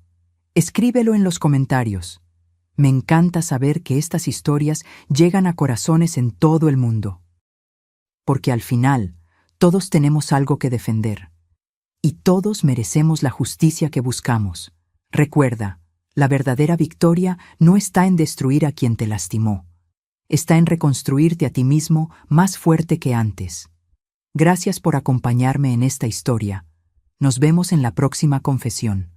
Escríbelo en los comentarios. Me encanta saber que estas historias llegan a corazones en todo el mundo. Porque al final, todos tenemos algo que defender. Y todos merecemos la justicia que buscamos. Recuerda, la verdadera victoria no está en destruir a quien te lastimó. Está en reconstruirte a ti mismo más fuerte que antes. Gracias por acompañarme en esta historia. Nos vemos en la próxima confesión.